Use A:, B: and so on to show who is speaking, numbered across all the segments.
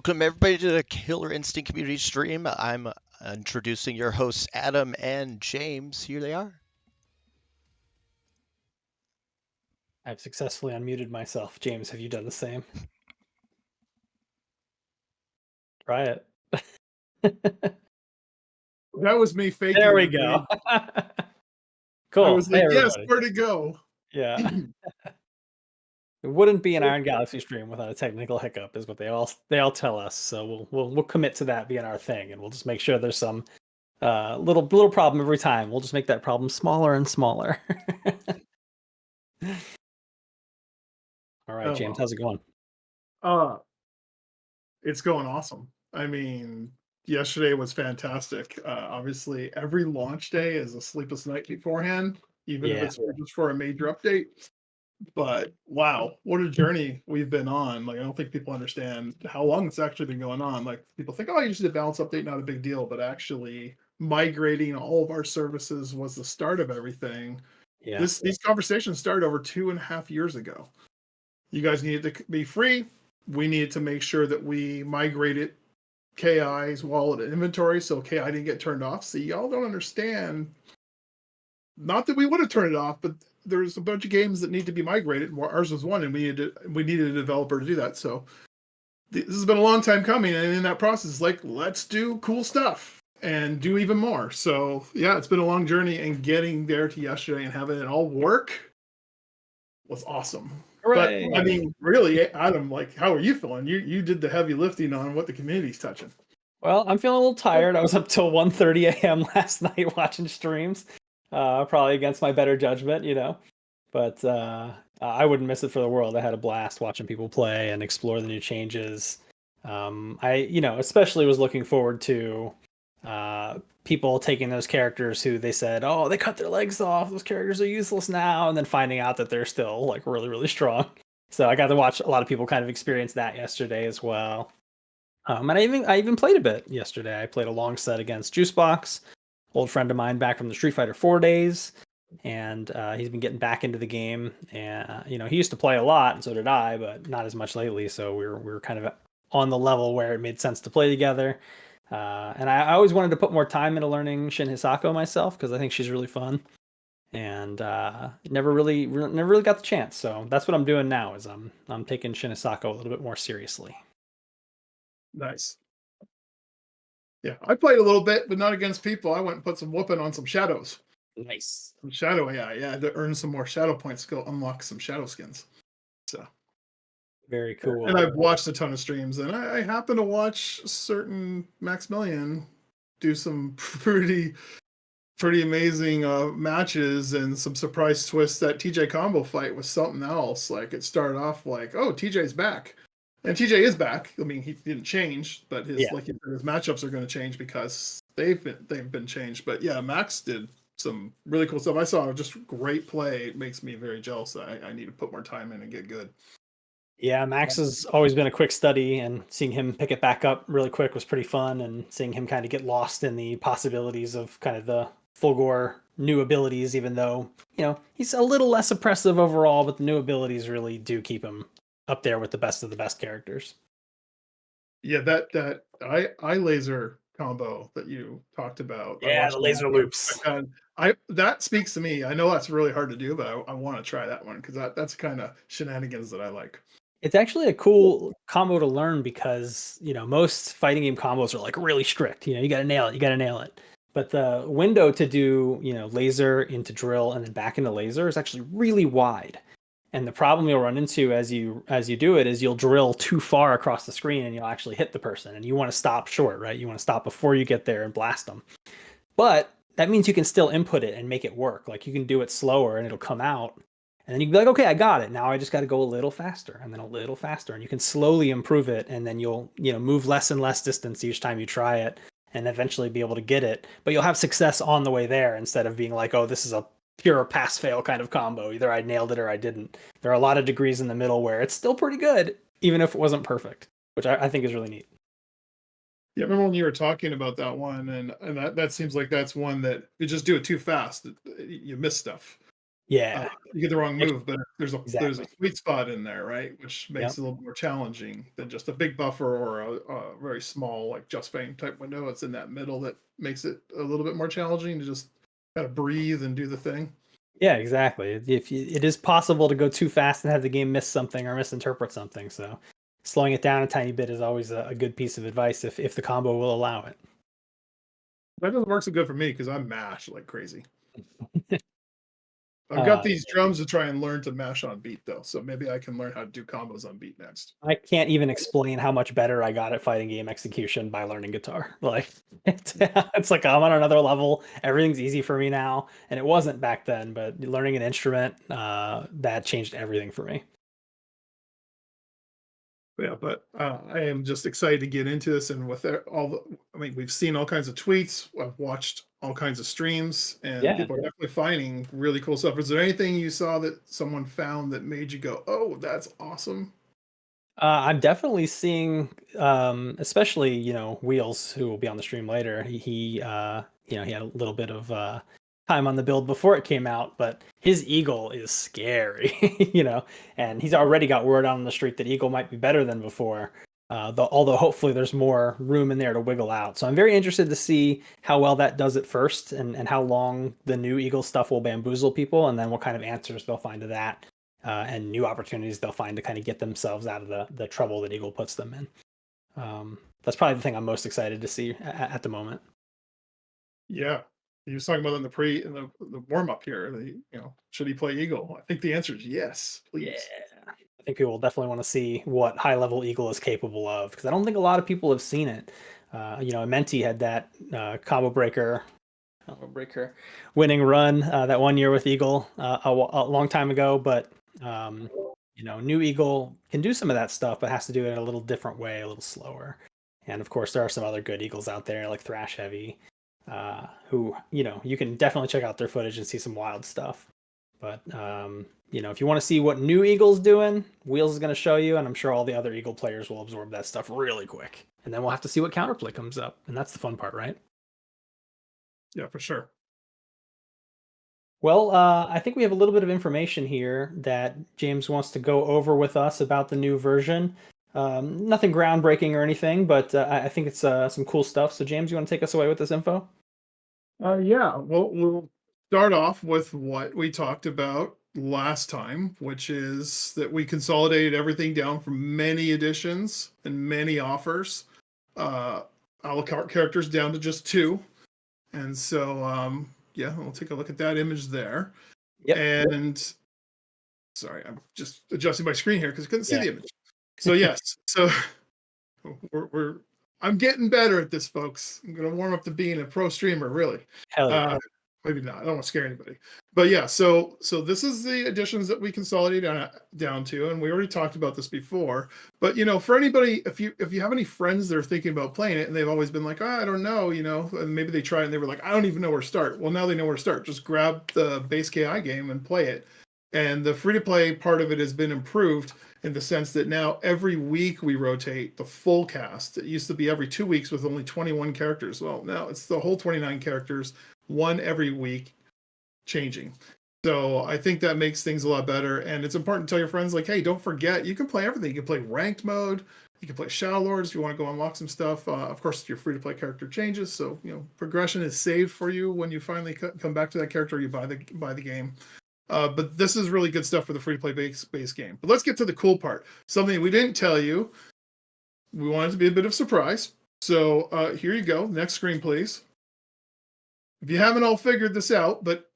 A: Welcome everybody to the Killer Instinct Community Stream. I'm introducing your hosts Adam and James. Here they are.
B: I've successfully unmuted myself. James, have you done the same? Try it.
C: That was me faking.
B: There we go. Cool.
C: I was like,
B: hey,
C: yes, where'd it go?
B: Yeah. It wouldn't be an Iron Galaxy stream without a technical hiccup, is what they all tell us. So we'll commit to that being our thing, and we'll just make sure there's some little problem every time. We'll just make that problem smaller and smaller. All right, James, how's it going?
C: It's going awesome. I mean, yesterday was fantastic. Obviously, every launch day is a sleepless night beforehand, even if it's just for a major update. But wow, what a journey we've been on. Like, I don't think people understand how long it's actually been going on. Like, people think, oh, you just did a balance update, not a big deal. But actually, migrating all of our services was the start of everything.
B: Yeah.
C: These conversations started over 2.5 years ago. You guys needed to be free. We needed to make sure that we migrated KI's wallet and inventory so KI didn't get turned off. See, y'all don't understand. Not that we would have turned it off, but there's a bunch of games that need to be migrated. Ours was one, and we needed a developer to do that. So this has been a long time coming, and in that process, like, let's do cool stuff and do even more. So yeah, it's been a long journey, and getting there to yesterday and having it all work was awesome.
B: Hooray.
C: But I mean, really, Adam, like, how are you feeling? You did the heavy lifting on what the community's touching.
B: Well, I'm feeling a little tired. I was up till 1:30 a.m. last night watching streams, probably against my better judgment, But I wouldn't miss it for the world. I had a blast watching people play and explore the new changes. I especially was looking forward to people taking those characters who they said, oh, they cut their legs off, those characters are useless now, and then finding out that they're still like really, really strong. So I got to watch a lot of people kind of experience that yesterday as well. And I even played a bit yesterday. I played a long set against Juicebox, old friend of mine back from the Street Fighter 4 days, and he's been getting back into the game. And he used to play a lot, and so did I, but not as much lately. So we were kind of on the level where it made sense to play together. And I always wanted to put more time into learning Shin Hisako myself because I think she's really fun, and never really got the chance. So that's what I'm doing now. Is I'm taking Shin Hisako a little bit more seriously.
C: Nice. Yeah, I played a little bit, but not against people. I went and put some whooping on some shadows.
B: Nice.
C: Some shadow AI. Yeah, to earn some more shadow points to go unlock some shadow skins. So
B: very cool.
C: And I've watched a ton of streams, and I happen to watch certain Maximilian do some pretty amazing matches and some surprise twists. That TJ combo fight was something else. Like, it started off like, oh, TJ's back. And TJ is back. I mean, he didn't change, but his matchups are going to change because they've been changed. But yeah, Max did some really cool stuff. I saw just great play. It makes me very jealous. I need to put more time in and get good.
B: Yeah, Max has always been a quick study, and seeing him pick it back up really quick was pretty fun, and seeing him kind of get lost in the possibilities of kind of the Fulgore new abilities, even though, he's a little less oppressive overall, but the new abilities really do keep him up there with the best of the best characters.
C: Yeah, that eye laser combo that you talked about.
B: Yeah, the laser loops.
C: That speaks to me. I know that's really hard to do, but I want to try that one because that's kind of shenanigans that I like.
B: It's actually a cool combo to learn because, most fighting game combos are like really strict. You got to nail it. But the window to do, laser into drill and then back into laser is actually really wide. And the problem you'll run into as you do it is you'll drill too far across the screen and you'll actually hit the person. And you want to stop short, right? You want to stop before you get there and blast them. But that means you can still input it and make it work. Like, you can do it slower and it'll come out. And then you can be like, okay, I got it. Now I just got to go a little faster and then a little faster. And you can slowly improve it. And then you'll, move less and less distance each time you try it and eventually be able to get it. But you'll have success on the way there instead of being like, oh, this is a pure pass-fail kind of combo. Either I nailed it or I didn't. There are a lot of degrees in the middle where it's still pretty good, even if it wasn't perfect, which I think is really neat.
C: Yeah, I remember when you were talking about that one, and that seems like that's one that you just do it too fast. You miss stuff.
B: Yeah,
C: you get the wrong move, but there's a
B: exactly.
C: sweet spot in there, right? Which makes
B: Yep.
C: it a little more challenging than just a big buffer or a very small like just fame type window. It's in that middle that makes it a little bit more challenging to just kind of breathe and do the thing.
B: Yeah, exactly. It is possible to go too fast and have the game miss something or misinterpret something. So slowing it down a tiny bit is always a good piece of advice if the combo will allow it.
C: That doesn't work so good for me because I mash like crazy. I've got
B: Uh,
C: these drums to try and learn to mash on beat though, so maybe I can learn how to do combos on beat next.
B: I can't even explain how much better I got at fighting game execution by learning guitar. Like it's like I'm on another level. Everything's easy for me now, and it wasn't back then. But learning an instrument that changed everything for me.
C: Yeah, but I am just excited to get into this, and with all the, I mean, we've seen all kinds of tweets, I've watched all kinds of streams, and
B: Yeah.
C: people are definitely finding really cool stuff. Is there anything you saw that someone found that made you go, "Oh, that's awesome"?
B: I'm definitely seeing, especially Wheels, who will be on the stream later. He had a little bit of time on the build before it came out, but his Eagle is scary, and he's already got word out on the street that Eagle might be better than before. Although hopefully there's more room in there to wiggle out. So I'm very interested to see how well that does it first, and how long the new Eagle stuff will bamboozle people, and then what kind of answers they'll find to that and new opportunities they'll find to kind of get themselves out of the trouble that Eagle puts them in. That's probably the thing I'm most excited to see at the moment.
C: Yeah, he was talking about in the warm up here. Should he play Eagle? I think the answer is yes,
B: Yeah,
C: please.
B: I think people will definitely want to see what high level Eagle is capable of, because I don't think a lot of people have seen it. Menti had that combo breaker winning run that one year with Eagle a long time ago, but new Eagle can do some of that stuff, but has to do it in a little different way, a little slower. And of course, there are some other good Eagles out there like Thrash Heavy, who you can definitely check out their footage and see some wild stuff. But if you want to see what new Eagle's doing, Wheels is going to show you, and I'm sure all the other Eagle players will absorb that stuff really quick. And then we'll have to see what counterplay comes up, and that's the fun part, right?
C: Yeah, for sure.
B: Well, I think we have a little bit of information here that James wants to go over with us about the new version. Nothing groundbreaking or anything, but I think it's some cool stuff. So, James, you want to take us away with this info?
C: Yeah, we'll start off with what we talked about last time, which is that we consolidated everything down from many editions and many offers, a la carte characters down to just two. And so, yeah, we'll take a look at that image there.
B: Yep.
C: And sorry, I'm just adjusting my screen here because I couldn't see
B: Yeah.
C: the image. So yes, so we're I'm getting better at this, folks. I'm gonna warm up to being a pro streamer, really.
B: Hell yeah.
C: Maybe not. I don't want to scare anybody. But yeah, so this is the additions that we consolidate down to, and we already talked about this before. But for anybody, if you have any friends that are thinking about playing it and they've always been like, oh, I don't know, and maybe they tried and they were like, I don't even know where to start. Well, now they know where to start. Just grab the base KI game and play it. And the free to play part of it has been improved in the sense that now every week we rotate the full cast. It used to be every 2 weeks with only 21 characters. Well, now it's the whole 29 characters, one every week, changing. So I think that makes things a lot better. And it's important to tell your friends, like, hey, don't forget, you can play everything. You can play ranked mode. You can play Shadow Lords if you want to go unlock some stuff. Of course, your free to play character changes. So, progression is saved for you when you finally come back to that character or you buy the game. But this is really good stuff for the free-to-play base game. But let's get to the cool part. Something we didn't tell you. We wanted it to be a bit of surprise. So here you go. Next screen, please. If you haven't all figured this out, but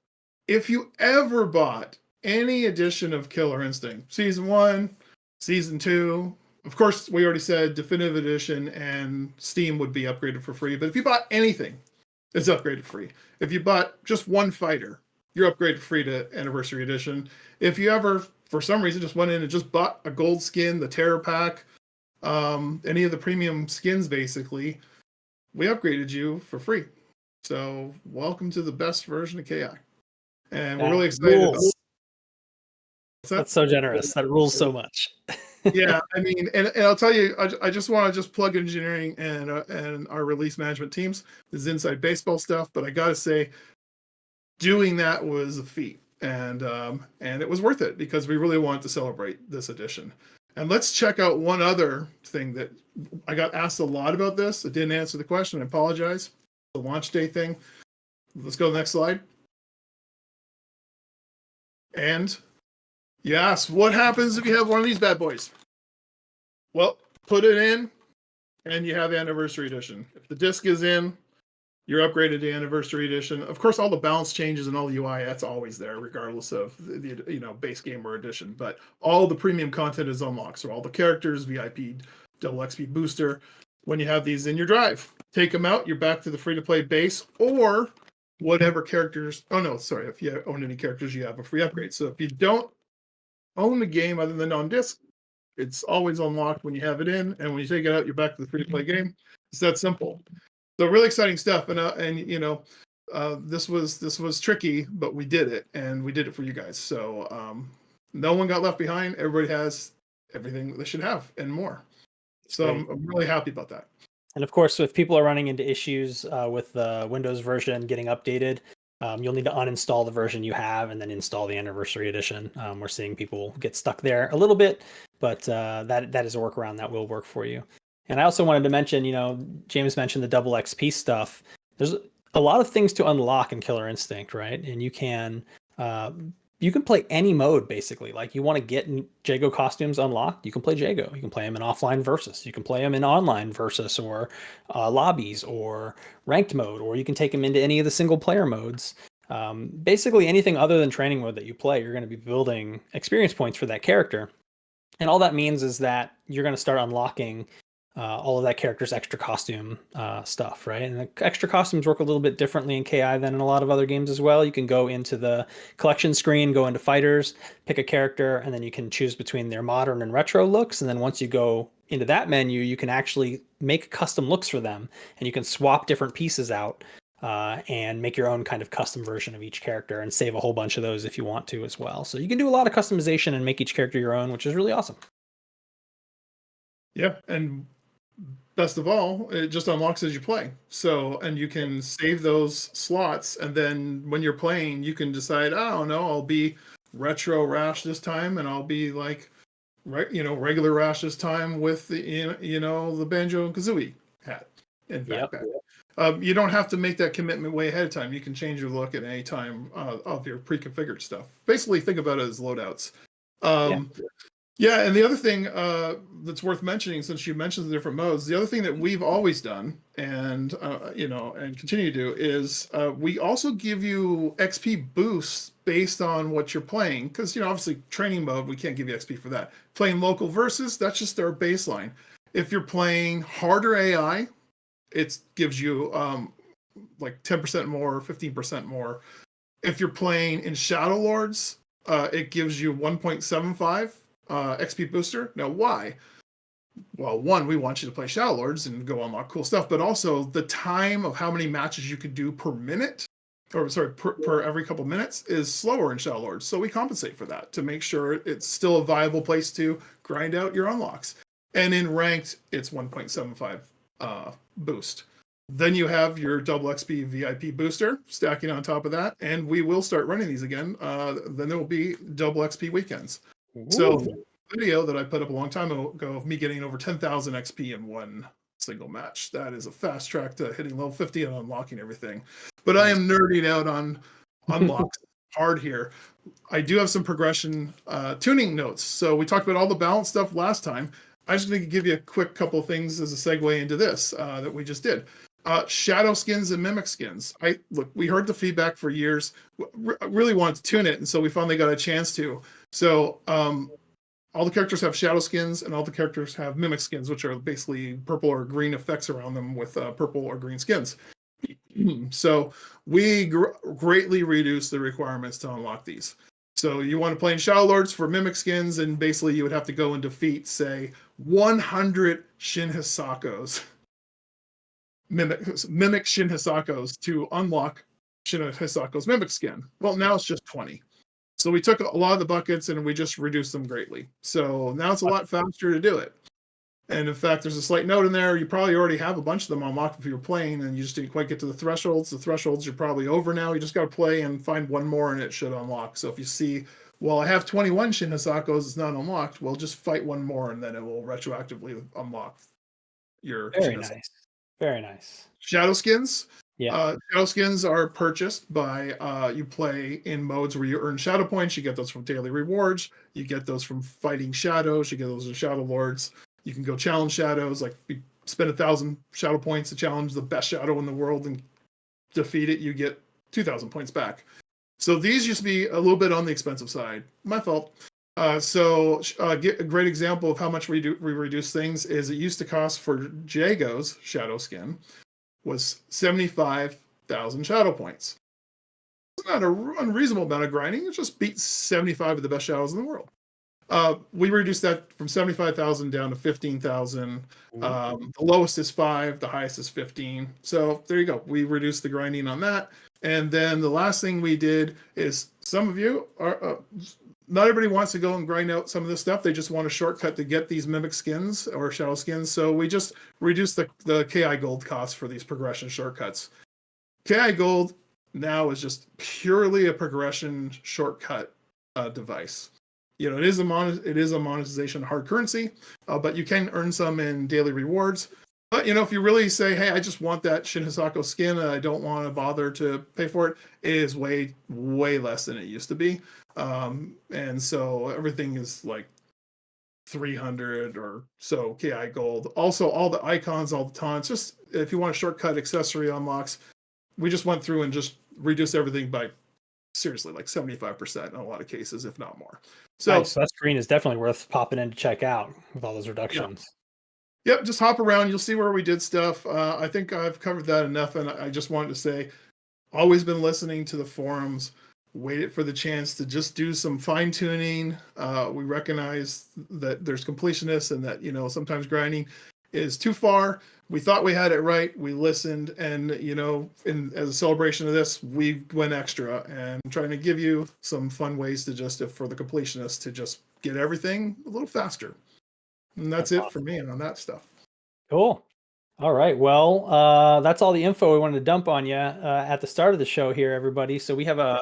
C: if you ever bought any edition of Killer Instinct, Season 1, Season 2, of course, we already said Definitive Edition and Steam would be upgraded for free. But if you bought anything, it's upgraded free. If you bought just one fighter, you're upgraded free to Anniversary Edition. If you ever, for some reason, just went in and just bought a gold skin, the Terror Pack, any of the premium skins, basically, we upgraded you for free. So welcome to the best version of KI. And we're really excited about it.
B: That's so generous. That rules so much.
C: Yeah, I mean, and I'll tell you, I just want to just plug engineering and our release management teams. This is inside baseball stuff, but I got to say, doing that was a feat. and it was worth it because we really wanted to celebrate this edition. And let's check out one other thing that I got asked a lot about this. I didn't answer the question. I apologize. The launch day thing. Let's go to the next slide. And you asked, what happens if you have one of these bad boys? Well, put it in, and you have Anniversary Edition. If the disc is in, you're upgraded to Anniversary Edition. Of course, all the balance changes and all the UI, that's always there, regardless of the base game or edition. But all the premium content is unlocked. So all the characters, VIP, double XP booster. When you have these in your drive, take them out. You're back to the free-to-play base or whatever characters. Oh no, sorry. If you own any characters, you have a free upgrade. So if you don't own the game other than on disc, it's always unlocked when you have it in, and when you take it out, you're back to the free-to-play game. It's that simple. So really exciting stuff, and this was tricky, but we did it, and we did it for you guys. So no one got left behind. Everybody has everything they should have and more. So I'm really happy about that.
B: And of course, if people are running into issues with the Windows version getting updated, you'll need to uninstall the version you have and then install the Anniversary Edition. We're seeing people get stuck there a little bit, but that is a workaround that will work for you. And I also wanted to mention, James mentioned the double XP stuff. There's a lot of things to unlock in Killer Instinct, right? And you can play any mode, basically. Like, you want to get Jago costumes unlocked, you can play Jago. You can play them in offline versus. You can play them in online versus, or lobbies, or ranked mode, or you can take them into any of the single player modes. Basically, anything other than training mode that you play, you're going to be building experience points for that character. And all that means is that you're going to start unlocking all of that character's extra costume stuff, right? And the extra costumes work a little bit differently in KI than in a lot of other games as well. You can go into the collection screen, go into fighters, pick a character, and then you can choose between their modern and retro looks. And then once you go into that menu, you can actually make custom looks for them, and you can swap different pieces out and make your own kind of custom version of each character and save a whole bunch of those if you want to as well. So you can do a lot of customization and make each character your own, which is really awesome.
C: Yeah, and best of all, it just unlocks as you play. So, and you can save those slots, and then when you're playing, you can decide, oh no, I'll be retro Rash this time, and I'll be like, regular Rash this time with the the Banjo and Kazooie hat and backpack. Yep. You don't have to make that commitment way ahead of time. You can change your look at any time of your pre-configured stuff. Basically, think about it as loadouts. Yeah, and the other thing that's worth mentioning, since you mentioned the different modes, the other thing that we've always done and and continue to do is we also give you XP boosts based on what you're playing, because obviously training mode, we can't give you XP for that. Playing local versus, that's just our baseline. If you're playing harder AI, it gives you like 10% more, 15% more. If you're playing in Shadow Lords, it gives you 1.75 XP booster. Now, why? Well, one, we want you to play Shadow Lords and go unlock cool stuff, but also the time of how many matches you could do per minute, or sorry, per every couple minutes is slower in Shadow Lords. So we compensate for that to make sure it's still a viable place to grind out your unlocks. And in ranked, it's 1.75 boost. Then you have your double XP VIP booster stacking on top of that, and we will start running these again. Then there will be double XP weekends. Ooh. So video that I put up a long time ago of me getting over 10,000 XP in one single match. That is a fast track to hitting level 50 and unlocking everything. But I am nerding out on unlocks hard here. I do have some progression tuning notes. So we talked about all the balance stuff last time. I'm just going to give you a quick couple of things as a segue into this that we just did. Shadow skins and mimic skins. We heard the feedback for years. Really wanted to tune it, and so we finally got a chance to. So all the characters have shadow skins, and all the characters have mimic skins, which are basically purple or green effects around them with purple or green skins. So we greatly reduced the requirements to unlock these. So you want to play in Shadow Lords for mimic skins, and basically you would have to go and defeat, say, 100 Shin Hisakos. Mimic Shin Hisakos to unlock Shin Hisako's mimic skin. Well, now it's just 20. So we took a lot of the buckets and we just reduced them greatly. So now it's a lot faster to do it. And in fact, there's a slight note in there. You probably already have a bunch of them unlocked if you were playing, and you just didn't quite get to the thresholds. The thresholds you're probably over now. You just got to play and find one more, and it should unlock. So if you see, well, I have 21 Shin Hisakos, it's not unlocked. Well, just fight one more, and then it will retroactively unlock your
B: Very
C: Shin Hisako.
B: nice. Very nice.
C: Shadow skins.
B: Yeah.
C: Shadow skins are purchased by you play in modes where you earn shadow points. You get those from daily rewards. You get those from fighting shadows. You get those from shadow lords. You can go challenge shadows. Like you spend 1,000 shadow points to challenge the best shadow in the world and defeat it. You get 2,000 points back. So these used to be a little bit on the expensive side. My fault. Get a great example of how much we reduce things is it used to cost for Jago's shadow skin was 75,000 shadow points. It's not an unreasonable amount of grinding. It just beats 75 of the best shadows in the world. We reduced that from 75,000 down to 15,000. The lowest is 5, the highest is 15. So there you go. We reduced the grinding on that. And then the last thing we did is some of you are not everybody wants to go and grind out some of this stuff. They just want a shortcut to get these mimic skins or shadow skins. So we just reduced the KI gold cost for these progression shortcuts. KI gold now is just purely a progression shortcut device. You know, it is a monetization hard currency, but you can earn some in daily rewards. But you know, if you really say, "Hey, I just want that Shin Hisako skin, and I don't want to bother to pay for it," it is way less than it used to be. And so everything is like 300 or so KI gold. Also, all the icons, all the taunts. Just if you want a shortcut accessory unlocks, we just went through and just reduced everything by seriously like 75% in a lot of cases, if not more. So
B: nice. So that screen is definitely worth popping in to check out with all those reductions.
C: Yep, just hop around. You'll see where we did stuff. I think I've covered that enough, and I just wanted to say, always been listening to the forums. Waited for the chance to just do some fine tuning. We recognize that there's completionists, and that sometimes grinding is too far. We thought we had it right. We listened, and as a celebration of this, we went extra and trying to give you some fun ways to just for the completionists to just get everything a little faster. And that's it for me on that stuff.
B: Cool. All right. Well, that's all the info we wanted to dump on you at the start of the show here, everybody. So we have a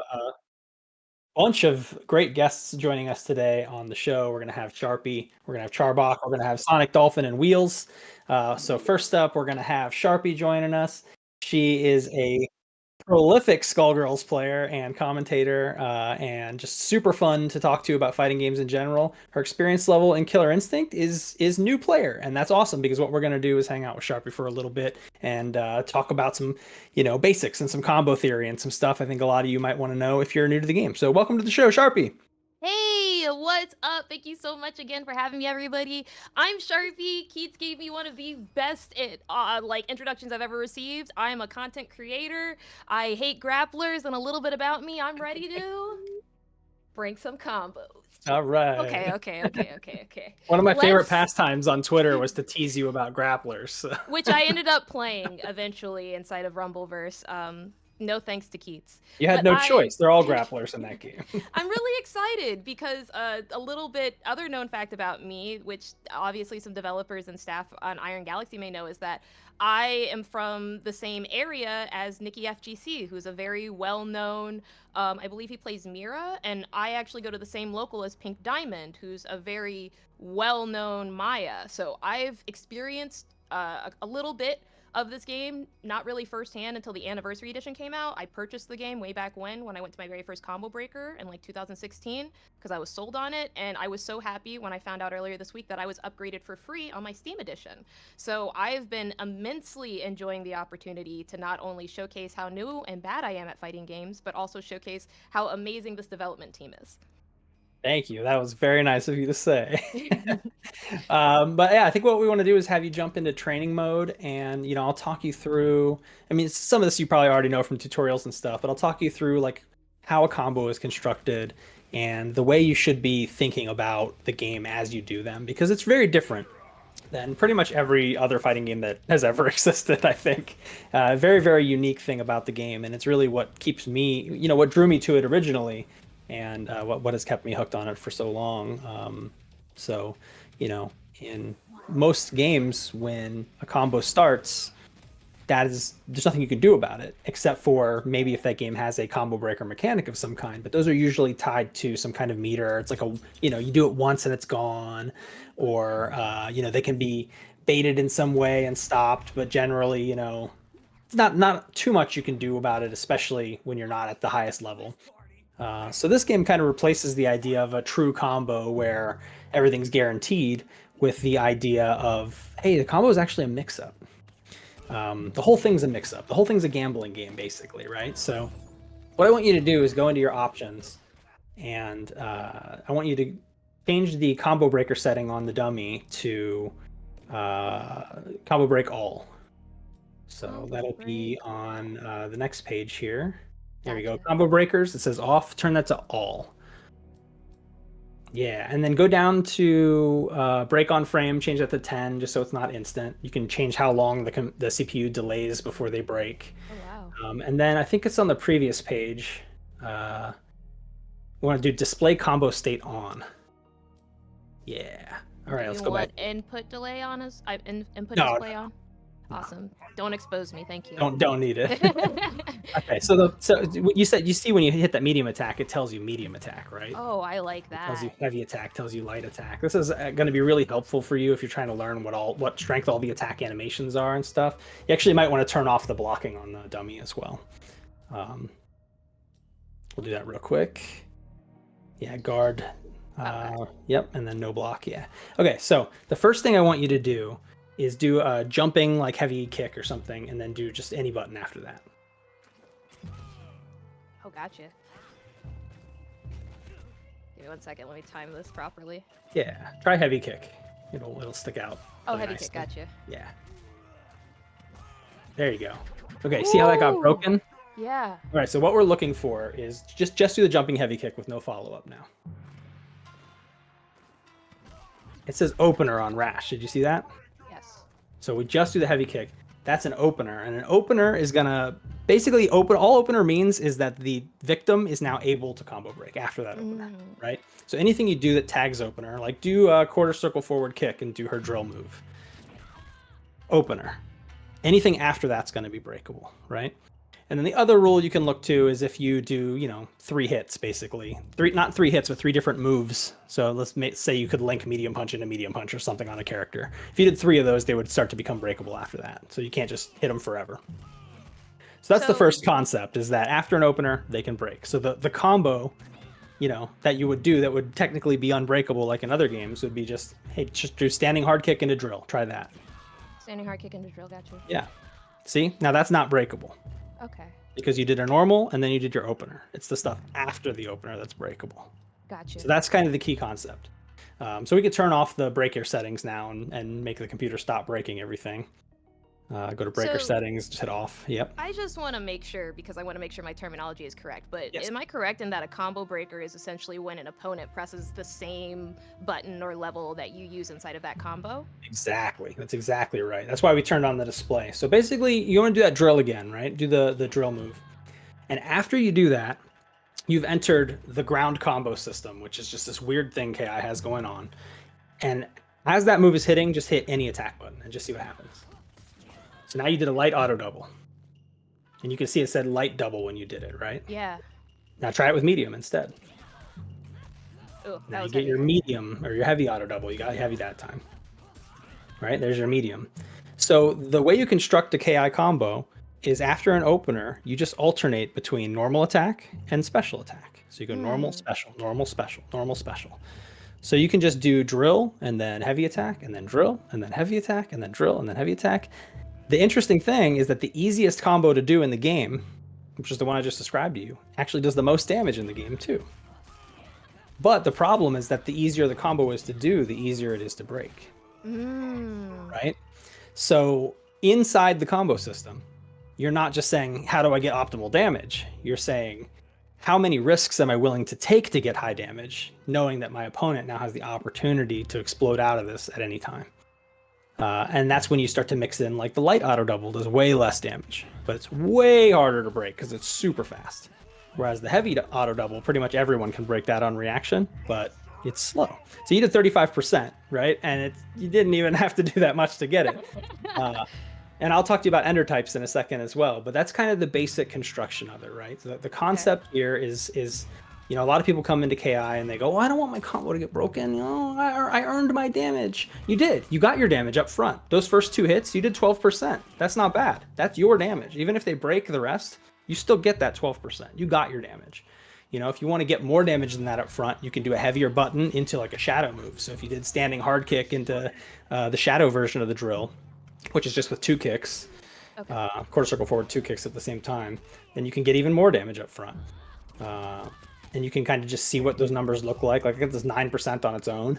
B: bunch of great guests joining us today on the show. We're going to have Sharpie, we're going to have Charbok, we're going to have Sonic Dolphin and Wheels. So first up, we're going to have Sharpie joining us. She is a prolific Skullgirls player and commentator, and just super fun to talk to about fighting games in general. Her experience level in Killer Instinct is new player, and that's awesome because what we're going to do is hang out with Sharpie for a little bit and talk about some basics and some combo theory and some stuff I think a lot of you might want to know if you're new to the game. So welcome to the show, Sharpie.
D: Hey, what's up? Thank you so much again for having me, everybody. I'm Sharpie. Keats gave me one of the best introductions I've ever received. I'm a content creator. I hate grapplers, and a little bit about me. I'm ready to bring some combos.
B: All right.
D: Okay.
B: One of my favorite pastimes on Twitter was to tease you about grapplers,
D: which I ended up playing eventually inside of Rumbleverse. No thanks to Keats.
B: You had no choice. They're all grapplers in that game.
D: I'm really excited because a little bit other known fact about me, which obviously some developers and staff on Iron Galaxy may know, is that I am from the same area as WheelsFGC, who's a very well-known, I believe he plays Mira, and I actually go to the same local as Pink Diamond, who's a very well-known Maya. So I've experienced a little bit of this game, not really firsthand until the Anniversary Edition came out. I purchased the game way back when I went to my very first combo breaker in like 2016 because I was sold on it, and I was so happy when I found out earlier this week that I was upgraded for free on my Steam Edition. So I've been immensely enjoying the opportunity to not only showcase how new and bad I am at fighting games, but also showcase how amazing this development team is.
B: Thank you. That was very nice of you to say. But yeah, I think what we want to do is have you jump into training mode, and I'll talk you through. I mean, some of this you probably already know from tutorials and stuff, but I'll talk you through like how a combo is constructed and the way you should be thinking about the game as you do them, because it's very different than pretty much every other fighting game that has ever existed. I think very, very unique thing about the game, and it's really what keeps me, what drew me to it originally. And what has kept me hooked on it for so long. So, in most games, when a combo starts, there's nothing you can do about it, except for maybe if that game has a combo breaker mechanic of some kind. But those are usually tied to some kind of meter. It's like you do it once and it's gone, or they can be baited in some way and stopped. But generally, it's not too much you can do about it, especially when you're not at the highest level. So this game kind of replaces the idea of a true combo where everything's guaranteed with the idea of, hey, the combo is actually a mix-up. The whole thing's a mix-up. The whole thing's a gambling game, basically, right? So what I want you to do is go into your options, and I want you to change the combo breaker setting on the dummy to combo break all. So that'll be on the next page here. There we go. Combo breakers. It says off. Turn that to all. Yeah, and then go down to break on frame, change that to 10, just so it's not instant. You can change how long the CPU delays before they break.
D: Oh, wow.
B: And then I think it's on the previous page. We want to do display combo state on. Yeah. All right, let's go back.
D: Input delay on us? Input
B: No,
D: display on? Awesome. Don't expose me, thank you.
B: Don't need it. Okay, so you see when you hit that medium attack, it tells you medium attack, right?
D: Oh, I like
B: It tells
D: that.
B: you heavy attack, tells you light attack. This is going to be really helpful for you if you're trying to learn what strength all the attack animations are and stuff. You actually might want to turn off the blocking on the dummy as well. We'll do that real quick. Yeah, guard. Yep, and then no block. Yeah. Okay, so the first thing I want you to do is do a jumping like heavy kick or something, and then do just any button after that.
D: Oh, gotcha. Give me 1 second. Let me time this properly.
B: Yeah, try heavy kick. It'll stick out.
D: Oh,
B: really
D: heavy
B: nicely.
D: kick. Gotcha.
B: Yeah. There you go. Okay, see how that got
D: Ooh.
B: broken?
D: Yeah.
B: All right, so what we're looking for is just do the jumping heavy kick with no follow-up now. It says opener on Rash. Did you see that?
D: Yes.
B: So we just do the heavy kick. That's an opener, and an opener is gonna basically open. All opener means is that the victim is now able to combo break after that opener, right? So anything you do that tags opener, like do a quarter circle forward kick and do her drill move. Opener. Anything after that's going to be breakable, right? And then the other rule you can look to is if you do, 3 hits, basically. Not 3 hits, but 3 different moves. So let's say you could link medium punch into medium punch or something on a character. If you did 3 of those, they would start to become breakable after that. So you can't just hit them forever. So that's the first concept, is that after an opener, they can break. So the combo, that you would do that would technically be unbreakable like in other games would be just, hey, just do standing hard kick into drill. Try that.
D: Standing hard kick into drill. Gotcha.
B: Yeah. See? Now that's not breakable.
D: Okay.
B: Because you did a normal and then you did your opener. It's the stuff after the opener that's breakable.
D: Gotcha.
B: So that's kind of the key concept. So we could turn off the breaker settings now and make the computer stop breaking everything. Go to breaker settings, just hit off. Yep.
D: I just want to make sure, because I want to make sure my terminology is correct, but
B: Yes.
D: am I correct in that a combo breaker is essentially when an opponent presses the same button or level that you use inside of that combo?
B: Exactly. That's exactly right. That's why we turned on the display. So basically, you want to do that drill again, right? Do the drill move. And after you do that, you've entered the ground combo system, which is just this weird thing KI has going on. And as that move is hitting, just hit any attack button and just see what happens. So now you did a light auto double. And you can see it said light double when you did it, right?
D: Yeah.
B: Now try it with medium instead.
D: Ooh,
B: Now
D: that
B: you
D: was
B: get
D: heavy.
B: your medium or your heavy auto double. You got heavy that time. Right? There's your medium. So the way you construct a KI combo is after an opener, you just alternate between normal attack and special attack. So you go normal, special, normal, special, normal, special. So you can just do drill and then heavy attack and then drill and then heavy attack and then drill and then heavy attack. The interesting thing is that the easiest combo to do in the game, which is the one I just described to you, actually does the most damage in the game too. But the problem is that the easier the combo is to do, the easier it is to break. Right? So inside the combo system, you're not just saying, how do I get optimal damage? You're saying, how many risks am I willing to take to get high damage, knowing that my opponent now has the opportunity to explode out of this at any time. And that's when you start to mix in, like the light auto double does way less damage, but it's way harder to break because it's super fast. Whereas the heavy auto double, pretty much everyone can break that on reaction, but it's slow. So you did 35%, right? And you didn't even have to do that much to get it. And I'll talk to you about ender types in a second as well, but that's kind of the basic construction of it, right? So the concept here is a lot of people come into KI and they go, "Oh, I don't want my combo to get broken. I earned my damage." You did. You got your damage up front. Those first 2 hits, you did 12%. That's not bad. That's your damage. Even if they break the rest, you still get that 12%. You got your damage. If you want to get more damage than that up front, you can do a heavier button into like a shadow move. So if you did standing hard kick into the shadow version of the drill, which is just with 2 kicks, quarter circle forward, 2 kicks at the same time, then you can get even more damage up front. And you can kind of just see what those numbers look like. Like I get this 9% on its own.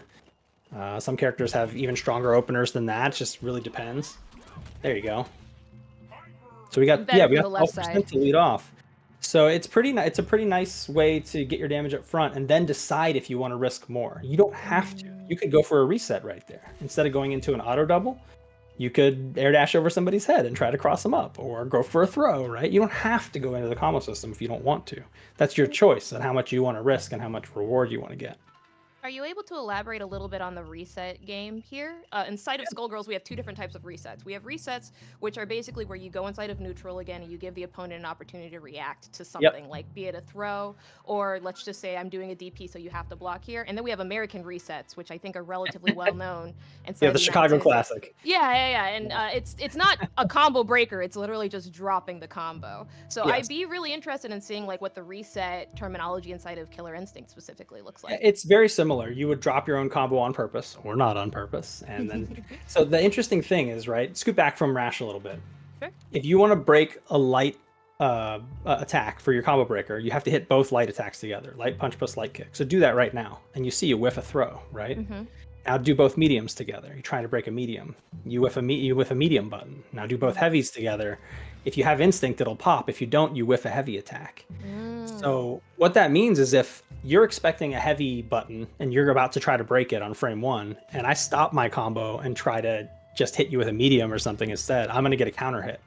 B: Some characters have even stronger openers than that. It just really depends. There you go. So we got 12% to lead off. So it's a pretty nice way to get your damage up front and then decide if you want to risk more. You don't have to. You could go for a reset right there. Instead of going into an auto double, you could air dash over somebody's head and try to cross them up, or go for a throw, right? You don't have to go into the combo system if you don't want to. That's your choice on how much you want to risk and how much reward you want to get.
D: Are you able to elaborate a little bit on the reset game here? Inside of Skullgirls, we have 2 different types of resets. We have resets, which are basically where you go inside of neutral again and you give the opponent an opportunity to react to something, like be it a throw, or let's just say I'm doing a DP, so you have to block here. And then we have American resets, which I think are relatively well known.
B: Yeah, the Chicago Classic.
D: Yeah. And it's not a combo breaker. It's literally just dropping the combo. So I'd be really interested in seeing like what the reset terminology inside of Killer Instinct specifically looks like.
B: It's very similar. You would drop your own combo on purpose or not on purpose. And then, so the interesting thing is, right, scoot back from Rash a little bit.
D: Sure.
B: If you want to break a light attack for your combo breaker, you have to hit both light attacks together, light punch plus light kick. So do that right now. And you see you whiff a throw, right? Now do both mediums together. You're trying to break a medium. You whiff a medium button. Now do both heavies together. If you have instinct, it'll pop. If you don't, you whiff a heavy attack. So what that means is if you're expecting a heavy button and you're about to try to break it on frame 1, and I stop my combo and try to just hit you with a medium or something instead, I'm going to get a counter hit.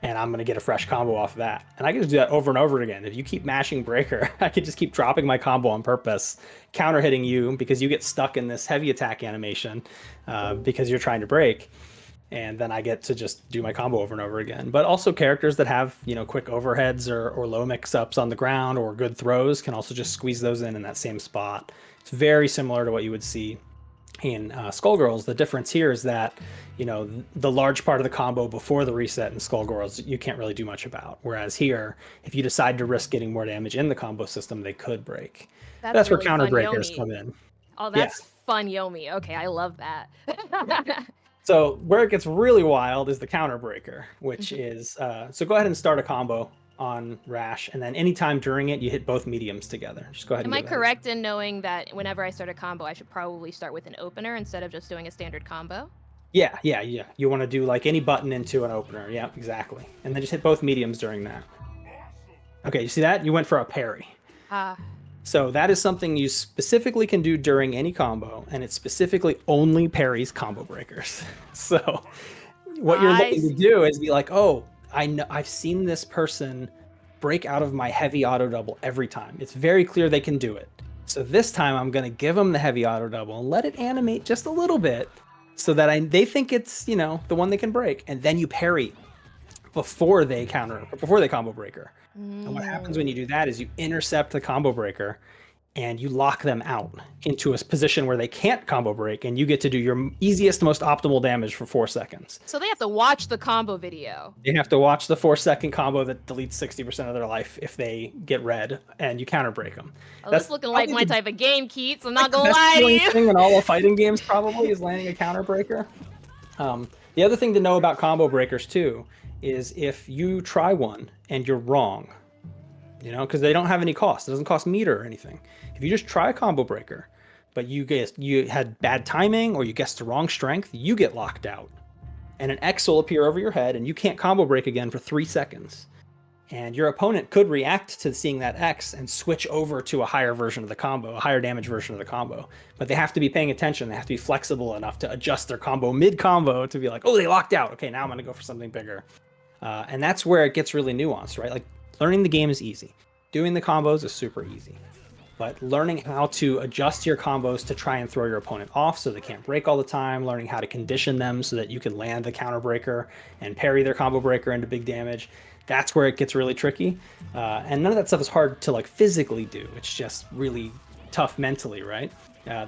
B: And I'm going to get a fresh combo off of that. And I can just do that over and over again. If you keep mashing breaker, I could just keep dropping my combo on purpose, counter hitting you because you get stuck in this heavy attack animation because you're trying to break. And then I get to just do my combo over and over again. But also characters that have, quick overheads or low mix-ups on the ground or good throws can also just squeeze those in that same spot. It's very similar to what you would see in Skullgirls. The difference here is that, the large part of the combo before the reset in Skullgirls, you can't really do much about. Whereas here, if you decide to risk getting more damage in the combo system, they could break. That's really where counter breakers come in.
D: Oh, that's fun Yomi. Okay, I love that.
B: So where it gets really wild is the counter breaker, which is, so go ahead and start a combo on Rash, and then anytime during it, you hit both mediums together. Just go ahead.
D: Am I correct in knowing that whenever I start a combo, I should probably start with an opener instead of just doing a standard combo?
B: Yeah. You want to do like any button into an opener. Yeah, exactly. And then just hit both mediums during that. Okay, you see that? You went for a parry. So that is something you specifically can do during any combo, and it specifically only parries combo breakers. So what you're looking to do is be like, oh, I know I've seen this person break out of my heavy auto double every time. It's very clear they can do it. So this time I'm going to give them the heavy auto double and let it animate just a little bit so that they think it's, the one they can break. And then you parry before they combo breaker. And what happens when you do that is you intercept the combo breaker and you lock them out into a position where they can't combo break, and you get to do your easiest, most optimal damage for 4 seconds.
D: So they have to watch the combo video.
B: They have to watch the 4-second combo that deletes 60% of their life if they get red, and you counter break them.
D: Oh, that's looking like my type of game, Keats. I'm not gonna lie to you.
B: Thing in all the fighting games probably is landing a counter breaker. The other thing to know about combo breakers too is if you try one and you're wrong, because they don't have any cost. It doesn't cost meter or anything. If you just try a combo breaker, but you had bad timing or you guessed the wrong strength, you get locked out. And an X will appear over your head and you can't combo break again for 3 seconds. And your opponent could react to seeing that X and switch over to a higher version of the combo, a higher damage version of the combo. But they have to be paying attention. They have to be flexible enough to adjust their combo mid-combo to be like, oh, they locked out. Okay, now I'm going to go for something bigger. And that's where it gets really nuanced, right? Like, learning the game is easy. Doing the combos is super easy. but learning how to adjust your combos to try and throw your opponent off so they can't break all the time, learning how to condition them so that you can land the counter breaker and parry their combo breaker into big damage, that's where it gets really tricky. And none of that stuff is hard to like physically do. It's just really tough mentally, right?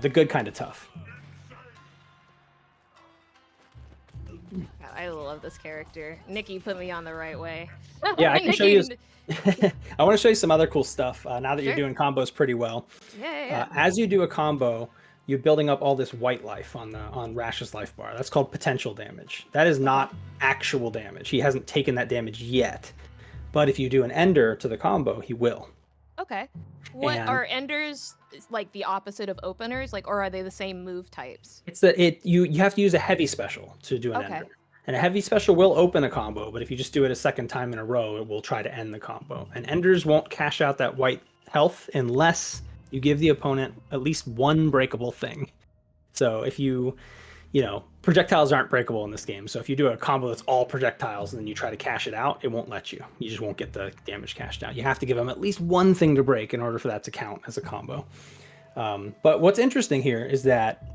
B: The good kind of tough.
D: God, I love this character. Nikki put me on the right way.
B: Yeah, I can show you. I want to show you some other cool stuff now that you're
D: Sure.
B: doing combos pretty well.
D: Yeah.
B: As you do a combo, you're building up all this white life on Rash's life bar. That's called potential damage. That is not actual damage. He hasn't taken that damage yet. But if you do an ender to the combo, he will.
D: Okay. What
B: And-
D: are enders like the opposite of openers, like, or are they the same move types?
B: It's that you have to use a heavy special to do an
D: Okay.
B: ender. And a heavy special will open a combo, but if you just do it a second time in a row, it will try to end the combo. And enders won't cash out that white health unless you give the opponent at least one breakable thing. So if projectiles aren't breakable in this game. So if you do a combo that's all projectiles and then you try to cash it out, it won't let you. You just won't get the damage cashed out. You have to give them at least one thing to break in order for that to count as a combo. But what's interesting here is that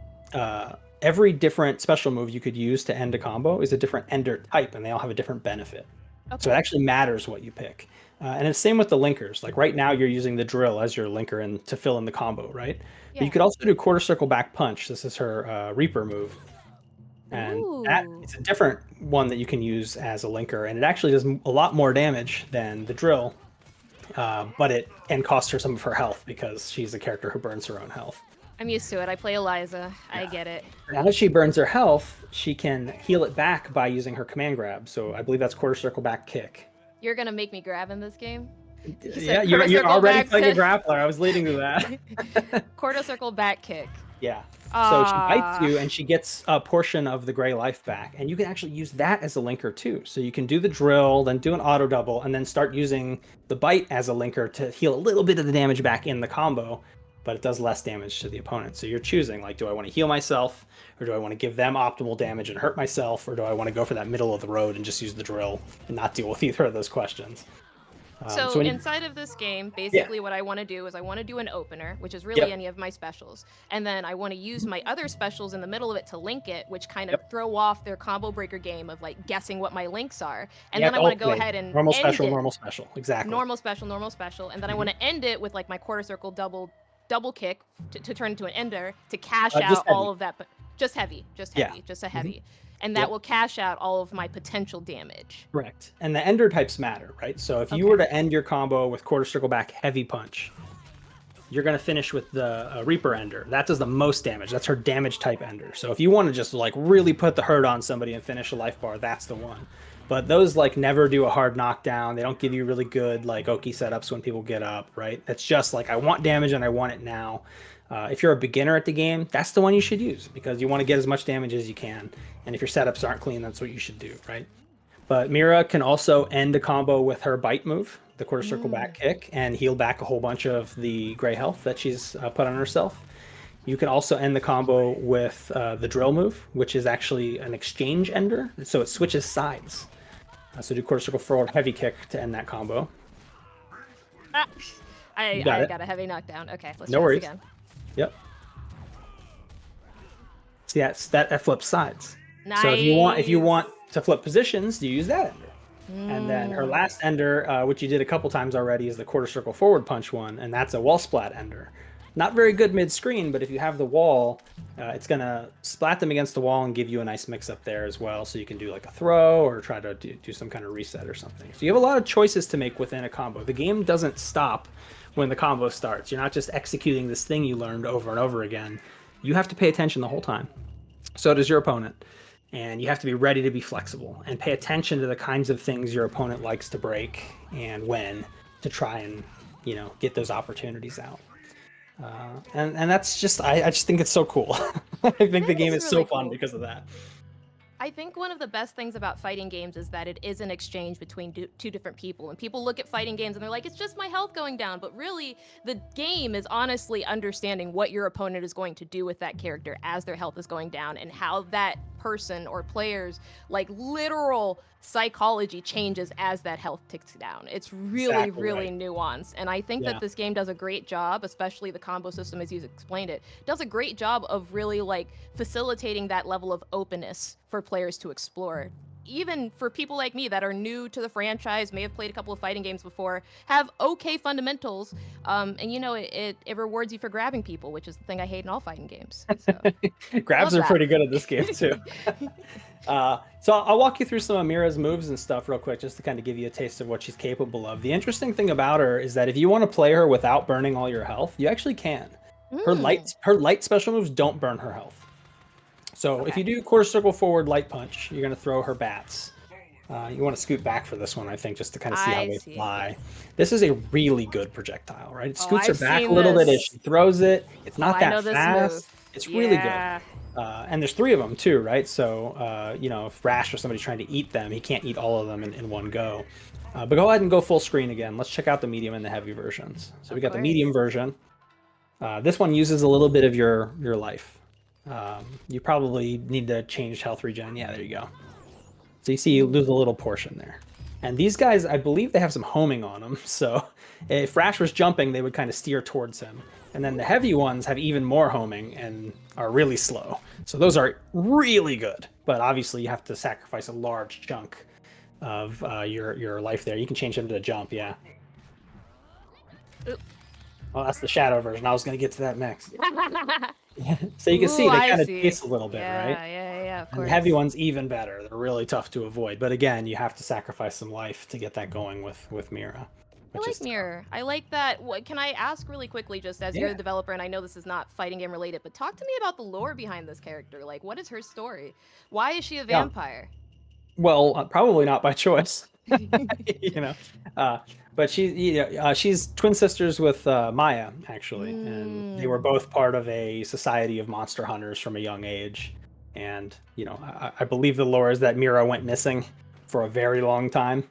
B: every different special move you could use to end a combo is a different ender type, and they all have a different benefit.
D: Okay.
B: So it actually matters what you pick. And it's same with the linkers. Like right now, you're using the drill as your linker and to fill in the combo, right? But you could also do quarter circle back punch. This is her Reaper move. And that
D: Ooh.
B: it's a different one that you can use as a linker, and it actually does a lot more damage than the drill, but it costs her some of her health because she's a character who burns her own health.
D: I'm used to it. I play Eliza. I
B: Yeah.
D: get it.
B: Now that she burns her health, she can heal it back by using her command grab. So I believe that's quarter circle back kick.
D: You're gonna make me grab in this game? said
B: Yeah,
D: quarter
B: you're
D: circle
B: already
D: back
B: playing a
D: to-
B: grappler. I was leading to that.
D: Quarter circle back kick.
B: Yeah. So she bites you and she gets a portion of the gray life back. And you can actually use that as a linker too. So you can do the drill, then do an auto double, and then start using the bite as a linker to heal a little bit of the damage back in the combo, but it does less damage to the opponent. So you're choosing, like, do I want to heal myself, or do I want to give them optimal damage and hurt myself, or do I want to go for that middle of the road and just use the drill and not deal with either of those questions?
D: So
B: when you-
D: inside of this game, basically what I want to do is I want to do an opener, which is really any of my specials. And then I want to use my other specials in the middle of it to link it, which kind of throw off their combo breaker game of like guessing what my links are. And then I want to go ahead and
B: normal
D: end
B: special,
D: it.
B: normal special. Exactly.
D: Normal special. And then I want to end it with like my quarter circle double kick to turn into an ender to cash out all of that. But just heavy, just a heavy. And that will cash out all of my potential damage.
B: Correct. And the ender types matter, right? So if you were to end your combo with quarter circle back heavy punch, you're going to finish with the Reaper ender. That does the most damage. That's her damage type ender. So if you want to just like really put the hurt on somebody and finish a life bar, that's the one. But those like never do a hard knockdown. They don't give you really good like Oki setups when people get up, right? It's just like I want damage and I want it now. If you're a beginner at the game, that's the one you should use because you want to get as much damage as you can. And if your setups aren't clean, that's what you should do, right? But Mira can also end a combo with her bite move, the quarter circle back kick, and heal back a whole bunch of the gray health that she's put on herself. You can also end the combo with the drill move, which is actually an exchange ender. So it switches sides. So do quarter circle forward heavy kick to end that combo.
D: I got a heavy knockdown. Okay, let's try this again.
B: Yep. See, that flips sides.
D: Nice.
B: So if you want to flip positions, you use that ender. And then her last ender, which you did a couple times already, is the quarter circle forward punch one, and that's a wall splat ender. Not very good mid-screen, but if you have the wall, it's going to splat them against the wall and give you a nice mix-up there as well, so you can do like a throw or try to do some kind of reset or something. So you have a lot of choices to make within a combo. The game doesn't stop when the combo starts. You're not just executing this thing you learned over and over again. You have to pay attention the whole time. So does your opponent. And you have to be ready to be flexible and pay attention to the kinds of things your opponent likes to break and when to try and, get those opportunities out. And that's just, I just think it's so cool. I think the game is so fun because of that.
D: I think one of the best things about fighting games is that it is an exchange between two different people. And people look at fighting games and they're like, it's just my health going down. But really, the game is honestly understanding what your opponent is going to do with that character as their health is going down and how that person or players, like literal psychology changes as that health ticks down. It's really,
B: Exactly
D: really
B: right.
D: nuanced. And I think
B: Yeah.
D: that this game does a great job, especially the combo system as you explained it, does a great job of really like facilitating that level of openness for players to explore. Even for people like me that are new to the franchise, may have played a couple of fighting games before, have okay fundamentals, and you know, it rewards you for grabbing people, which is the thing I hate in all fighting games. So
B: Grabs
D: love
B: are
D: that.
B: pretty good at this game too. So I'll walk you through some of Mira's moves and stuff real quick, just to kind of give you a taste of what she's capable of. The interesting thing about her is that if you want to play her without burning all your health, you actually can. Her light special moves don't burn her health. So if you do quarter circle forward light punch, you're going to throw her bats. You want to scoot back for this one, I think, just to kind of see how they fly. This is a really good projectile, right? It scoots her back a little bit as she throws it. It's not that fast. It's really good. And there's 3 of them too, right? So, you know, if Rash or somebody's trying to eat them, he can't eat all of them in one go. But go ahead and go full screen again. Let's check out the medium and the heavy versions. So we got the medium version. This one uses a little bit of your life. You probably need to change health regen. Yeah, there you go. So you see you lose a little portion there. And these guys, I believe they have some homing on them. So if Rash was jumping, they would kind of steer towards him. And then the heavy ones have even more homing and are really slow. So those are really good. But obviously you have to sacrifice a large chunk of your life there. You can change him to jump, yeah. Well, that's the shadow version. I was going to get to that next. So you can see they kind of taste a little bit, right?
D: Yeah, of course.
B: And the heavy ones even better. They're really tough to avoid. But again, you have to sacrifice some life to get that going with Mira.
D: I like Mira. I like that. What can I ask really quickly, just as you're the developer, and I know this is not fighting game related, but talk to me about the lore behind this character. Like, what is her story? Why is she a vampire?
B: Well, probably not by choice. You know, but she's twin sisters with Maya, actually, and they were both part of a society of monster hunters from a young age. And you know, I believe the lore is that Mira went missing for a very long time,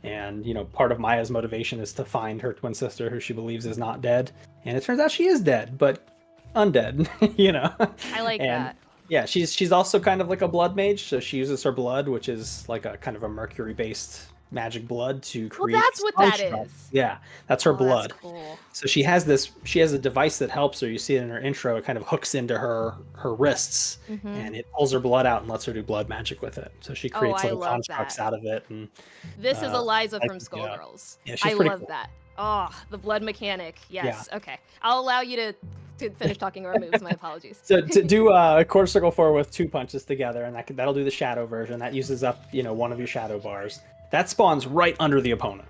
B: and you know, part of Maya's motivation is to find her twin sister, who she believes is not dead. And it turns out she is dead, but undead. You know,
D: I like that.
B: Yeah, she's also kind of like a blood mage, so she uses her blood, which is like a kind of a mercury-based magic blood to create.
D: Well, that's what that is.
B: Yeah, that's her blood.
D: That's cool.
B: So she has a device that helps her. You see it in her intro. It kind of hooks into her wrists, and it pulls her blood out and lets her do blood magic with it. So she creates little constructs out of it. And
D: this is Eliza from Skullgirls.
B: Yeah, she's
D: I
B: pretty
D: love
B: cool.
D: that. Oh, the blood mechanic. Yes. Yeah. Okay. I'll allow you to finish talking our moves. My apologies.
B: So to do a quarter circle forward with 2 punches together, and that'll do the shadow version. That uses up, you know, one of your shadow bars. That spawns right under the opponent,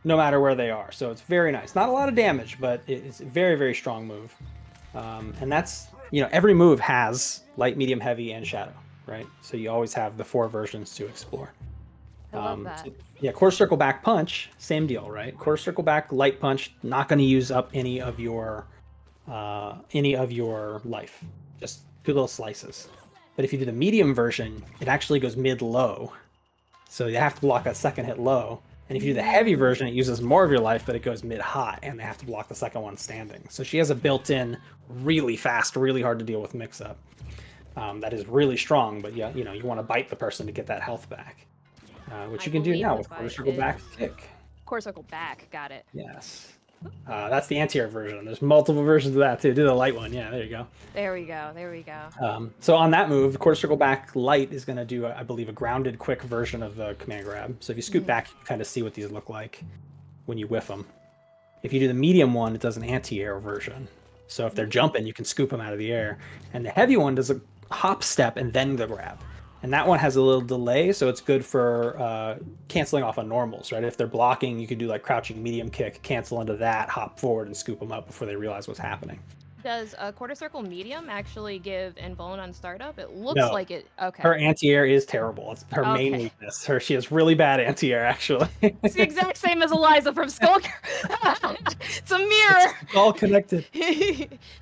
B: no matter where they are. So it's very nice. Not a lot of damage, but it's a very, very strong move. And that's, you know, every move has light, medium, heavy, and shadow, right? So you always have the 4 versions to explore.
D: I love that.
B: So, yeah, quarter circle back punch, same deal, right? Quarter circle back light punch, not going to use up any of your life, just 2 little slices. But if you do the medium version, it actually goes mid-low. So you have to block that second hit low. And if you do the heavy version, it uses more of your life, but it goes mid-high, and they have to block the second one standing. So she has a built-in, really fast, really hard to deal with mix-up. That is really strong, but yeah, you know, you want to bite the person to get that health back. Which you can do now with quarter circle back kick.
D: Quarter circle back, got it.
B: Yes. That's the anti-air version. There's multiple versions of that too. Do the light one. Yeah, there you go.
D: There we go.
B: So on that move, the quarter circle back light is going to do, I believe, a grounded quick version of the command grab. So if you scoot back, you can kind of see what these look like when you whiff them. If you do the medium one, it does an anti-air version. So if they're jumping, you can scoop them out of the air. And the heavy one does a hop step and then the grab. And that one has a little delay, so it's good for canceling off on normals, right? If they're blocking, you could do like crouching medium kick, cancel into that, hop forward, and scoop them up before they realize what's happening.
D: Does a quarter circle medium actually give invuln on startup? It looks like it. Okay.
B: Her anti-air is terrible. It's her main weakness. She has really bad anti-air, actually.
D: It's the exact same as Eliza from Skullgirls. It's a mirror.
B: It's all connected.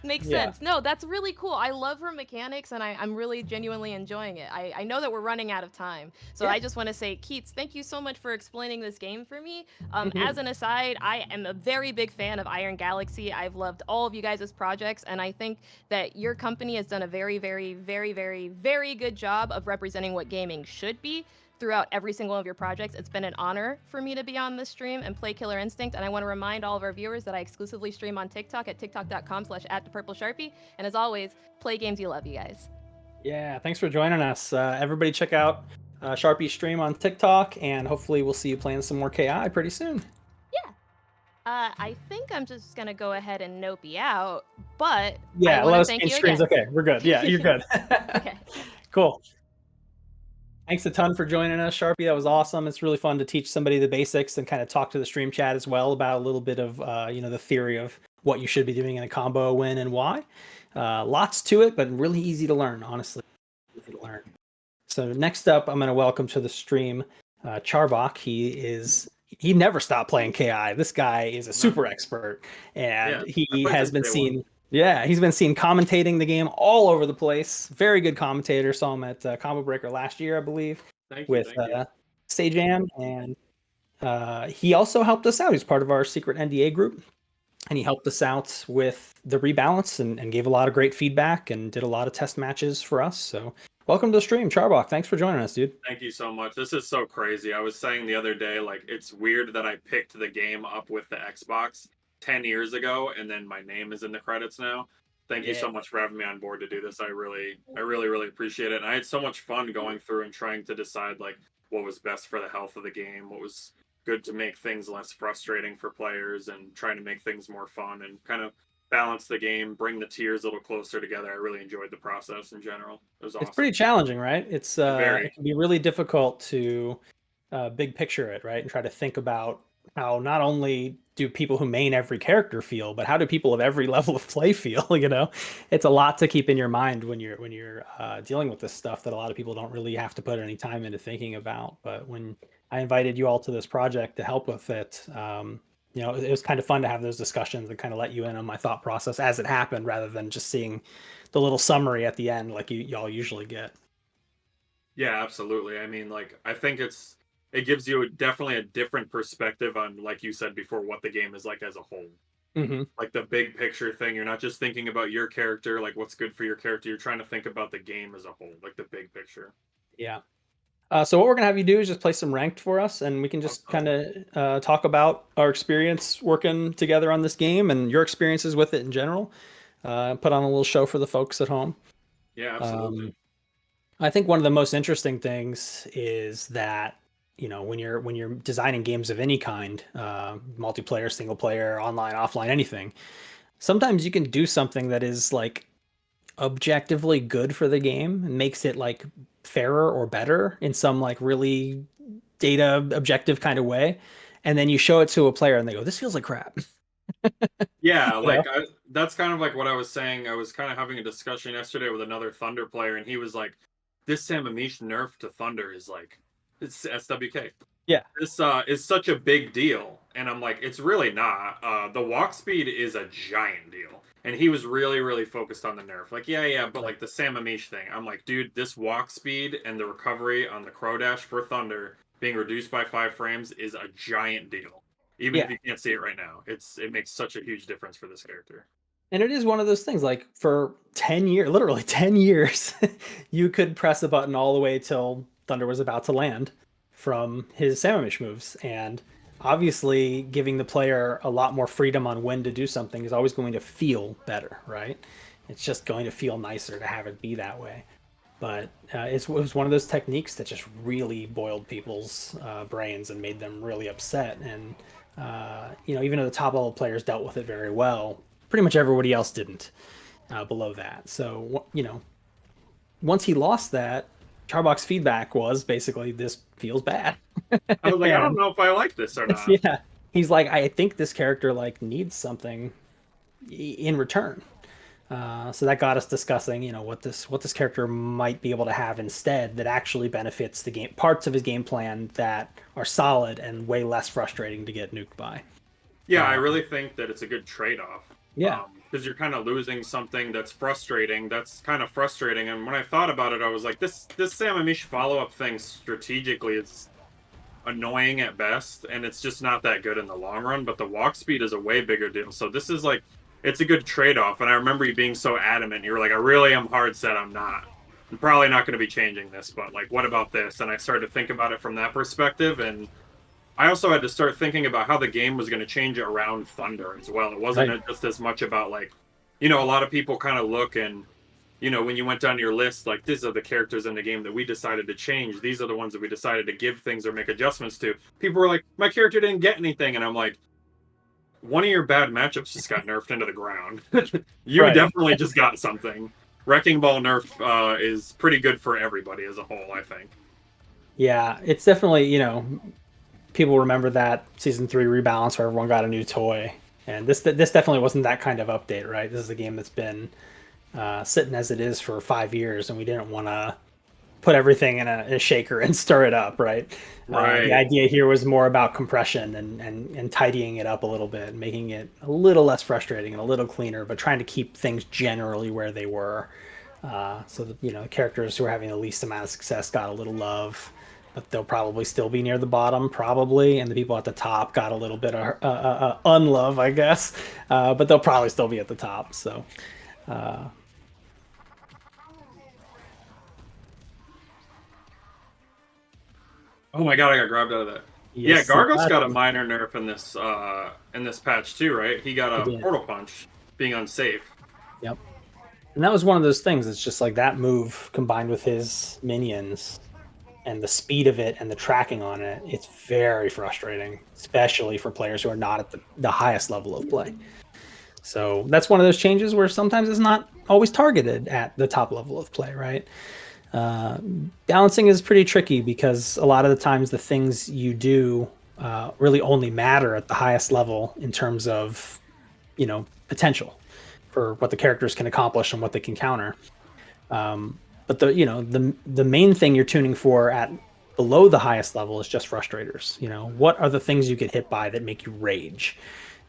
D: Makes sense. No, that's really cool. I love her mechanics, and I'm really genuinely enjoying it. I know that we're running out of time, so I just want to say, Keats, thank you so much for explaining this game for me. As an aside, I am a very big fan of Iron Galaxy. I've loved all of you guys' projects. projects, and I think that your company has done a very, very, very, very, very good job of representing what gaming should be throughout every single one of your projects. It's been an honor for me to be on this stream and play Killer Instinct, and I want to remind all of our viewers that I exclusively stream on TikTok at tiktok.com/@DaPurpleSharpie, and as always, play games you love, you guys.
B: Yeah, thanks for joining us. Everybody check out Sharpie's stream on TikTok, and hopefully we'll see you playing some more KI pretty soon.
D: Yeah. I think I'm just going to go ahead and nope you out, but
B: yeah,
D: I want
B: let
D: to
B: us
D: thank
B: change
D: you
B: screens.
D: again.
B: Okay, we're good. Yeah, you're good.
D: Okay.
B: Cool. Thanks a ton for joining us, Sharpie. That was awesome. It's really fun to teach somebody the basics and kind of talk to the stream chat as well about a little bit of the theory of what you should be doing in a combo, when, and why. Lots to it, but really easy to learn, honestly. Easy to learn. So next up, I'm going to welcome to the stream Charbok. He never stopped playing KI. This guy is a super expert, and he has been seen. Yeah, he's been seen commentating the game all over the place. Very good commentator. Saw him at Combo Breaker last year, I believe, with Sajam, and he also helped us out. He's part of our secret NDA group, and he helped us out with the rebalance and gave a lot of great feedback and did a lot of test matches for us. So welcome to the stream, Charbok. Thanks for joining us, dude.
E: Thank you so much. This is so crazy. I was saying the other day, like, it's weird that I picked the game up with the Xbox 10 years ago, and then my name is in the credits now. Thank you so much for having me on board to do this. I really appreciate it. And I had so much fun going through and trying to decide, like, what was best for the health of the game, what was good to make things less frustrating for players, and trying to make things more fun and kind of balance the game, bring the tiers a little closer together. I really enjoyed the process in general. It was awesome.
B: It's pretty challenging, right? It can be really difficult to big picture it, right? And try to think about how not only do people who main every character feel, but how do people of every level of play feel? It's a lot to keep in your mind when you're dealing with this stuff that a lot of people don't really have to put any time into thinking about. But when I invited you all to this project to help with it, it was kind of fun to have those discussions and kind of let you in on my thought process as it happened, rather than just seeing the little summary at the end like y'all usually get.
E: Yeah, absolutely. I mean, like, I think it gives you definitely a different perspective on, like you said before, what the game is like as a whole.
B: Mm-hmm.
E: Like the big picture thing. You're not just thinking about your character, like what's good for your character. You're trying to think about the game as a whole, like the big picture.
B: Yeah. So what we're gonna have you do is just play some ranked for us, and we can just kind of talk about our experience working together on this game and your experiences with it in general. Put on a little show for the folks at home.
E: Yeah, absolutely.
B: I think one of the most interesting things is that, when you're designing games of any kind, multiplayer, single player, online, offline, anything, sometimes you can do something that is like objectively good for the game and makes it like fairer or better in some like really data objective kind of way, and then you show it to a player and they go, this feels like crap.
E: Yeah, that's kind of like what I was saying. I was kind of having a discussion yesterday with another Thunder player, and he was like, this Samamish nerf to Thunder is like, it's SWK.
B: Yeah,
E: this is such a big deal, and I'm like, it's really not. The walk speed is a giant deal, and he was really focused on the nerf. Like, yeah, but like the Samamish thing, I'm like, dude, this walk speed and the recovery on the Crow Dash for Thunder being reduced by 5 frames is a giant deal. Even if you can't see it right now, it makes such a huge difference for this character.
B: And it is one of those things, like, for 10 years, literally 10 years, you could press a button all the way till Thunder was about to land from his Samamish moves. And obviously, giving the player a lot more freedom on when to do something is always going to feel better, right? It's just going to feel nicer to have it be that way. But it was one of those techniques that just really boiled people's brains and made them really upset. And, even though the top level players dealt with it very well, pretty much everybody else didn't below that. So, once he lost that, Charbok's feedback was basically, this feels bad.
E: I was like, I don't know if I like this or not.
B: Yeah. He's like, I think this character needs something in return. So that got us discussing, what this character might be able to have instead that actually benefits the game, parts of his game plan that are solid and way less frustrating to get nuked by.
E: Yeah, I really think that it's a good trade-off.
B: Yeah.
E: Because you're kind of losing something that's frustrating. That's kind of frustrating. And when I thought about it, I was like, this Samamish follow-up thing strategically is annoying at best, and it's just not that good in the long run. But the walk speed is a way bigger deal. So this is like, it's a good trade-off. And I remember you being so adamant. You were like, I really am hard set. I'm probably not going to be changing this, but like, what about this? And I started to think about it from that perspective. And I also had to start thinking about how the game was going to change around Thunder as well. It wasn't just as much about like, a lot of people kind of look and, when you went down your list, like, these are the characters in the game that we decided to change. These are the ones that we decided to give things or make adjustments to. People were like, my character didn't get anything. And I'm like, one of your bad matchups just got nerfed into the ground. You definitely just got something. Wrecking Ball nerf is pretty good for everybody as a whole, I think.
B: Yeah, it's definitely, people remember that Season 3 rebalance where everyone got a new toy. And this definitely wasn't that kind of update, right? This is a game that's been sitting as it is for 5 years, and we didn't want to put everything in a shaker and stir it up, right? The idea here was more about compression and tidying it up a little bit, making it a little less frustrating and a little cleaner, but trying to keep things generally where they were. So that, the characters who are having the least amount of success got a little love, but they'll probably still be near the bottom, probably, and the people at the top got a little bit of unlove, I guess, but they'll probably still be at the top. So.
E: Oh my god, I got grabbed out of that. Yes, yeah, Gargos got a minor nerf in this patch too, right? He got a portal punch, being unsafe.
B: Yep. And that was one of those things. It's just like that move combined with his minions and the speed of it and the tracking on it. It's very frustrating, especially for players who are not at the highest level of play. So that's one of those changes where sometimes it's not always targeted at the top level of play, right? Balancing is pretty tricky because a lot of the times the things you do really only matter at the highest level in terms of, potential for what the characters can accomplish and what they can counter. But the main thing you're tuning for at below the highest level is just frustrators. What are the things you get hit by that make you rage?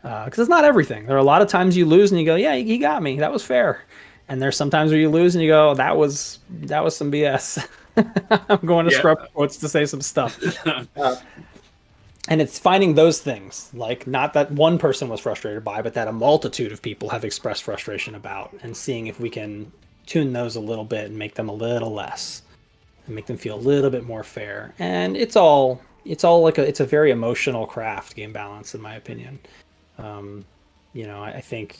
B: Because it's not everything. There are a lot of times you lose and you go, yeah, he got me. That was fair. And there's sometimes where you lose and you go, that was some BS. I'm going to scrub quotes to say some stuff. And it's finding those things, like not that one person was frustrated by, but that a multitude of people have expressed frustration about, and seeing if we can tune those a little bit and make them a little less and make them feel a little bit more fair. And it's all like it's a very emotional craft, game balance, in my opinion. I think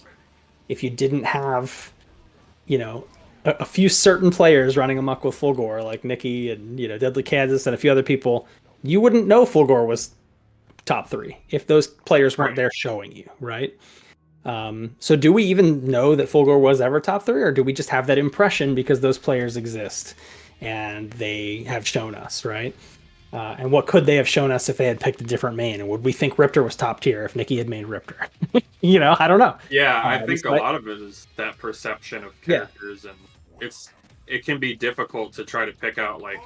B: if you didn't have a few certain players running amok with Fulgore, like Nikki and Deadly Kansas and a few other people, you wouldn't know Fulgore was top 3 if those players weren't there showing you, right? So do we even know that Fulgore was ever top 3, or do we just have that impression because those players exist and they have shown us, right? And what could they have shown us if they had picked a different main? And would we think Riptor was top tier if Nikki had made Riptor? I don't know.
E: Yeah, I think a lot of it is that perception of characters, and it can be difficult to try to pick out like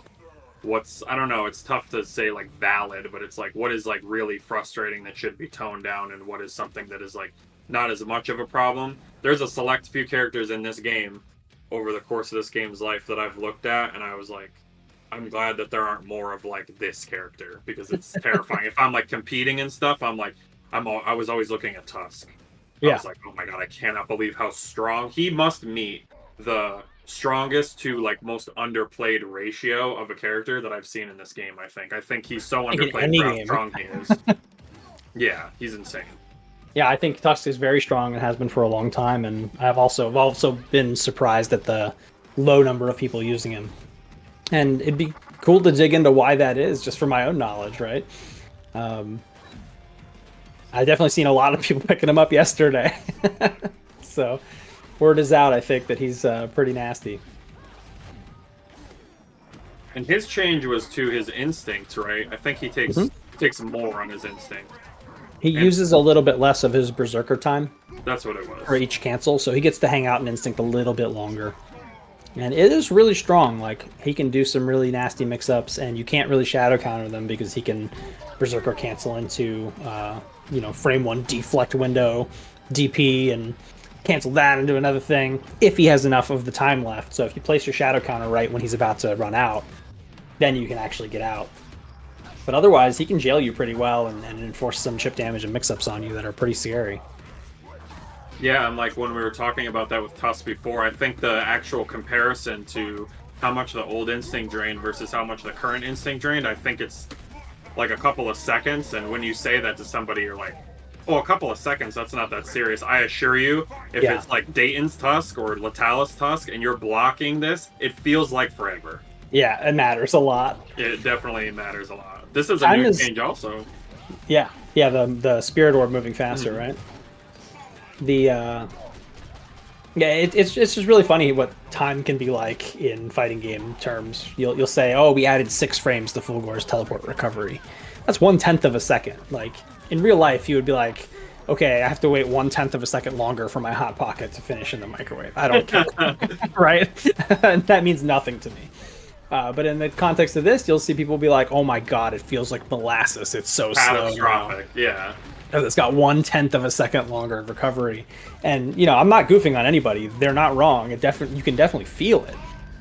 E: I don't know, it's tough to say like valid, but it's like what is like really frustrating that should be toned down, and what is something that is like not as much of a problem. There's a select few characters in this game over the course of this game's life that I've looked at, and I was like, I'm glad that there aren't more of like this character, because it's terrifying. If I'm like competing and stuff, I'm like, I was always looking at Tusk. I was like, oh my god, I cannot believe how strong he must meet the strongest to like most underplayed ratio of a character that I've seen in this game. I think he's so underplayed for how strong he is. Yeah, he's insane.
B: Yeah, I think Tusk is very strong and has been for a long time, and I've also been surprised at the low number of people using him. And it'd be cool to dig into why that is, just for my own knowledge, right? I definitely seen a lot of people picking him up yesterday. So, word is out, I think, that he's pretty nasty.
E: And his change was to his instinct, right? I think he takes more on his instinct.
B: He uses a little bit less of his Berserker time.
E: That's what it was.
B: For each cancel, so he gets to hang out in instinct a little bit longer. And it is really strong. Like, he can do some really nasty mix-ups, and you can't really shadow counter them because he can Berserker cancel into, frame 1 deflect window, DP, and cancel that into another thing if he has enough of the time left. So if you place your shadow counter right when he's about to run out, then you can actually get out. But otherwise, he can jail you pretty well and enforce some chip damage and mix-ups on you that are pretty scary.
E: Yeah, and like when we were talking about that with Tusk before, I think the actual comparison to how much the old instinct drained versus how much the current instinct drained, I think it's like a couple of seconds. And when you say that to somebody, you're like, oh, a couple of seconds, that's not that serious. I assure you, if it's like Dayton's Tusk or Latalis Tusk and you're blocking this, it feels like forever.
B: Yeah, it matters a lot.
E: It definitely matters a lot. This is a new change also.
B: Yeah, the Spirit Orb moving faster, right? It's just really funny what time can be like in fighting game terms. You'll say, oh, we added 6 frames to Fulgor's teleport recovery. That's 1/10 of a second. Like in real life, you would be like, okay, I have to wait 1/10 of a second longer for my Hot Pocket to finish in the microwave. I don't care, right? That means nothing to me. But in the context of this, you'll see people be like, oh my god, it feels like molasses. It's so slow.
E: Catastrophic, yeah.
B: It's got 1/10 of a second longer of recovery. And, you know, I'm not goofing on anybody. They're not wrong. You can definitely feel it.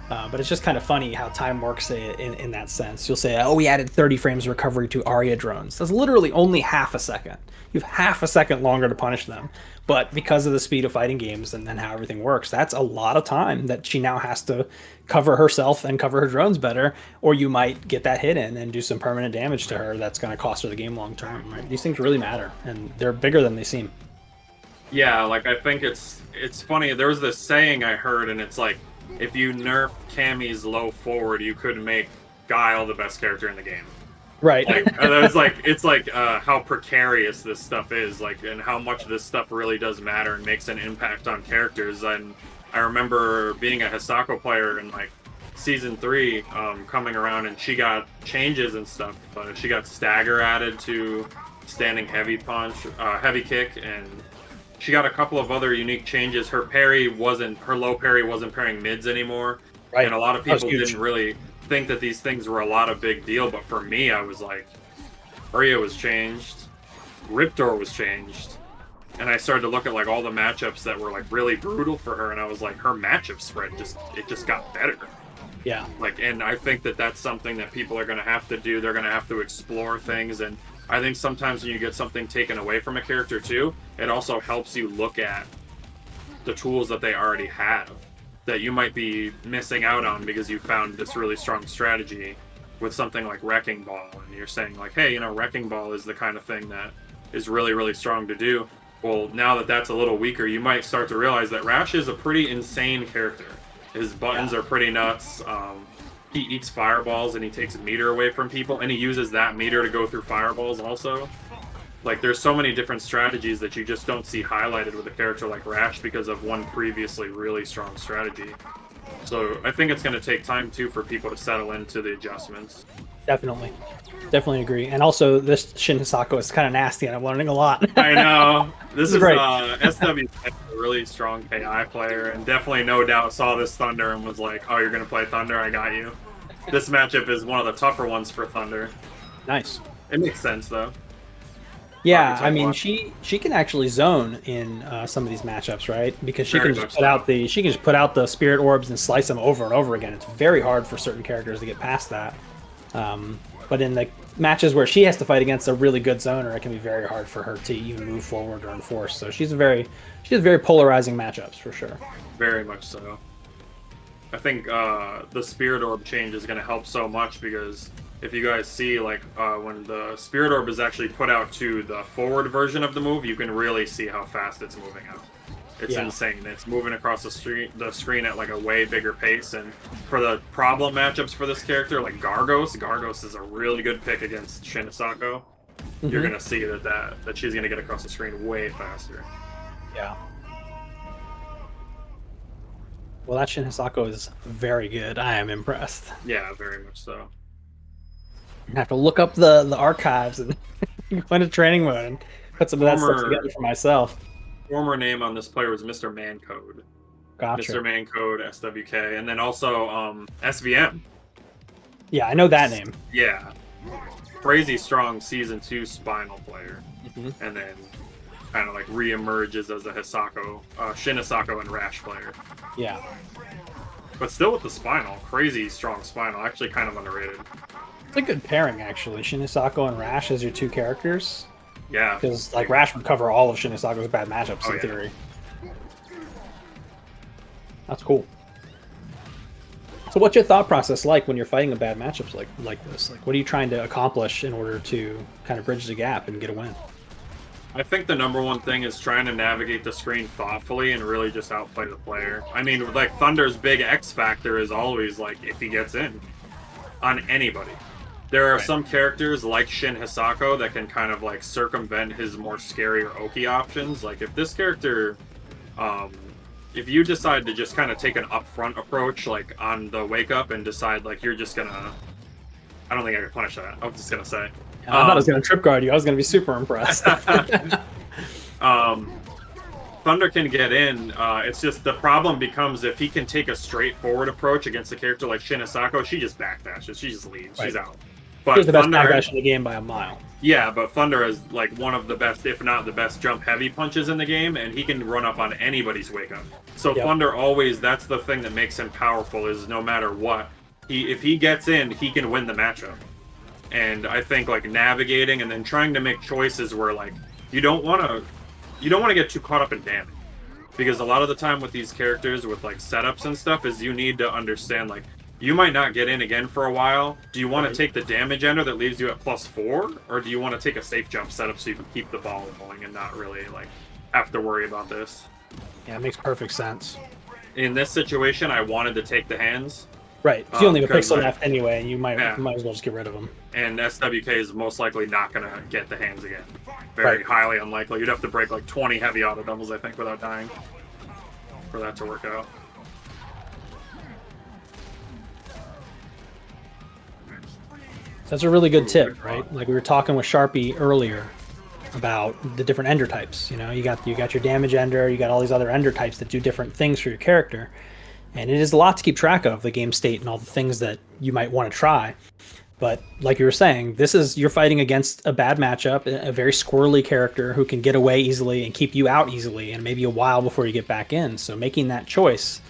B: But it's just kind of funny how time works in that sense. You'll say, oh, we added 30 frames of recovery to Arya drones. That's literally only half a second. You have half a second longer to punish them. But because of the speed of fighting games and how everything works, that's a lot of time that she now has to cover herself and cover her drones better, or you might get that hit in and do some permanent damage to her that's going to cost her the game long term. Right? These things really matter, and they're bigger than they seem.
E: Yeah, like I think it's funny. There was this saying I heard, and it's like, if you nerf Cammy's low forward, you could make Guile the best character in the game.
B: Right.
E: Like, it's like how precarious this stuff is, like, and how much this stuff really does matter and makes an impact on characters. And I remember being a Hisako player in like season 3, coming around, and she got changes and stuff. She got stagger added to standing heavy punch, heavy kick, and she got a couple of other unique changes. Her low parry wasn't parrying mids anymore. Right. And a lot of people didn't really think that these things were a lot of big deal, but for me, I was like, Arya was changed, Riptor was changed, and I started to look at like all the matchups that were like really brutal for her, and I was like, her matchup spread just got better.
B: Yeah.
E: Like, and I think that that's something that people are going to have to do. They're going to have to explore things, and I think sometimes when you get something taken away from a character too, it also helps you look at the tools that they already have that you might be missing out on because you found this really strong strategy with something like Wrecking Ball, and you're saying like, hey, you know, Wrecking Ball is the kind of thing that is really, really strong to do. Well, now that that's a little weaker, you might start to realize that Rash is a pretty insane character. His buttons are pretty nuts. He eats fireballs and he takes a meter away from people, and he uses that meter to go through fireballs also. Like, there's so many different strategies that you just don't see highlighted with a character like Rash because of one previously really strong strategy. So I think it's going to take time, too, for people to settle into the adjustments.
B: Definitely. Definitely agree. And also, this Shin Hisako is kind of nasty, and I'm learning a lot.
E: I know. This is
B: great.
E: SW, a really strong KI player, and definitely no doubt saw this Thunder and was like, oh, you're going to play Thunder? I got you. This matchup is one of the tougher ones for Thunder.
B: Nice.
E: It makes sense, though.
B: Yeah, I mean, she can actually zone in some of these matchups, right? Because she can just put out the spirit orbs and slice them over and over again. It's very hard for certain characters to get past that. But in the matches where she has to fight against a really good zoner, it can be very hard for her to even move forward or enforce. So she has very polarizing matchups for sure.
E: Very much so. I think the spirit orb change is going to help so much because if you guys see, like, when the Spirit Orb is actually put out to the forward version of the move, you can really see how fast it's moving out. It's insane. It's moving across the screen at, like, a way bigger pace. And for the problem matchups for this character, like Gargos is a really good pick against Shin Hisako. Mm-hmm. You're going to see that she's going to get across the screen way faster.
B: Yeah. Well, that Shin Hisako is very good. I am impressed.
E: Yeah, very much so.
B: I have to look up the archives and go into training mode and put some of that stuff together for myself.
E: Former name on this player was Mr. Mancode.
B: Gotcha.
E: Mr. Mancode, SWK, and then also SVM.
B: Yeah, I know that name.
E: Yeah. Crazy strong Season 2 Spinal player. Mm-hmm. And then kind of like re-emerges as a Hisako, Shin Hisako and Rash player.
B: Yeah.
E: But still with the Spinal. Crazy strong Spinal. Actually kind of underrated.
B: It's a good pairing, actually. Shin Hisako and Rash as your two characters.
E: Yeah.
B: Because, like, Rash would cover all of Shin Hisako's bad matchups, in theory. That's cool. So what's your thought process like when you're fighting a bad matchups like this? Like, what are you trying to accomplish in order to kind of bridge the gap and get a win?
E: I think the number one thing is trying to navigate the screen thoughtfully and really just outplay the player. I mean, like, Thunder's big X factor is always, like, if he gets in on anybody. There are some characters like Shin Hisako that can kind of, like, circumvent his more scary or Oki options. Like, if this character, if you decide to just kind of take an upfront approach, like, on the wake up and decide, like, you're just gonna... I don't think I could punish that. I was just gonna say.
B: I thought I was going to trip guard you. I was going to be super impressed.
E: Thunder can get in. It's just the problem becomes if he can take a straightforward approach against a character like Shin Hisako, she just backdashes. She just leaves. She's out. But
B: He's the best
E: Thunder,
B: backdash in the game by a mile.
E: Yeah, but Thunder is like one of the best, if not the best, jump heavy punches in the game, and he can run up on anybody's wake up. So Thunder always, that's the thing that makes him powerful, is no matter what, if he gets in, he can win the matchup. And I think like navigating and then trying to make choices where like you don't want to get too caught up in damage, because a lot of the time with these characters with like setups and stuff is you need to understand like you might not get in again for a while. Do you want to take the damage ender that leaves you at +4, or do you want to take a safe jump setup so you can keep the ball rolling and not really like have to worry about this?
B: Yeah, it makes perfect sense.
E: In this situation, I wanted to take the hands.
B: Right. You only have a pixel
E: like,
B: left anyway, and you might as well just get rid of them.
E: And SWK is most likely not going to get the hands again. Very highly unlikely. You'd have to break like 20 heavy auto doubles, I think, without dying for that to work out.
B: That's a really good tip, right? Like we were talking with Sharpie earlier about the different ender types. You know, you got your damage ender, you got all these other ender types that do different things for your character. And it is a lot to keep track of, the game state and all the things that you might want to try. But like you were saying, you're fighting against a bad matchup, a very squirrely character who can get away easily and keep you out easily, and maybe a while before you get back in. So making that choice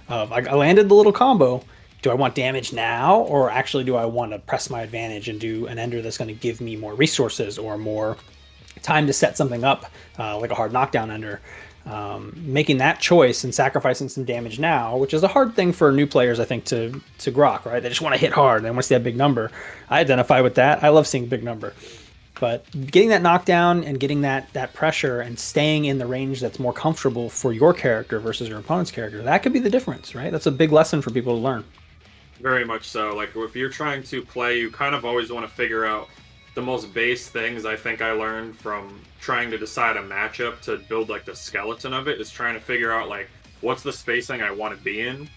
B: of, I landed the little combo, do I want damage now, or actually do I want to press my advantage and do an ender that's going to give me more resources or more time to set something up, like a hard knockdown ender? Making that choice and sacrificing some damage now, which is a hard thing for new players, I think, to grok, right? They just want to hit hard. They want to see that big number. I identify with that. I love seeing big number. But getting that knockdown and getting that pressure and staying in the range that's more comfortable for your character versus your opponent's character, that could be the difference, right? That's a big lesson for people to learn.
E: Very much so. Like, if you're trying to play, you kind of always want to figure out the most base things. I think I learned from trying to decide a matchup to build like the skeleton of it is trying to figure out like what's the spacing I want to be in,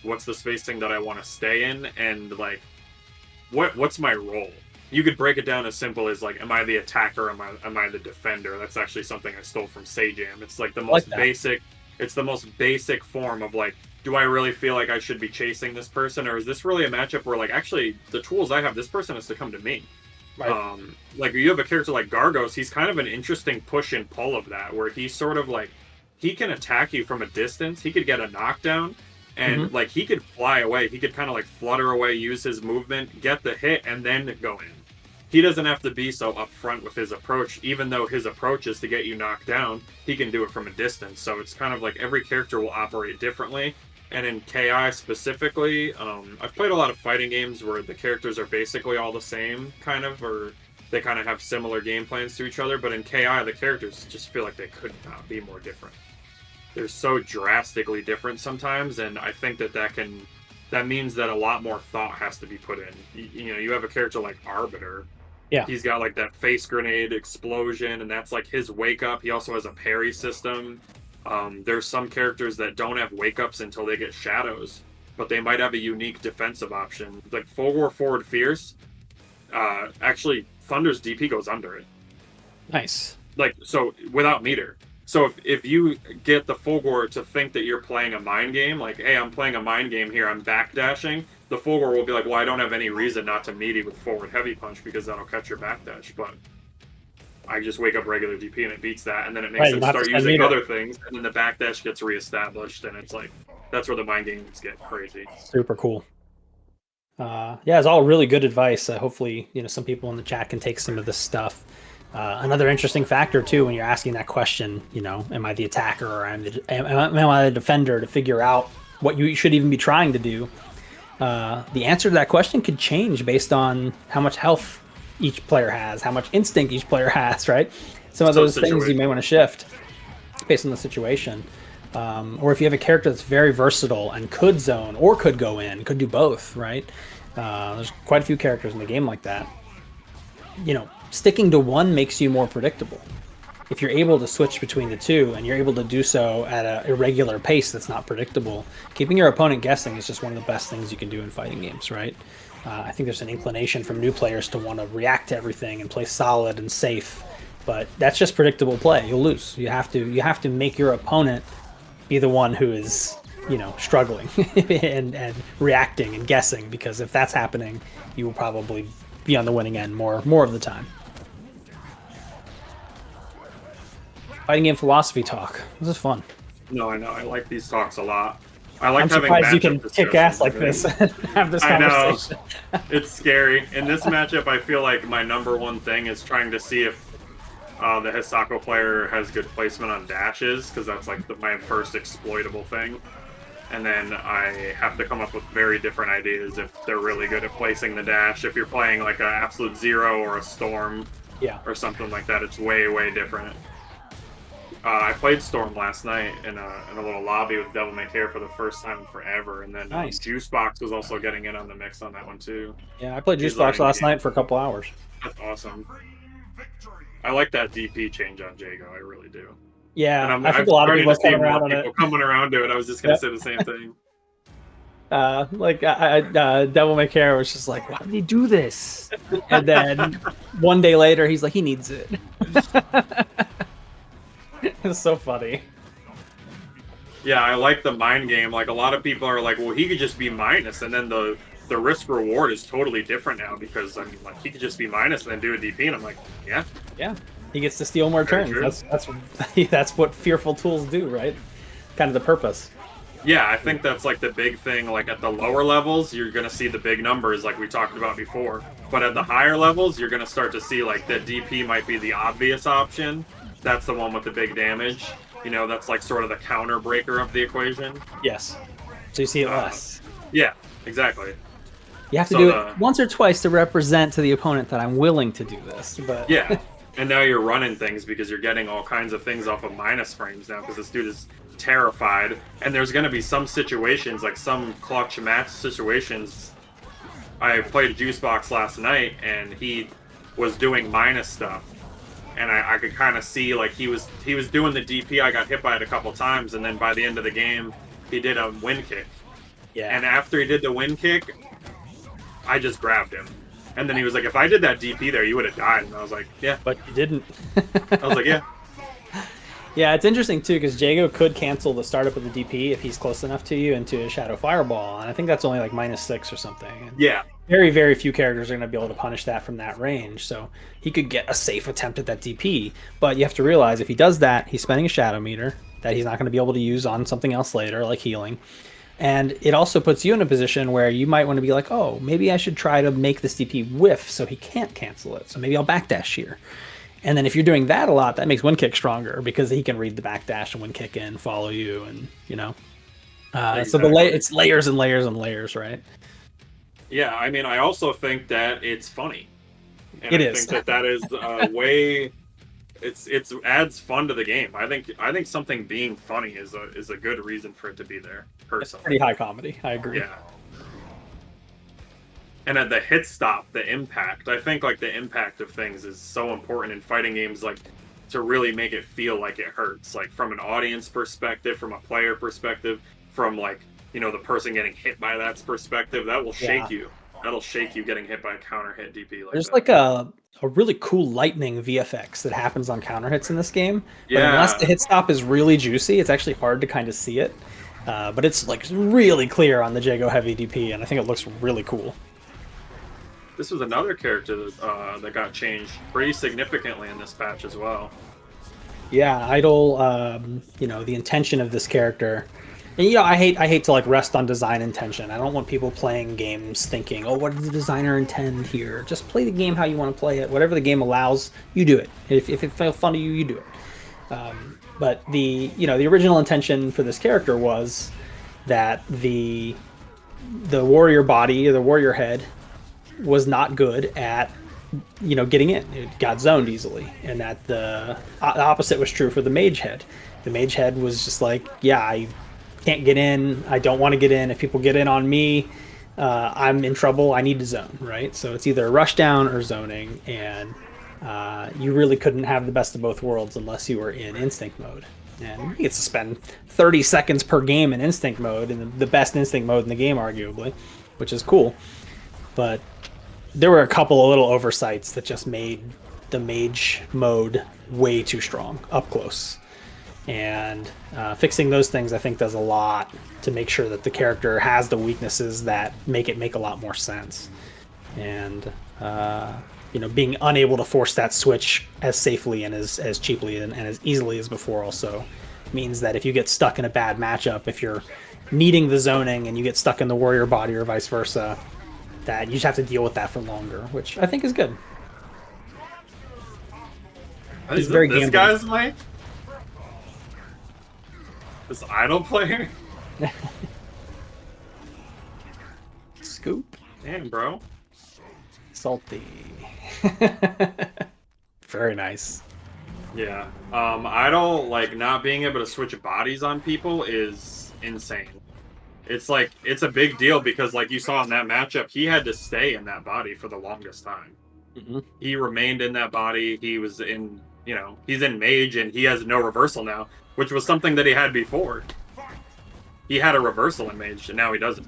E: what's the spacing that I want to stay in, and like what's my role. You could break it down as simple as like, am I the attacker, am I the defender? That's actually something I stole from Sajam. It's like the most basic, it's the most basic form of like, do I really feel like I should be chasing this person, or is this really a matchup where like actually the tools I have, this person has to come to me? Right. Like you have a character like Gargos, he's kind of an interesting push and pull of that, where he's sort of like, he can attack you from a distance, he could get a knockdown, and like he could fly away, he could kind of like flutter away, use his movement, get the hit, and then go in. He doesn't have to be so upfront with his approach, even though his approach is to get you knocked down, he can do it from a distance. So it's kind of like every character will operate differently. And in KI specifically, I've played a lot of fighting games where the characters are basically all the same, kind of, or they kind of have similar game plans to each other. But in KI, the characters just feel like they could not be more different. They're so drastically different sometimes, and I think that means that a lot more thought has to be put in. You know, you have a character like Arbiter.
B: Yeah.
E: He's got like that face grenade explosion, and that's like his wake up. He also has a parry system. There's some characters that don't have wake ups until they get shadows, but they might have a unique defensive option. Like Fulgor Forward Fierce, actually Thunder's DP goes under it.
B: Nice.
E: Like, so without meter. So if you get the Fulgor to think that you're playing a mind game, like, hey, I'm playing a mind game here, I'm backdashing, the Fulgor will be like, well, I don't have any reason not to meaty with forward heavy punch because that'll catch your backdash, but I just wake up regular DP and it beats that, and then it makes them start using other things, and then the backdash gets reestablished, and it's like, that's where the mind games get crazy.
B: Super cool. Yeah, it's all really good advice. Hopefully, some people in the chat can take some of this stuff Another interesting factor too, when you're asking that question, am I the attacker or am I the defender, to figure out what you should even be trying to do. The answer to that question could change based on how much health each player has, how much instinct each player has, right? Some of those things you may want to shift based on the situation. Or if you have a character that's very versatile and could zone or could go in, could do both, right? There's quite a few characters in the game like that. Sticking to one makes you more predictable. If you're able to switch between the two and you're able to do so at an irregular pace that's not predictable, keeping your opponent guessing is just one of the best things you can do in fighting games, right? I think there's an inclination from new players to want to react to everything and play solid and safe, but that's just predictable play. You'll lose. You have to make your opponent be the one who is, struggling and reacting and guessing, because if that's happening, you will probably be on the winning end more of the time. Fighting game philosophy talk. This is fun.
E: No, I know. I like these talks a lot. I like
B: I'm
E: having
B: surprised you
E: matchup
B: can kick ass like this and have this conversation.
E: I know. It's scary. In this matchup, I feel like my number one thing is trying to see if the Hisako player has good placement on dashes, because that's like my first exploitable thing. And then I have to come up with very different ideas if they're really good at placing the dash. If you're playing like an Absolute Zero or a Storm, or something like that, it's way, way different. I played Storm last night in a little lobby with Devil May Care for the first time in forever, and then Juicebox was also getting in on the mix on that one too.
B: Yeah, I played Juicebox last night for a couple hours.
E: That's awesome. I like that DP change on Jago, I really do.
B: Yeah, I think a lot of people coming around on it.
E: Coming around to it, I was just gonna say the same thing.
B: Devil May Care was just like, why did he do this? And then one day later, he's like, he needs it. It's so funny.
E: Yeah, I like the mind game. Like, a lot of people are like, well, he could just be minus, and then the risk reward is totally different now, because I mean, like, he could just be minus and then do a DP, and I'm like, yeah,
B: he gets to steal more turns. That's what fearful tools do, right? Kind of the purpose.
E: Yeah, I think that's like the big thing. Like, at the lower levels, you're gonna see the big numbers, like we talked about before. But at the higher levels, you're gonna start to see like the DP might be the obvious option. That's the one with the big damage. That's like sort of the counter breaker of the equation.
B: Yes. So you see it less.
E: Yeah, exactly.
B: You have to do it once or twice to represent to the opponent that I'm willing to do this. But
E: yeah, and now you're running things because you're getting all kinds of things off of minus frames now, because this dude is terrified. And there's going to be some situations, like some clutch match situations. I played Juicebox last night, and he was doing minus stuff. And I could kind of see, like, he was doing the DP. I got hit by it a couple times, and then by the end of the game, he did a wind kick.
B: Yeah.
E: And after he did the wind kick, I just grabbed him. And then he was like, if I did that DP there, you would have died. And I was like, yeah.
B: But you didn't.
E: I was like, yeah.
B: Yeah, it's interesting, too, because Jago could cancel the startup of the DP if he's close enough to you into a Shadow Fireball. And I think that's only like -6 or something. And
E: yeah.
B: Very, very few characters are going to be able to punish that from that range. So he could get a safe attempt at that DP. But you have to realize if he does that, he's spending a Shadow Meter that he's not going to be able to use on something else later, like healing. And it also puts you in a position where you might want to be like, oh, maybe I should try to make this DP whiff so he can't cancel it. So maybe I'll backdash here. And then if you're doing that a lot, that makes Wind Kick stronger, because he can read the backdash and Wind Kick in, follow you, and, Exactly. So it's layers and layers and layers, right?
E: Yeah, I mean, I also think that it's funny. And
B: I
E: think that is a way. It adds fun to the game. I think something being funny is a good reason for it to be there. Personally,
B: it's pretty high comedy. I agree.
E: Yeah. And at the hit stop, the impact. I think like the impact of things is so important in fighting games. Like, to really make it feel like it hurts. Like, from an audience perspective, from a player perspective, from like, the person getting hit by that's perspective, that will shake you. That'll shake you getting hit by a counter hit DP. Like,
B: there's like a really cool lightning VFX that happens on counter hits in this game. But unless the hit stop is really juicy, it's actually hard to kind of see it. But it's like really clear on the Jago Heavy DP, and I think it looks really cool.
E: This was another character that got changed pretty significantly in this patch as well.
B: Yeah, Idol, the intention of this character And I hate to like rest on design intention. I don't want people playing games thinking, oh, what did the designer intend here? Just play the game how you want to play it. Whatever the game allows, you do it. If it feels fun to you, you do it. But the original intention for this character was that the warrior body or the warrior head was not good at getting in. It got zoned easily, and that the opposite was true for the mage head. The mage head was just like, yeah, I can't get in. I don't want to get in. If people get in on me, I'm in trouble. I need to zone, right? So it's either rush down or zoning, and you really couldn't have the best of both worlds unless you were in instinct mode. And you get to spend 30 seconds per game in instinct mode, in the best instinct mode in the game, arguably, which is cool. But there were a couple of little oversights that just made the mage mode way too strong up close. And fixing those things, I think, does a lot to make sure that the character has the weaknesses that make it make a lot more sense. And being unable to force that switch as safely and as cheaply and as easily as before also means that if you get stuck in a bad matchup, if you're needing the zoning and you get stuck in the warrior body or vice versa, that you just have to deal with that for longer, which I think is good.
E: He's very this guy's mic? This idle player?
B: Scoop.
E: Damn, bro.
B: Salty. Very nice.
E: Yeah. I don't like not being able to switch bodies on people is insane. It's like it's a big deal because like you saw in that matchup, he had to stay in that body for the longest time.
B: Mm-hmm.
E: He remained in that body. He was in, he's in mage and he has no reversal now, which was something that he had before. He had a reversal in mage and now he doesn't.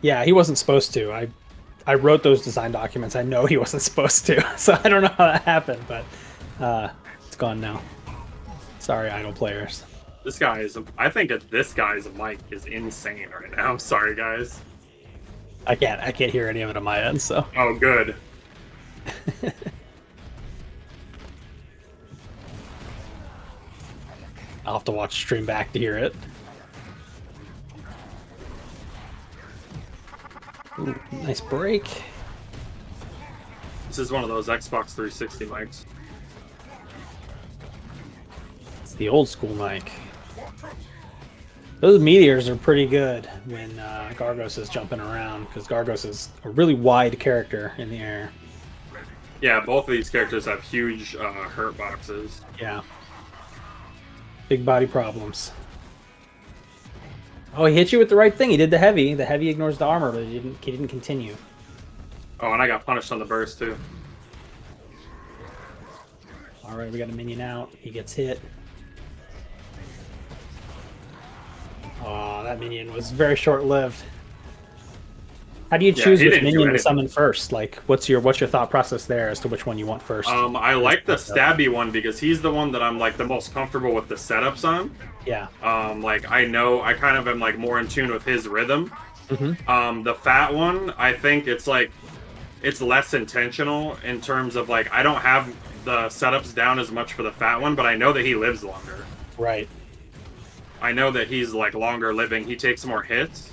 B: Yeah, he wasn't supposed to. I wrote those design documents. I know he wasn't supposed to, so I don't know how that happened, but it's gone now. Sorry, idle players.
E: This guy is. I think that this guy's mic is insane right now. I'm sorry, guys.
B: I can't hear any of it on my end. So.
E: Oh, good.
B: I'll have to watch stream back to hear it. Ooh, nice break.
E: This is one of those Xbox 360 mics.
B: It's the old school mic. Those meteors are pretty good when Gargos is jumping around, because Gargos is a really wide character in the air.
E: Yeah, both of these characters have huge hurt boxes.
B: Yeah. Big body problems. Oh, he hit you with the right thing. He did the heavy. The heavy ignores the armor, but he didn't continue.
E: Oh, and I got punished on the burst, too.
B: All right, we got a minion out. He gets hit. Oh, that minion was very short-lived. How do you choose which minion to summon first? Like, what's your thought process there as to which one you want first?
E: I like the stabby one because he's the one that I'm like the most comfortable with the setups on.
B: Yeah.
E: Like I know I kind of am like more in tune with his rhythm.
B: Mm-hmm.
E: The fat one, I think it's like it's less intentional in terms of like I don't have the setups down as much for the fat one, but I know that he lives longer.
B: Right.
E: I know that he's like longer living. He takes more hits.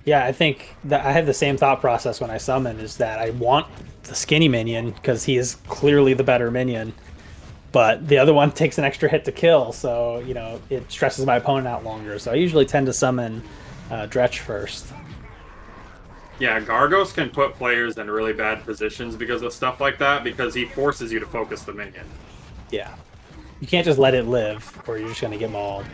B: Yeah, I think that I have the same thought process when I summon, is that I want the skinny minion because he is clearly the better minion, but the other one takes an extra hit to kill, so it stresses my opponent out longer. So I usually tend to summon Dretch first.
E: Yeah, Gargos can put players in really bad positions because of stuff like that, because he forces you to focus the minion.
B: Yeah. You can't just let it live, or you're just going to get mauled.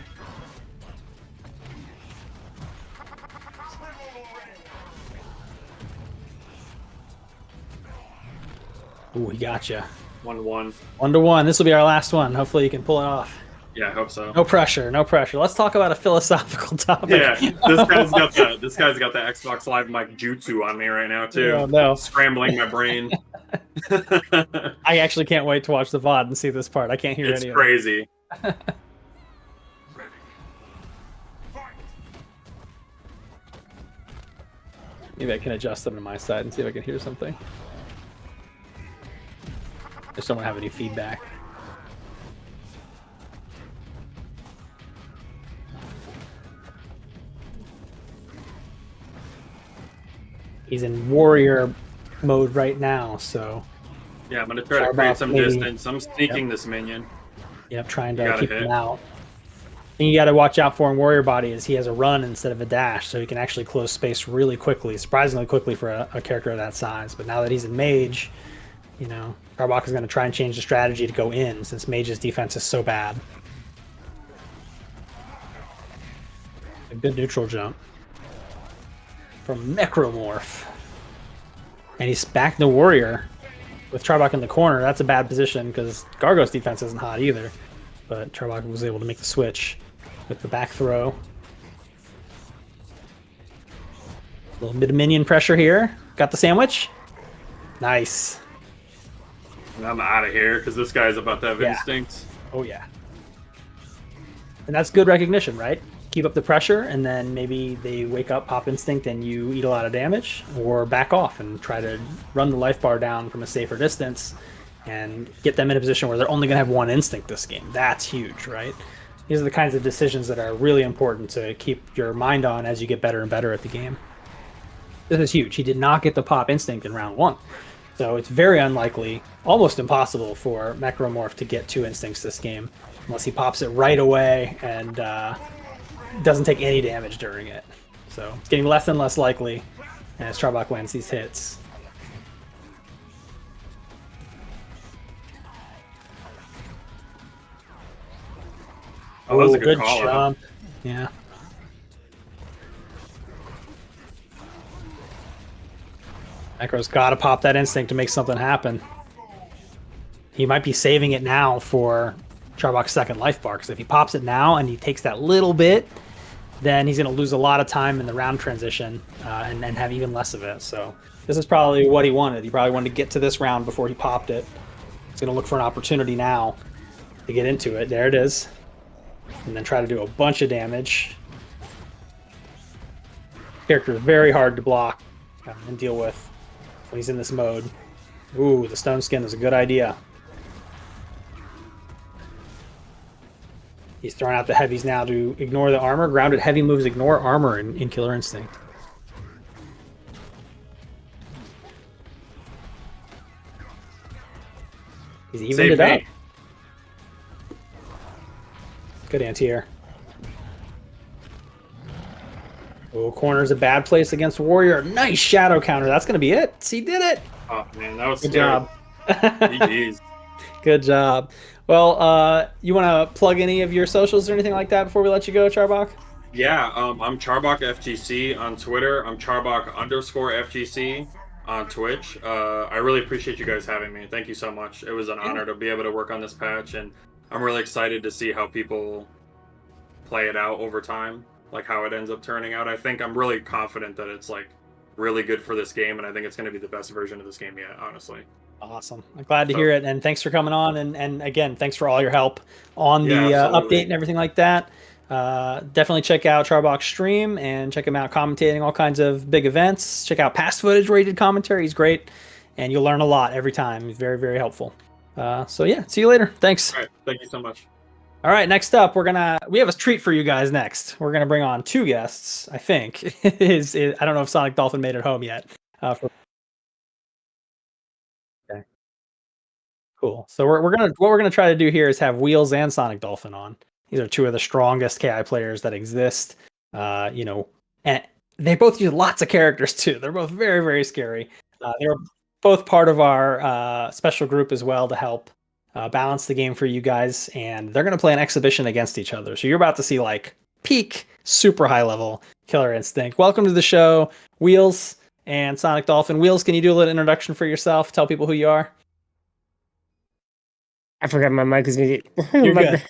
B: Ooh, he gotcha.
E: 1-1.
B: 1-1. This will be our last one. Hopefully you can pull it off.
E: Yeah, I hope so.
B: No pressure, no pressure. Let's talk about a philosophical topic.
E: Yeah, this guy's got the Xbox Live mic jutsu on me right now too.
B: Oh, no.
E: Scrambling my brain.
B: I actually can't wait to watch the VOD and see this part. I can't hear any of it.
E: It's crazy.
B: Maybe I can adjust them to my side and see if I can hear something. I just don't have any feedback. He's in warrior mode right now, so
E: Yeah, I'm gonna try to create
B: Charbok
E: some
B: maybe-
E: distance. I'm sneaking this minion.
B: trying
E: You
B: to
E: gotta
B: keep
E: hit.
B: him out. Thing you got to watch out for in warrior body is he has a run instead of a dash, so he can actually close space really quickly, surprisingly quickly for a character of that size. But now that he's in mage, Charbok is going to try and change the strategy to go in, since mage's defense is so bad. A good neutral jump from Necromorph. And he's back to warrior with Charbok in the corner. That's a bad position because Gargo's defense isn't hot either. But Charbok was able to make the switch with the back throw. A little bit of minion pressure here. Got the sandwich. Nice.
E: And I'm out of here because this guy's about to have
B: Yeah.
E: instincts.
B: Oh, yeah. And that's good recognition, right? Keep up the pressure, and then maybe they wake up, pop instinct, and you eat a lot of damage, or back off and try to run the life bar down from a safer distance and get them in a position where they're only going to have one instinct this game. That's huge, right? These are the kinds of decisions that are really important to keep your mind on as you get better and better at the game. This is huge. He did not get the pop instinct in round 1. So it's very unlikely, almost impossible for Necromorph to get 2 instincts this game, unless he pops it right away and doesn't take any damage during it. So it's getting less and less likely as Charbok lands these hits.
E: Oh, that was a good call.
B: jump. Yeah. Necro's got to pop that instinct to make something happen. He might be saving it now for Charbok's second life bar, because if he pops it now and he takes that little bit, then he's going to lose a lot of time in the round transition and have even less of it. So this is probably what he wanted. He probably wanted to get to this round before he popped it. He's going to look for an opportunity now to get into it. There it is. And then try to do a bunch of damage. Character is very hard to block and deal with when he's in this mode. Ooh, the stone skin is a good idea. He's throwing out the heavies now to ignore the armor. Grounded heavy moves ignore armor in Killer Instinct. He's evened it up. Good anti-air. Oh, corner's a bad place against Warrior. Nice shadow counter. That's going to be it. He did it.
E: Oh, man, that was
B: Good
E: scary.
B: job.
E: GG's.
B: Good job. Well, you want to plug any of your socials or anything like that before we let you go, Charbok?
E: Yeah, I'm CharbokFGC on Twitter. I'm Charbok_FGC on Twitch. I really appreciate you guys having me. Thank you so much. It was an honor to be able to work on this patch, and I'm really excited to see how people play it out over time, like how it ends up turning out. I think I'm really confident that it's like really good for this game, and I think it's going to be the best version of this game yet, honestly.
B: Awesome. I'm glad to hear it, and thanks for coming on, and again, thanks for all your help on the update and everything like that. Definitely check out Charbok's stream and check him out commentating all kinds of big events. Check out past footage where he did commentary. He's great, and you'll learn a lot every time. He's very, very helpful. So yeah, see you later. Thanks.
E: All right, thank you so much.
B: All right, next up, we have a treat for you guys next. We're gonna bring on 2 guests, I think. I don't know if Sonic Dolphin made it home yet. Okay. Cool. So what we're gonna try to do here is have Wheels and Sonic Dolphin on. These are 2 of the strongest KI players that exist. And they both use lots of characters too. They're both very, very scary. They're both part of our special group as well to help balance the game for you guys. And they're gonna play an exhibition against each other. So you're about to see like peak, super high level Killer Instinct. Welcome to the show, Wheels and Sonic Dolphin. Wheels, can you do a little introduction for yourself? Tell people who you are.
F: I forgot my mic is muted.
B: You're good.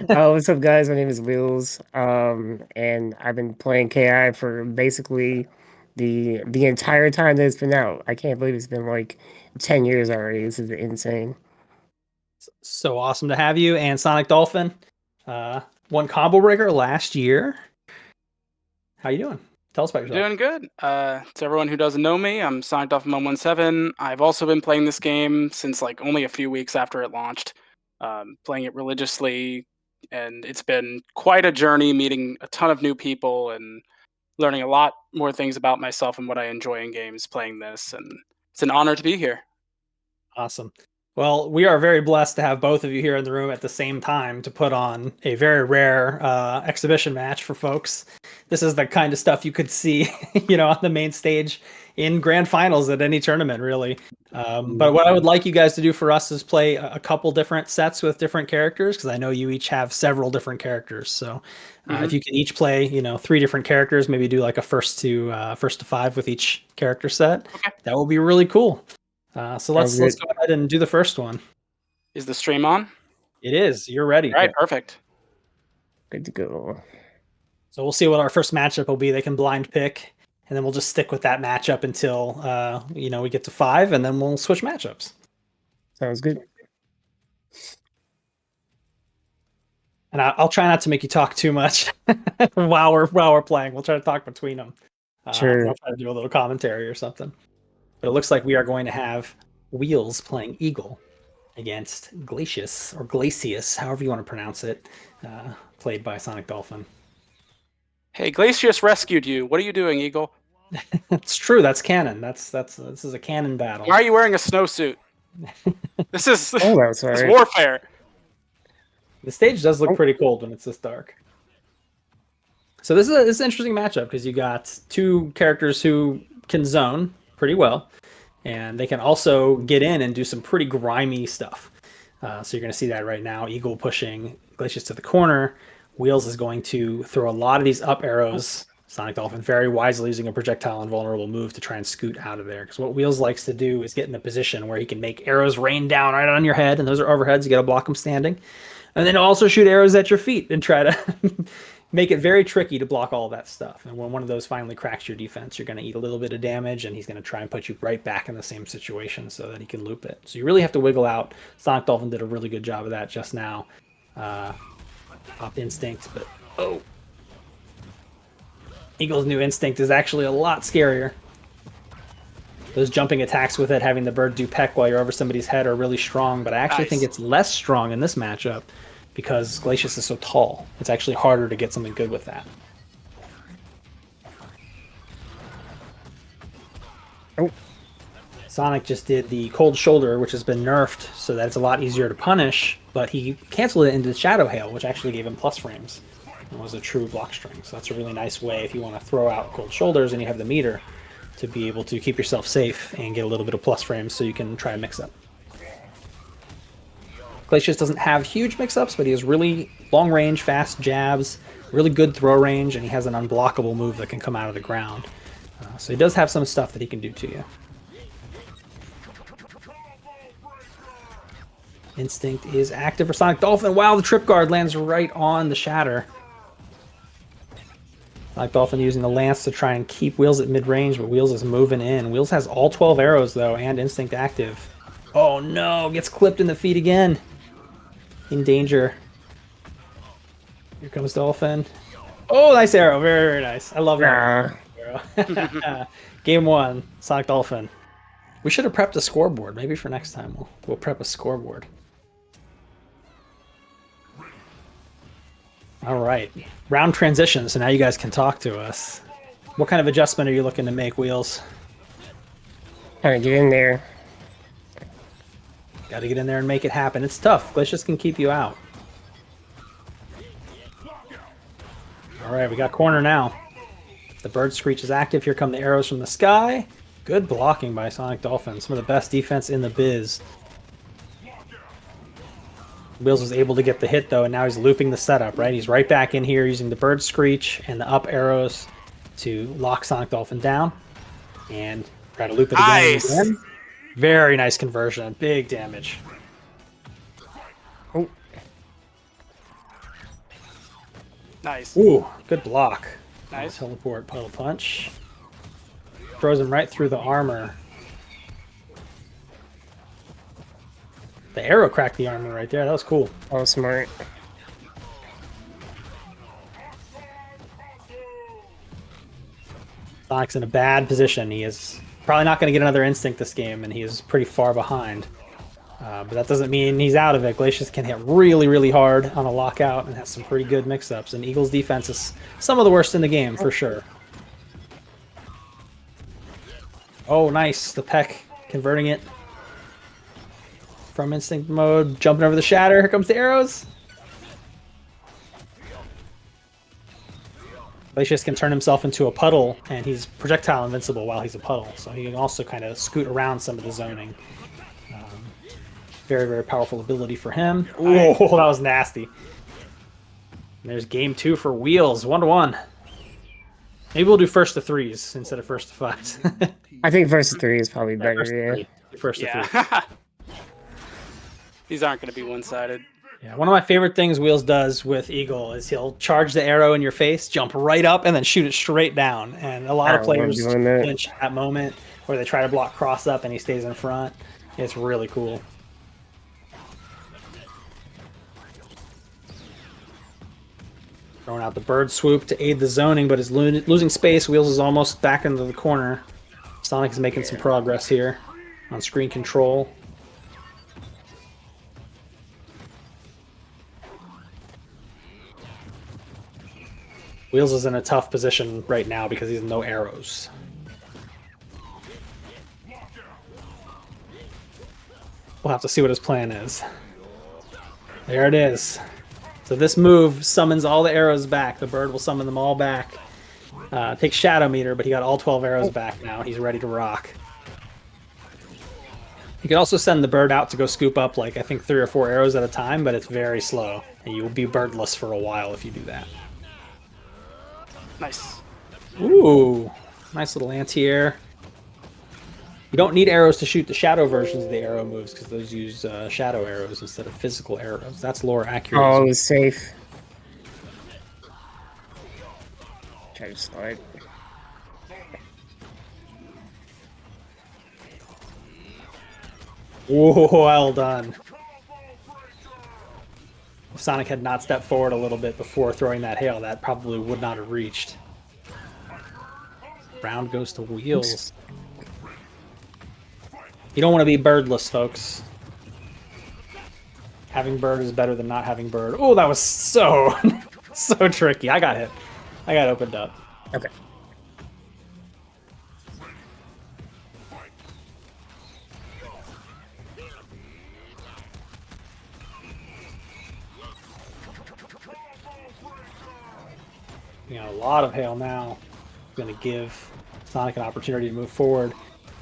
F: What's up, guys? My name is Wheels, and I've been playing KI for basically the entire time that it's been out. I can't believe it's been like 10 years already. This is insane.
B: So awesome to have you. And Sonic Dolphin won Combo Breaker last year. How you doing? Tell us about yourself.
G: Doing good. To everyone who doesn't know me, I'm Sonic Dolphin 117. I've also been playing this game since like only a few weeks after it launched, playing it religiously, and it's been quite a journey, meeting a ton of new people and learning a lot more things about myself and what I enjoy in games playing this, and it's an honor to be here.
B: Awesome. Well, we are very blessed to have both of you here in the room at the same time to put on a very rare exhibition match for folks. This is the kind of stuff you could see, on the main stage in grand finals at any tournament, really. But what I would like you guys to do for us is play a couple different sets with different characters, because I know you each have several different characters. So if you can each play, 3 different characters, maybe do like a first to 5 with each character set.
G: Okay.
B: That would be really cool. So let's go ahead and do the first one.
G: Is the stream on?
B: It is. You're ready.
G: All right, perfect.
F: Good to go.
B: So we'll see what our first matchup will be. They can blind pick, and then we'll just stick with that matchup until we get to 5, and then we'll switch matchups.
F: Sounds good.
B: And I'll try not to make you talk too much while we're playing. We'll try to talk between them.
F: Sure.
B: I'll try to do a little commentary or something. But it looks like we are going to have Wheels playing Eagle against Glacius, or Glacius, however you want to pronounce it, played by Sonic Dolphin.
G: Hey, Glacius rescued you. What are you doing, Eagle?
B: It's true. That's canon. This is a canon battle.
G: Why are you wearing a snowsuit? This is
F: that's
G: this is
F: right.
G: warfare.
B: The stage does look pretty cold when it's this dark. So this is an interesting matchup because you got 2 characters who can zone pretty well, and they can also get in and do some pretty grimy stuff. So you're going to see that right now. Eagle pushing Glacius to the corner. Wheels is going to throw a lot of these up arrows. Sonic Dolphin very wisely using a projectile invulnerable move to try and scoot out of there. Because what Wheels likes to do is get in a position where he can make arrows rain down right on your head, and those are overheads. You got to block them standing. And then also shoot arrows at your feet and try to make it very tricky to block all of that stuff. And when one of those finally cracks your defense, you're going to eat a little bit of damage, and he's going to try and put you right back in the same situation so that he can loop it. So you really have to wiggle out. Sonic Dolphin did a really good job of that just now. Popped Instinct, but Eagle's new Instinct is actually a lot scarier. Those jumping attacks with it, having the bird do peck while you're over somebody's head, are really strong, but I actually think it's less strong in this matchup because Glacius is so tall. It's actually harder to get something good with that. Oh. Sonic just did the Cold Shoulder, which has been nerfed so that it's a lot easier to punish, but he canceled it into Shadow Hail, which actually gave him plus frames. It was a true block string, so that's a really nice way if you want to throw out Cold Shoulders and you have the meter to be able to keep yourself safe and get a little bit of plus frames so you can try and mix up. Glacius doesn't have huge mix-ups, but he has really long-range, fast jabs, really good throw range, and he has an unblockable move that can come out of the ground. So he does have some stuff that he can do to you. Instinct is active for Sonic Dolphin. Wow, the Trip Guard lands right on the Shatter. Sonic Dolphin using the Lance to try and keep Wheels at mid-range, but Wheels is moving in. Wheels has all 12 arrows, though, and Instinct active. Oh, no, gets clipped in the feet again. In danger. Here comes Dolphin. Oh, nice arrow. Very, very nice. I love that arrow. Game 1, Sonic Dolphin. We should have prepped a scoreboard. Maybe for next time we'll prep a scoreboard. All right. Round transition, so now you guys can talk to us. What kind of adjustment are you looking to make, Wheels?
F: Trying to get in there.
B: Got to get in there and make it happen. It's tough. Glacius can keep you out. All right, we got corner now. The bird screech is active. Here come the arrows from the sky. Good blocking by Sonic Dolphin. Some of the best defense in the biz. Wheels was able to get the hit, though, and now he's looping the setup, right? He's right back in here using the bird screech and the up arrows to lock Sonic Dolphin down. And try to loop it again and again. Very nice conversion. Big damage.
F: Oh.
G: Nice.
B: Ooh, good block.
G: Nice.
B: Teleport, puddle punch. Throws him right through the armor. The arrow cracked the armor right there. That was cool.
F: Oh, smart.
B: Sonic's in a bad position. He is probably not going to get another Instinct this game, and he is pretty far behind. But that doesn't mean he's out of it. Glacius can hit really, really hard on a lockout and has some pretty good mix-ups. And Eagle's defense is some of the worst in the game, for sure. Oh, nice. The peck, converting it from instinct mode, jumping over the shatter. Here comes the arrows. Glacius can turn himself into a puddle, and he's projectile invincible while he's a puddle, so he can also kind of scoot around some of the zoning. Very, very powerful ability for him. Oh, that was nasty. And there's game 2 for Wheels, 1-1. Maybe we'll do first to 3s instead of first to 5s.
F: I think first to 3 is probably better.
B: First to 3.
G: Yeah. These aren't going to be one-sided.
B: Yeah, one of my favorite things Wheels does with Eagle is he'll charge the arrow in your face, jump right up, and then shoot it straight down. And a lot of players flinch at that moment, or they try to block cross up and he stays in front. It's really cool. Throwing out the bird swoop to aid the zoning, but is losing space. Wheels is almost back into the corner. Sonic is making some progress here on screen control. Wheels is in a tough position right now because he has no arrows. We'll have to see what his plan is. There it is. So this move summons all the arrows back. The bird will summon them all back. Takes Shadow Meter, but he got all 12 arrows back now. He's ready to rock. You can also send the bird out to go scoop up, like, I think 3 or 4 arrows at a time, but it's very slow. And you will be birdless for a while if you do that.
G: Nice.
B: Ooh, nice little anti-air. You don't need arrows to shoot the shadow versions of the arrow moves because those use shadow arrows instead of physical arrows. That's lore accurate.
F: Oh, it was safe. Try to slide.
B: Whoa, well done. If Sonic had not stepped forward a little bit before throwing that hail, that probably would not have reached. Round goes to Wheels. Oops. You don't want to be birdless, folks. Having bird is better than not having bird. Oh, that was so, so tricky. I got hit. I got opened up.
F: Okay.
B: You know, a lot of hail now. Going to give Sonic an opportunity to move forward.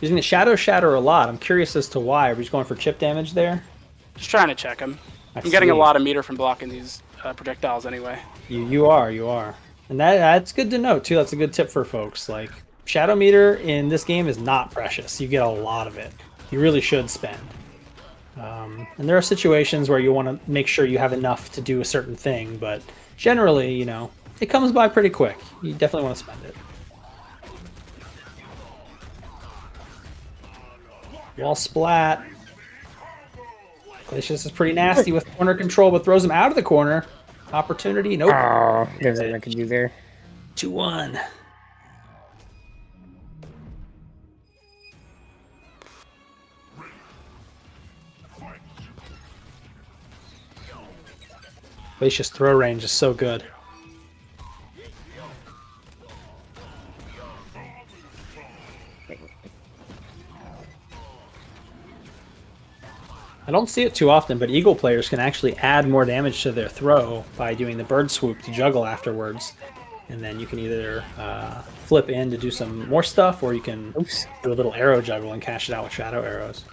B: Using the Shadow Shatter a lot. I'm curious as to why. Are we just going for chip damage there?
G: Just trying to check him. I'm getting a lot of meter from blocking these projectiles anyway.
B: You are. And that's good to know, too. That's a good tip for folks. Like, Shadow Meter in this game is not precious. You get a lot of it. You really should spend. And there are situations where you want to make sure you have enough to do a certain thing, but generally, you know, it comes by pretty quick. You definitely want to spend it. Wall splat. Glacius is pretty nasty with corner control, but throws him out of the corner. Opportunity, nope.
F: Oh, there's nothing I can do there.
B: 2-1. Glacius throw range is so good. I don't see it too often, but Eagle players can actually add more damage to their throw by doing the bird swoop to juggle afterwards. And then you can either flip in to do some more stuff, or you can do a little arrow juggle and cash it out with shadow arrows.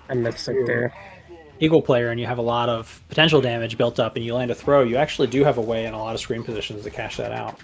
F: I mixed it there.
B: Eagle player and you have a lot of potential damage built up and you land a throw, you actually do have a way in a lot of screen positions to cash that out.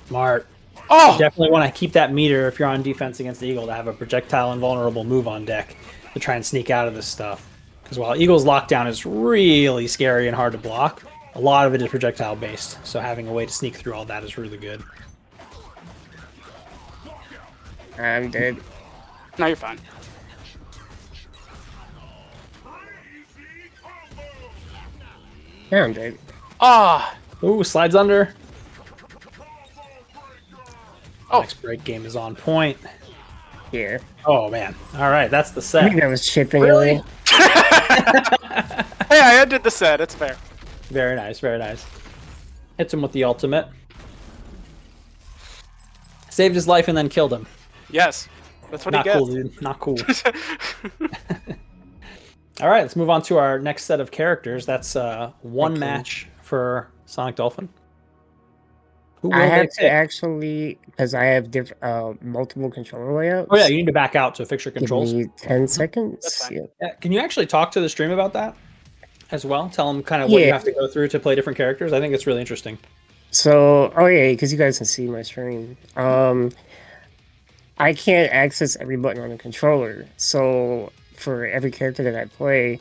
B: Smart.
G: Oh!
B: You definitely want to keep that meter if you're on defense against the Eagle to have a projectile invulnerable move on deck to try and sneak out of this stuff. Because while Eagle's lockdown is really scary and hard to block, a lot of it is projectile based. So having a way to sneak through all that is really good.
F: I'm dead.
G: No, you're fine.
F: Yeah, I'm dead.
G: Ah!
B: Ooh, slides under.
G: Oh.
B: Next break game is on point.
F: Yeah.
B: Oh man. All right, that's the
F: I
B: set.
F: think that was chipping
B: Really?
F: away.
G: Hey, I ended the set. It's fair.
B: Very nice, very nice. Hits him with the ultimate. Saved his life and then killed him.
G: Yes. That's what
B: Not
G: he gets.
B: cool, dude. Not cool. All right, let's move on to our next set of characters. That's one
F: Okay.
B: match for Sonic Dolphin. Who will
F: I
B: they
F: have to
B: pick?
F: actually, because I have multiple controller layouts.
B: Oh yeah, you need to back out to fix your
F: Give
B: controls.
F: me 10 seconds.
G: That's fine.
F: Yep.
B: Yeah, can you actually talk to the stream about that as well? Tell them kind of what you
F: Yeah.
B: have to go through to play different characters. I think it's really interesting.
F: So, oh yeah, because you guys can see my screen. I can't access every button on the controller. So for every character that I play,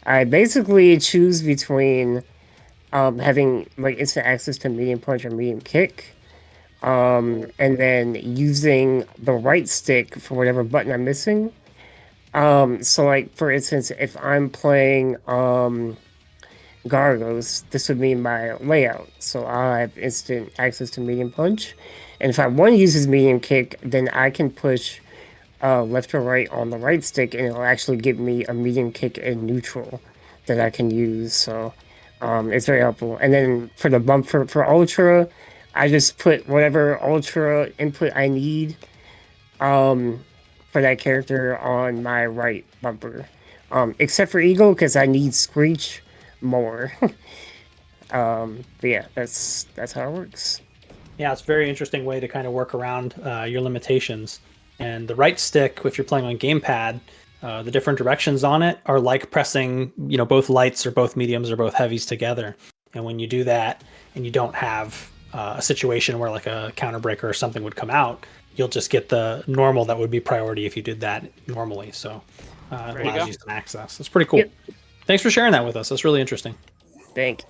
F: I basically choose between having like instant access to medium punch or medium kick, and then using the right stick for whatever button I'm missing. So like for instance, if I'm playing Gargos, this would be my layout. So I'll have instant access to medium punch. And if I want to use his medium kick, then I can push left or right on the right stick, and it'll actually give me a medium kick in neutral that I can use. So it's very helpful. And then for the bump for Ultra, I just put whatever Ultra input I need for that character on my right bumper. Except for Eagle, because I need Screech more. But yeah, that's how it works.
B: Yeah, it's a very interesting way to kind of work around your limitations. And the right stick, if you're playing on gamepad, the different directions on it are like pressing, both lights or both mediums or both heavies together. And when you do that, and you don't have a situation where like a counter breaker or something would come out, you'll just get the normal that would be priority if you did that normally. So it
G: you
B: allows
G: go.
B: you some access. It's pretty cool.
F: Yep.
B: Thanks for sharing that with us. That's really interesting.
F: Thank.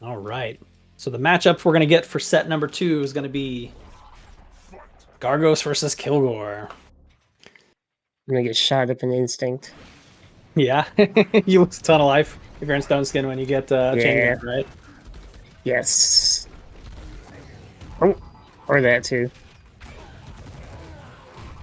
B: All right. So the matchup we're going to get for set number 2 is going to be Gargos versus Kilgore.
F: I'm gonna get shot up in instinct.
B: Yeah, you lose a ton of life if you're in Stone Skin when you get chain
F: Yeah.
B: gun, right?
F: Yes. Oh, or that too.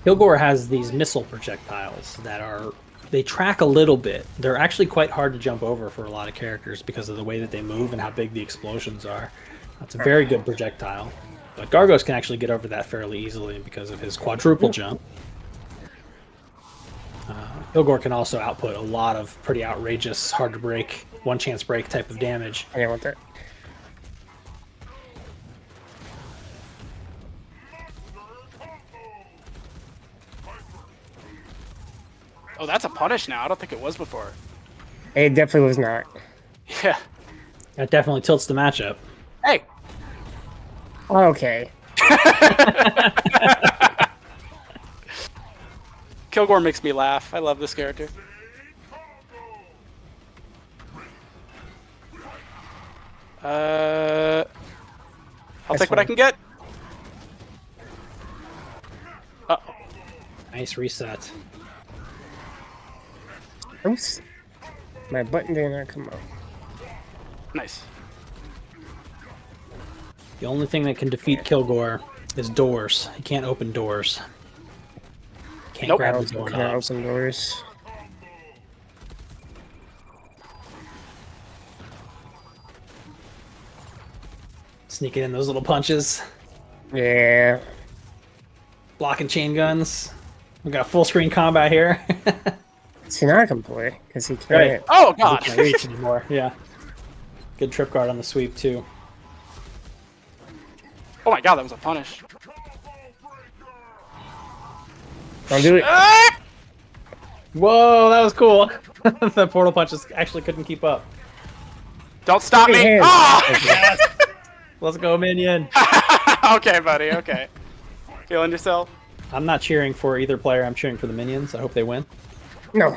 B: Kilgore has these missile projectiles that they track a little bit. They're actually quite hard to jump over for a lot of characters because of the way that they move and how big the explosions are. That's a very good projectile. But Gargos can actually get over that fairly easily because of his quadruple jump. Kilgore can also output a lot of pretty outrageous, hard to break, one chance break type of damage.
F: I didn't want that.
G: Oh, that's a punish now. I don't think it was before.
F: It definitely was not.
G: Yeah.
B: That definitely tilts the matchup.
G: Hey.
F: Okay.
G: Kilgore makes me laugh. I love this character. I'll
F: That's
G: take what I
F: fine.
G: can get.
B: Nice reset.
F: Oops. My button did not come up.
G: Nice.
B: The only thing that can defeat Kilgore is doors. He can't open doors. Can't
G: Nope.
B: grab
F: I
B: the
F: was
B: door
F: looking at
B: knobs.
F: open doors.
B: Sneaking in those little punches.
F: Yeah.
B: Blocking chain guns. We got full screen combat here.
F: See, now I can play because he can't.
B: Right.
G: Oh
B: He
G: god.
B: can't reach anymore. Yeah. Good trip guard on the sweep too.
G: Oh my god, that was a punish.
F: Don't do it.
G: Ah!
B: Whoa, that was cool. The portal punches actually couldn't keep up.
G: Don't stop me.
F: Hey,
G: Ah!
B: Let's go, minion.
G: Okay, buddy. Okay. Feeling yourself?
B: I'm not cheering for either player. I'm cheering for the minions. I hope they win.
F: No.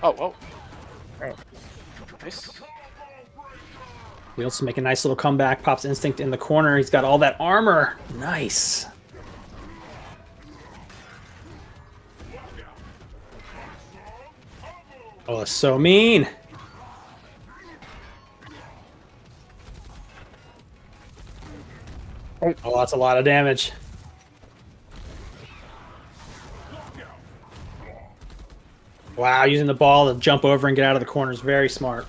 G: Oh, whoa.
F: Oh.
G: Nice.
B: Wheels to make a nice little comeback. Pops Instinct in the corner. He's got all that armor. Nice. Oh, that's so mean. Oh, that's a lot of damage. Wow, using the ball to jump over and get out of the corner is very smart.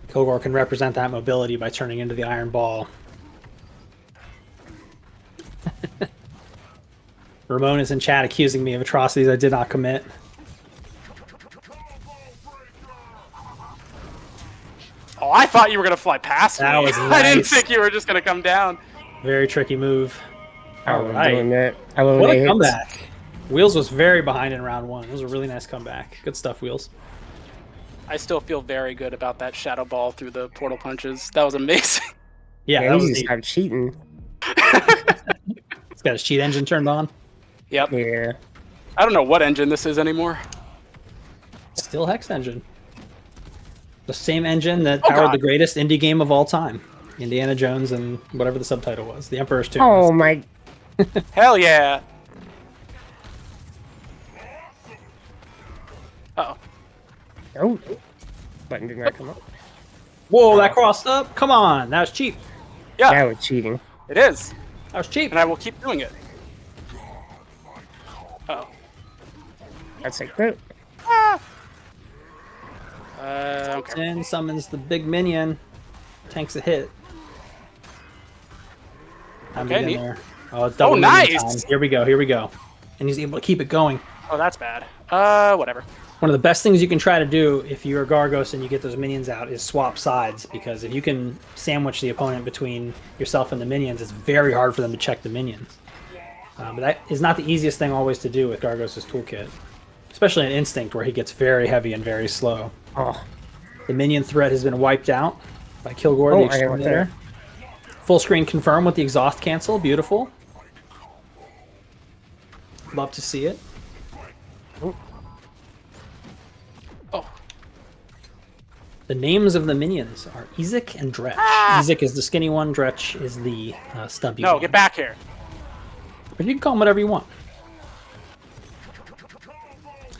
B: Kilgore can represent that mobility by turning into the iron ball. Ramon is in chat accusing me of atrocities I did not commit.
G: Oh, I thought you were going to fly past me.
B: That was
G: I didn't
B: nice.
G: think you were just going to come down.
B: Very tricky move.
F: I
B: All
F: love
B: right.
F: doing that. I love
B: What
F: when
B: a
F: it hits.
B: comeback. Wheels was very behind in round one. It was a really nice comeback. Good stuff, Wheels.
G: I still feel very good about that shadow ball through the portal punches. That was amazing.
B: Yeah,
F: Man,
B: that
F: he
B: was
F: just
B: neat.
F: stopped cheating.
B: He's got his cheat engine turned on.
G: Yep.
F: Yeah.
G: I don't know what engine this is anymore.
B: Still Hex engine. The same engine that
G: Oh,
B: powered
G: God.
B: the greatest indie game of all time. Indiana Jones and whatever the subtitle was. The Emperor's Tomb.
F: Oh my.
G: Hell yeah. Uh-oh.
F: Oh. Button did not come up.
B: Whoa, that crossed up? Come on, that was cheap.
G: Yeah,
F: That was cheating.
G: it is.
B: That was cheap.
G: And I will keep doing it. Uh-oh.
F: That's like that.
G: Okay.
B: Then summons the big minion. Tanks a hit. I'm
G: Okay,
B: in
G: neat.
B: there. Oh, it's double
G: Oh,
B: minion
G: nice!
B: time. Here we go, here we go. And he's able to keep it going.
G: Oh, that's bad. Whatever.
B: One of the best things you can try to do if you're Gargos and you get those minions out is swap sides, because if you can sandwich the opponent between yourself and the minions, it's very hard for them to check the minions. But that is not the easiest thing always to do with Gargos' toolkit, especially in Instinct where he gets very heavy and very slow.
F: Oh.
B: The minion threat has been wiped out by Kilgore,
F: Oh,
B: the
F: I got one
B: Exterminator. Full screen confirm with the exhaust cancel. Beautiful. Love to see it.
G: Oh.
B: The names of the minions are Ezek and Dretch. Ezek is the skinny one. Dretch is the stumpy
G: No,
B: one.
G: get back here.
B: But you can call them whatever you want.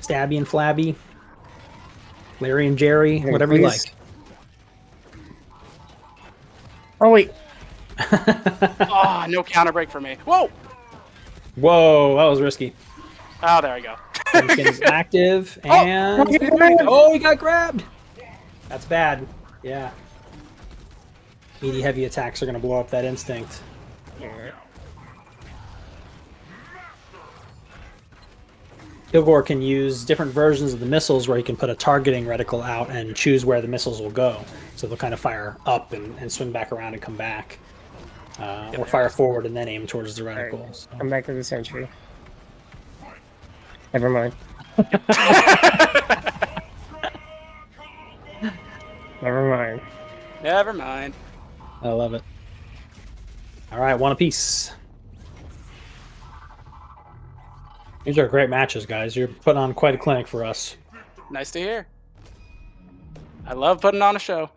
B: Stabby and Flabby. Larry and Jerry.
F: Hey,
B: Whatever you
F: please.
B: like.
F: Oh wait.
G: Oh, no counter break for me. Whoa!
B: Whoa, that was risky.
G: Oh, there we go.
B: Skin is active, and... Oh, he got grabbed! That's bad. Yeah. Meaty heavy attacks are going to blow up that instinct. Kilgore can use different versions of the missiles where he can put a targeting reticle out and choose where the missiles will go. So they'll kind of fire up and swing back around and come back. Or fire forward and then aim towards the
F: Alright,
B: reticle. So.
F: I'm back to the century. Never mind. Never mind.
G: Never mind.
B: I love it. Alright, one apiece. These are great matches, guys. You're putting on quite a clinic for us.
G: Nice to hear. I love putting on a show.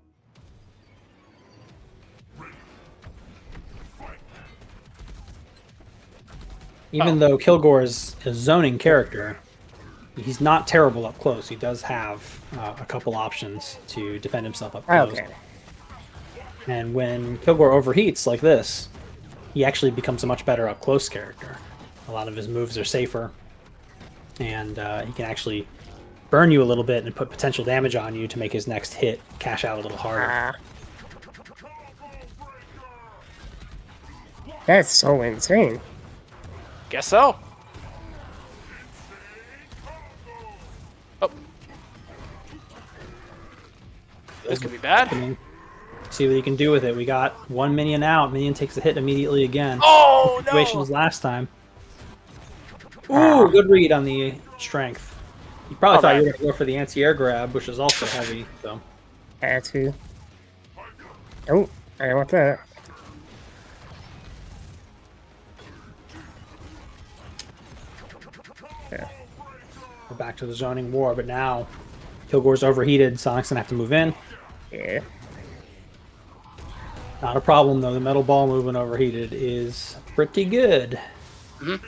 B: Even though Kilgore is a zoning character, he's not terrible up close. He does have a couple options to defend himself up close.
F: Okay.
B: And when Kilgore overheats like this, he actually becomes a much better up close character. A lot of his moves are safer, and he can actually burn you a little bit and put potential damage on you to make his next hit cash out a little harder.
F: Ah. That's so insane.
G: Guess so. Oh. This could be bad.
B: See what you can do with it. We got one minion out. Minion takes the hit immediately again.
G: Oh,
B: Situation
G: no!
B: as last time. Ooh, good read on the strength. You probably thought you were going to go for the anti-air grab, which is also heavy. So
F: Had to. Oh, I don't want that.
B: we're back to the zoning war, but now Kilgore's overheated. Sonic's going to have to move in.
F: Yeah.
B: Not a problem, though. The metal ball movement overheated is pretty good.
G: Mhm.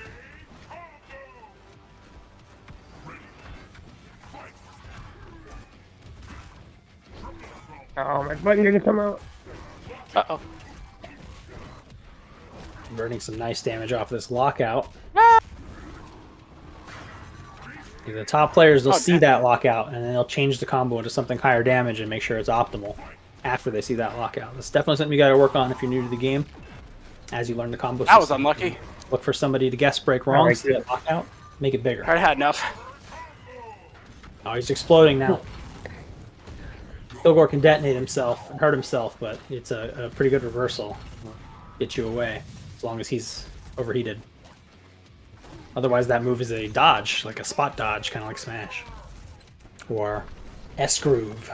F: Oh, my button didn't come out.
G: Uh-oh.
B: Converting some nice damage off this lockout. The top players, they'll see that lockout, and then they'll change the combo into something higher damage and make sure it's optimal after they see that lockout. That's definitely something you got to work on if you're new to the game. As you learn the combo
G: That was
B: system.
G: unlucky.
B: Look for somebody to guess break wrong, see that lockout, make it bigger.
G: I had enough.
B: Oh, he's exploding now. Kilgore can detonate himself and hurt himself, but it's a pretty good reversal. Get you away, as long as he's overheated. Otherwise, that move is a dodge, like a spot dodge, kind of like Smash. Or S-Groove,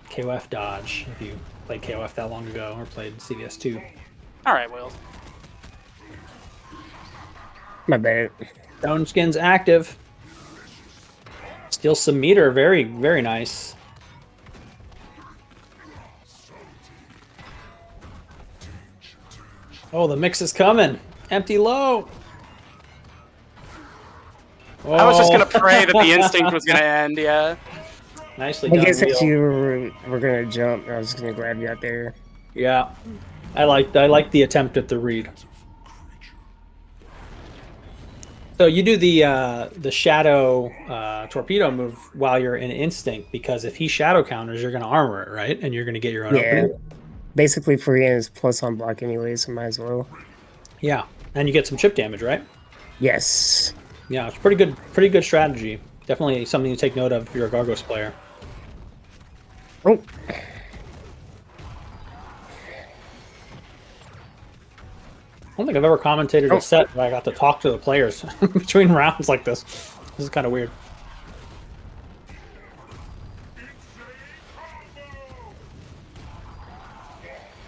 B: KOF dodge, if you played KOF that long ago, or played CVS2.
G: Alright, Wheels.
F: My bad.
B: Stone Skin's active. Steals some meter, very, very nice. Oh, the mix is coming. Empty low.
G: I was just
B: Oh.
G: gonna pray that the instinct was gonna end, yeah.
B: Nicely
F: I
B: done,
F: guess if
B: Wheel.
F: you were gonna jump, I was just gonna grab you out there.
B: Yeah, I like the attempt at the read. So you do the shadow torpedo move while you're in instinct, because if he shadow counters, you're gonna armor it, right? And you're gonna get your own
F: Yeah.
B: opening.
F: Basically, free and is plus on block anyway, so might as well.
B: Yeah, and you get some chip damage, right?
F: Yes.
B: Yeah, it's pretty good strategy. Definitely something to take note of if you're a Gargos player.
F: Oh.
B: I don't think I've ever commentated a set where I got to talk to the players between rounds like this. This is kind of weird.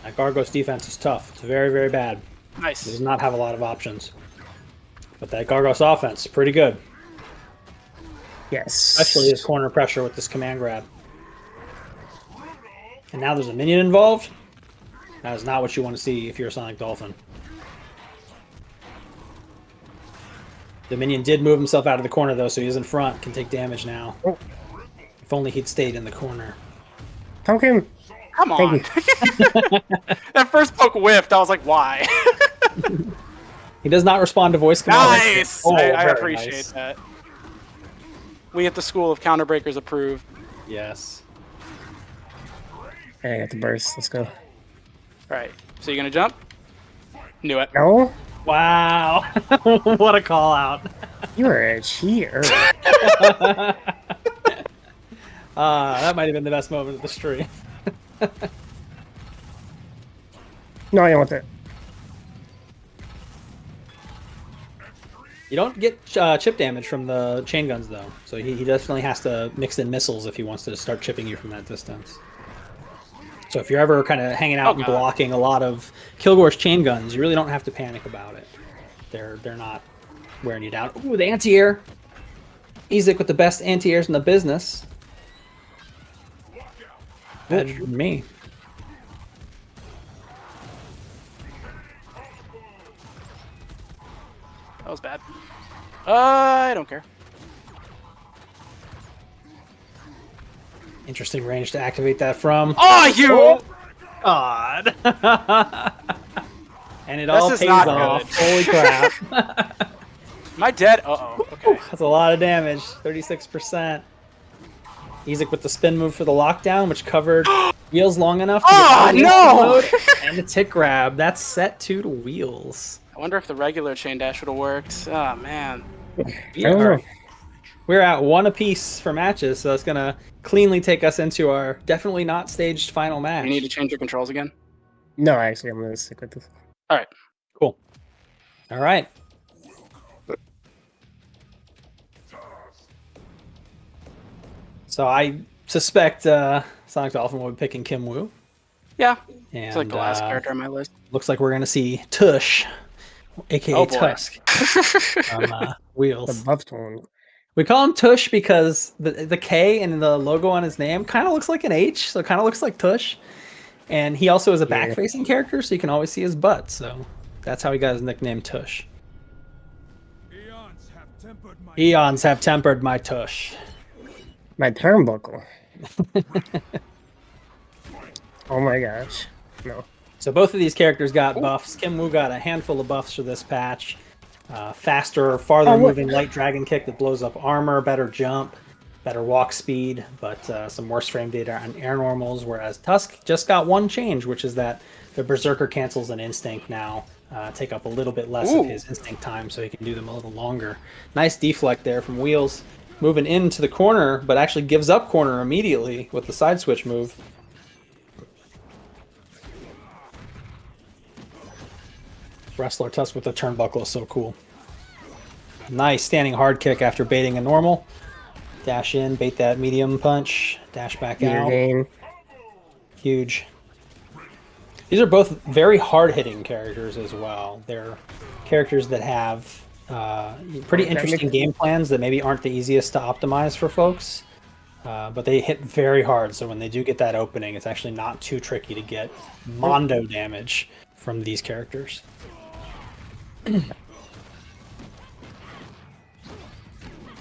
B: That Gargos defense is tough. It's very, very bad. It
G: Nice.
B: does not have a lot of options. But that Gargos offense, pretty good.
F: Yes.
B: Especially his corner pressure with this command grab. And now there's a minion involved. That is not what you want to see if you're a Sonic Dolphin. The minion did move himself out of the corner, though, so he's in front. Can take damage now.
F: Oh.
B: If only he'd stayed in the corner.
F: Pumpkin.
G: Come on.
F: Thank
G: That first poke whiffed. I was like, why?
B: He does not respond to voice commands.
G: Nice!
B: Oh,
G: I
B: very
G: appreciate
B: nice.
G: that. We at the School of Counterbreakers approve.
B: Yes.
F: I got the burst. Let's go.
G: Alright, so you gonna jump? Knew it.
F: No?
B: Wow. What a call out.
F: You're a cheater.
B: That might have been the best moment of the stream.
F: No, I don't want that.
B: You don't get chip damage from the chain guns, though. So he definitely has to mix in missiles if he wants to start chipping you from that distance. So if you're ever kind of hanging out and blocking a lot of Kilgore's chain guns, you really don't have to panic about it. They're not wearing you down. Ooh, the anti-air. Ezek with the best anti-airs in the business. Better than me.
G: That was bad. I don't care.
B: Interesting range to activate that from.
G: Oh, you!
B: God. And it
G: This
B: all
G: is
B: pays
G: not
B: off.
G: good.
B: Holy crap.
G: Am I dead? Uh-oh. Okay.
B: That's a lot of damage. 36%. Ezek with the spin move for the lockdown, which covered Wheels long enough to
G: Oh,
B: get
G: no!
B: mode, and the tick grab. That's set 2 to Wheels.
G: I wonder if the regular chain dash would have worked. Oh, man.
F: I don't know.
B: We're at 1 apiece for matches, so it's going to cleanly take us into our definitely not staged final match.
G: You need to change your controls again?
F: No, actually, I'm going to stick with this.
G: Alright.
B: Cool. All right. So I suspect Sonic Dolphin will be picking Kim Woo.
G: Yeah.
B: And,
G: It's like the last character on my list.
B: Looks like we're going to see Tush, a.k.a.
G: Oh, boy.
B: Tusk, from
F: The
B: Wheels.
F: buffed one.
B: We call him Tush because the K and the logo on his name kind of looks like an H, so it kind of looks like Tush. And he also is a back-facing character, so you can always see his butt. So that's how he got his nickname Tush. Eons have tempered my Tush.
F: My turnbuckle. Oh my gosh. No.
B: So both of these characters got buffs. Kim Woo got a handful of buffs for this patch. Faster, farther moving light dragon kick that blows up armor, better jump, better walk speed, but some worse frame data on air normals, whereas Tusk just got one change, which is that the Berserker cancels an instinct now. Take up a little bit less of his instinct time so he can do them a little longer. Nice deflect there from Wheels. Moving into the corner, but actually gives up corner immediately with the side switch move. Wrestler Tusk with the turnbuckle is so cool. Nice standing hard kick after baiting a normal. Dash in, bait that medium punch, dash back out. Huge. These are both very hard-hitting characters as well. They're characters that have pretty interesting game plans that maybe aren't the easiest to optimize for folks. But they hit very hard, so when they do get that opening, it's actually not too tricky to get mondo damage from these characters.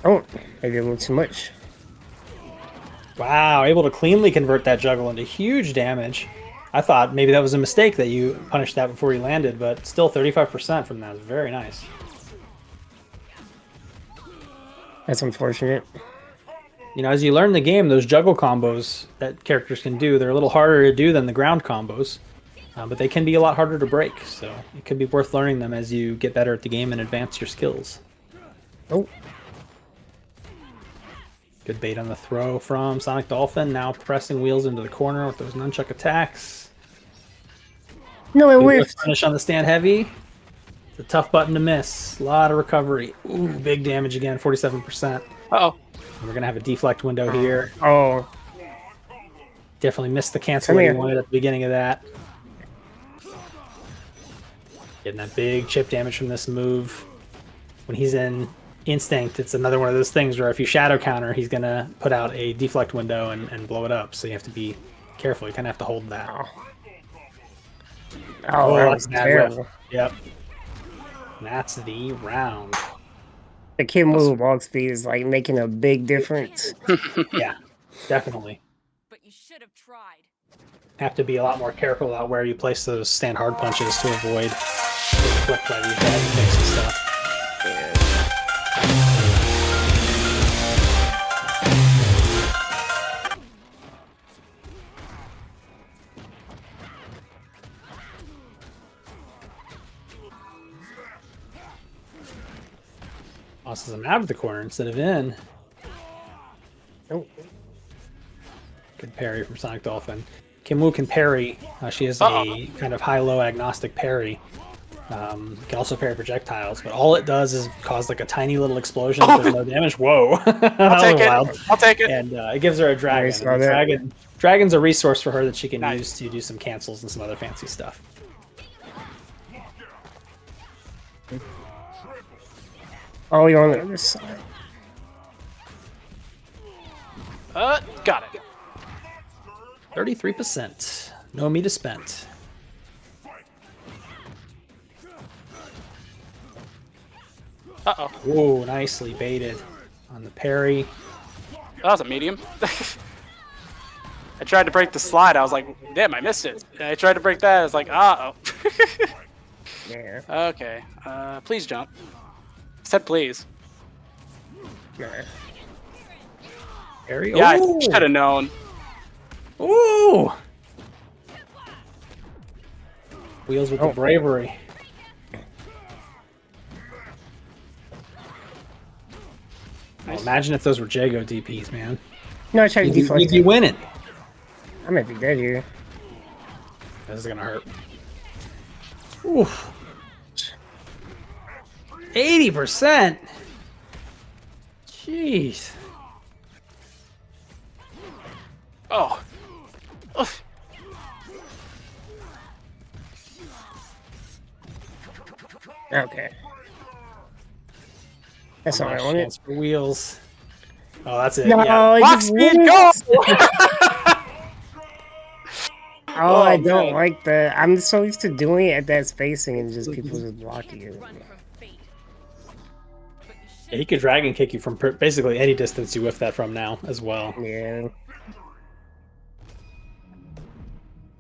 F: Oh, maybe a little too much.
B: Wow, able to cleanly convert that juggle into huge damage. I thought maybe that was a mistake that you punished that before you landed, but still 35% from that is very nice.
F: That's unfortunate.
B: You know, as you learn the game, those juggle combos that characters can do, they're a little harder to do than the ground combos, but they can be a lot harder to break, so it could be worth learning them as you get better at the game and advance your skills.
F: Oh.
B: Good bait on the throw from Sonic Dolphin, now pressing Wheels into the corner with those nunchuck attacks.
F: No, it whiffed.
B: Finish on the stand heavy. It's a tough button to miss. A lot of recovery. Ooh, big damage again, 47%.
G: Uh-oh.
B: And we're going to have a deflect window here.
F: Oh.
B: Definitely missed the cancel that he wanted at the beginning of that. Getting that big chip damage from this move. When he's in instinct, it's another one of those things where if you shadow counter, he's going to put out a deflect window and blow it up. So you have to be careful. You kind of have to hold that.
F: Oh, that was terrible.
B: Yep. And that's the round.
F: The Kim Woo walk speed is like making a big difference.
B: Yeah, definitely.
H: But you should have tried.
B: Have to be a lot more careful about where you place those stand hard punches to avoid getting flipped by these bad kicks and stuff. Tosses him out of the corner instead of in.
F: Oh.
B: Good parry from Sonic Dolphin. Kim Woo can parry. She has a kind of high-low agnostic parry. Can also parry projectiles, but all it does is cause like a tiny little explosion with no damage. Whoa.
G: I'll take it. I'll take it.
B: And it gives her a dragon. Dragon's a resource for her that she can use to do some cancels and some other fancy stuff.
F: Oh, you're on the other side.
G: Got it.
B: 33%. No meter spent.
G: Uh-oh.
B: Whoa, nicely baited on the parry.
G: That was a medium. I tried to break the slide. I was like, damn, I missed it. And I tried to break that. I was like, uh-oh.
F: Yeah.
G: Okay. Please jump. I said please.
F: Yeah.
B: Parry.
G: Yeah,
B: Ooh.
G: I should have known.
B: Ooh! Wheels with the bravery.
G: Nice.
B: Oh, imagine if those were Jago DPs, man.
F: No, I tried to deflect.
B: You'd be winning.
F: I might be dead here.
B: This is gonna hurt. Oof. 80%. Jeez.
G: Oh. Ugh.
F: Okay. That's all I wanted.
B: Chance for Wheels. Oh, that's it.
F: No,
B: Yeah.
F: I
G: Walk
F: just
G: speed,
F: won.
G: go!
F: Oh, I
G: man.
F: don't like that. I'm so used to doing it at that spacing and just people just blocking it.
B: Yeah, he could dragon kick you from basically any distance you whiff that from now as well.
F: Yeah.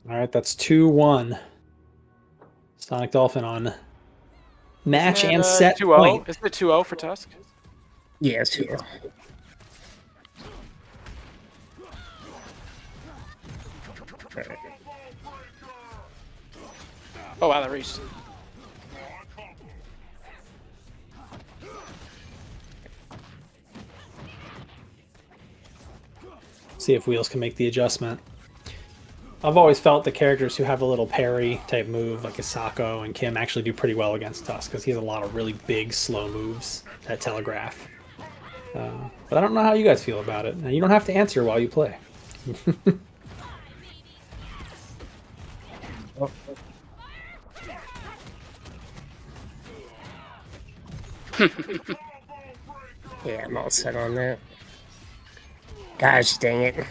B: All right, that's 2-1. Sonic Dolphin on match and set
G: 2-0.
B: point.
G: Isn't it 2-0 for Tusk?
F: Yeah, it's 2.
G: Oh wow, that reached.
B: See if Wheels can make the adjustment. I've always felt the characters who have a little parry type move, like Isako and Kim, actually do pretty well against Tusk because he has a lot of really big, slow moves that telegraph. But I don't know how you guys feel about it. And you don't have to answer while you play.
F: Yeah, I'm all set on that. Gosh dang it.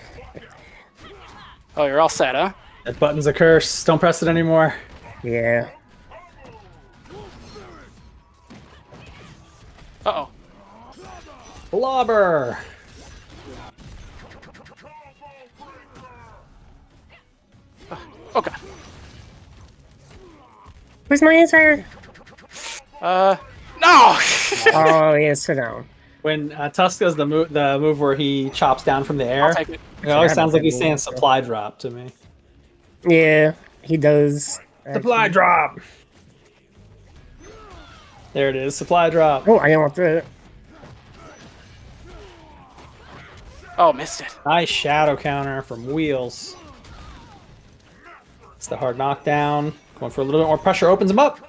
G: Oh, you're all set, huh?
B: That button's a curse. Don't press it anymore.
F: Yeah.
G: Uh-oh.
B: Blobber!
G: Okay.
F: Where's my answer?
G: No!
F: Oh, yeah, sit down.
B: When Tusk does the move where he chops down from the air,
G: I'll take it.
B: it always sounds like he's
F: move,
B: saying
F: so.
B: supply drop to me.
F: Yeah, he does.
B: Supply drop! There it is, supply drop.
F: Oh, I didn't want to.
G: Oh, missed it.
B: Nice shadow counter from Wheels. It's the hard knockdown. Going for a little bit more pressure, opens him up.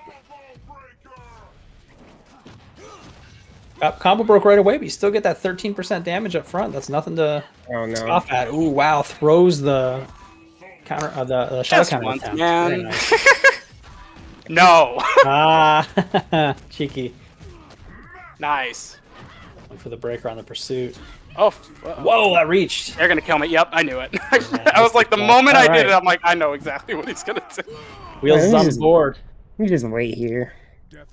B: Combo broke right away, but you still get that 13% damage up front. That's nothing to
F: Oh, no.
B: scoff at. Ooh, wow, throws the counter, the shadow
G: Just
B: counter
G: once,
B: attempt.
G: man.
B: Very nice.
G: No!
B: Ah, cheeky.
G: Nice.
B: Went for the breaker on the pursuit.
G: Oh,
B: Whoa, that reached.
G: they're gonna kill me. Yep, I knew it. I was like, the moment I did it, I'm like, I know exactly what he's gonna do.
B: Wheels is
F: Yeah,
B: on
F: this is-
B: board.
F: You just wait here.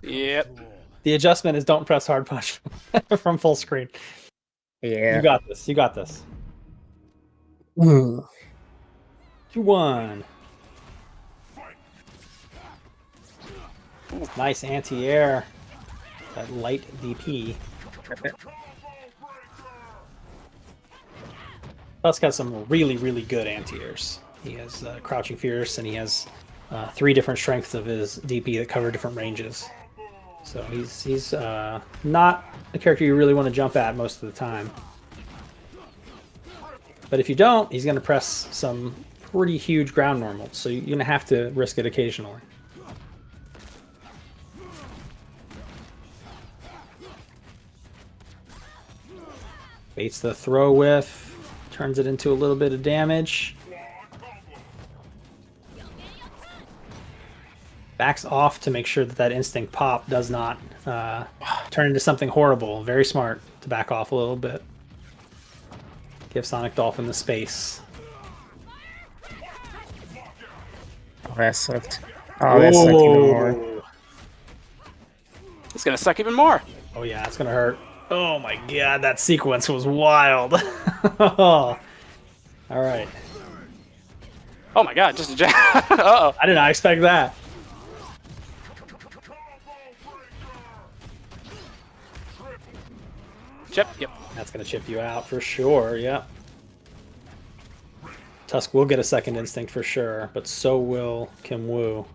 G: Yep.
B: The adjustment is don't press hard punch from full screen.
F: Yeah.
B: You got this. You got this.
F: Ooh.
B: 2-1. Nice anti-air. That light DP. Tusk has some really, really good anti-airs. He has Crouching Fierce, and he has 3 different strengths of his DP that cover different ranges. So he's not a character you really want to jump at most of the time. But if you don't, he's going to press some pretty huge ground normals, so you're going to have to risk it occasionally. Baits the throw whiff, turns it into a little bit of damage. Backs off to make sure that that instinct pop does not turn into something horrible. Very smart to back off a little bit. Give Sonic Dolphin the space.
F: Oh, that sucked. Oh, that sucked even more.
B: Whoa.
G: It's gonna suck even more.
B: Oh yeah, it's gonna hurt. Oh my god, that sequence was wild. All right.
G: Oh my god, just a jab. Uh-oh.
B: I did not expect that.
G: Chip, yep.
B: That's going to chip you out for sure, yep. Tusk will get a second instinct for sure, but so will Kim Woo.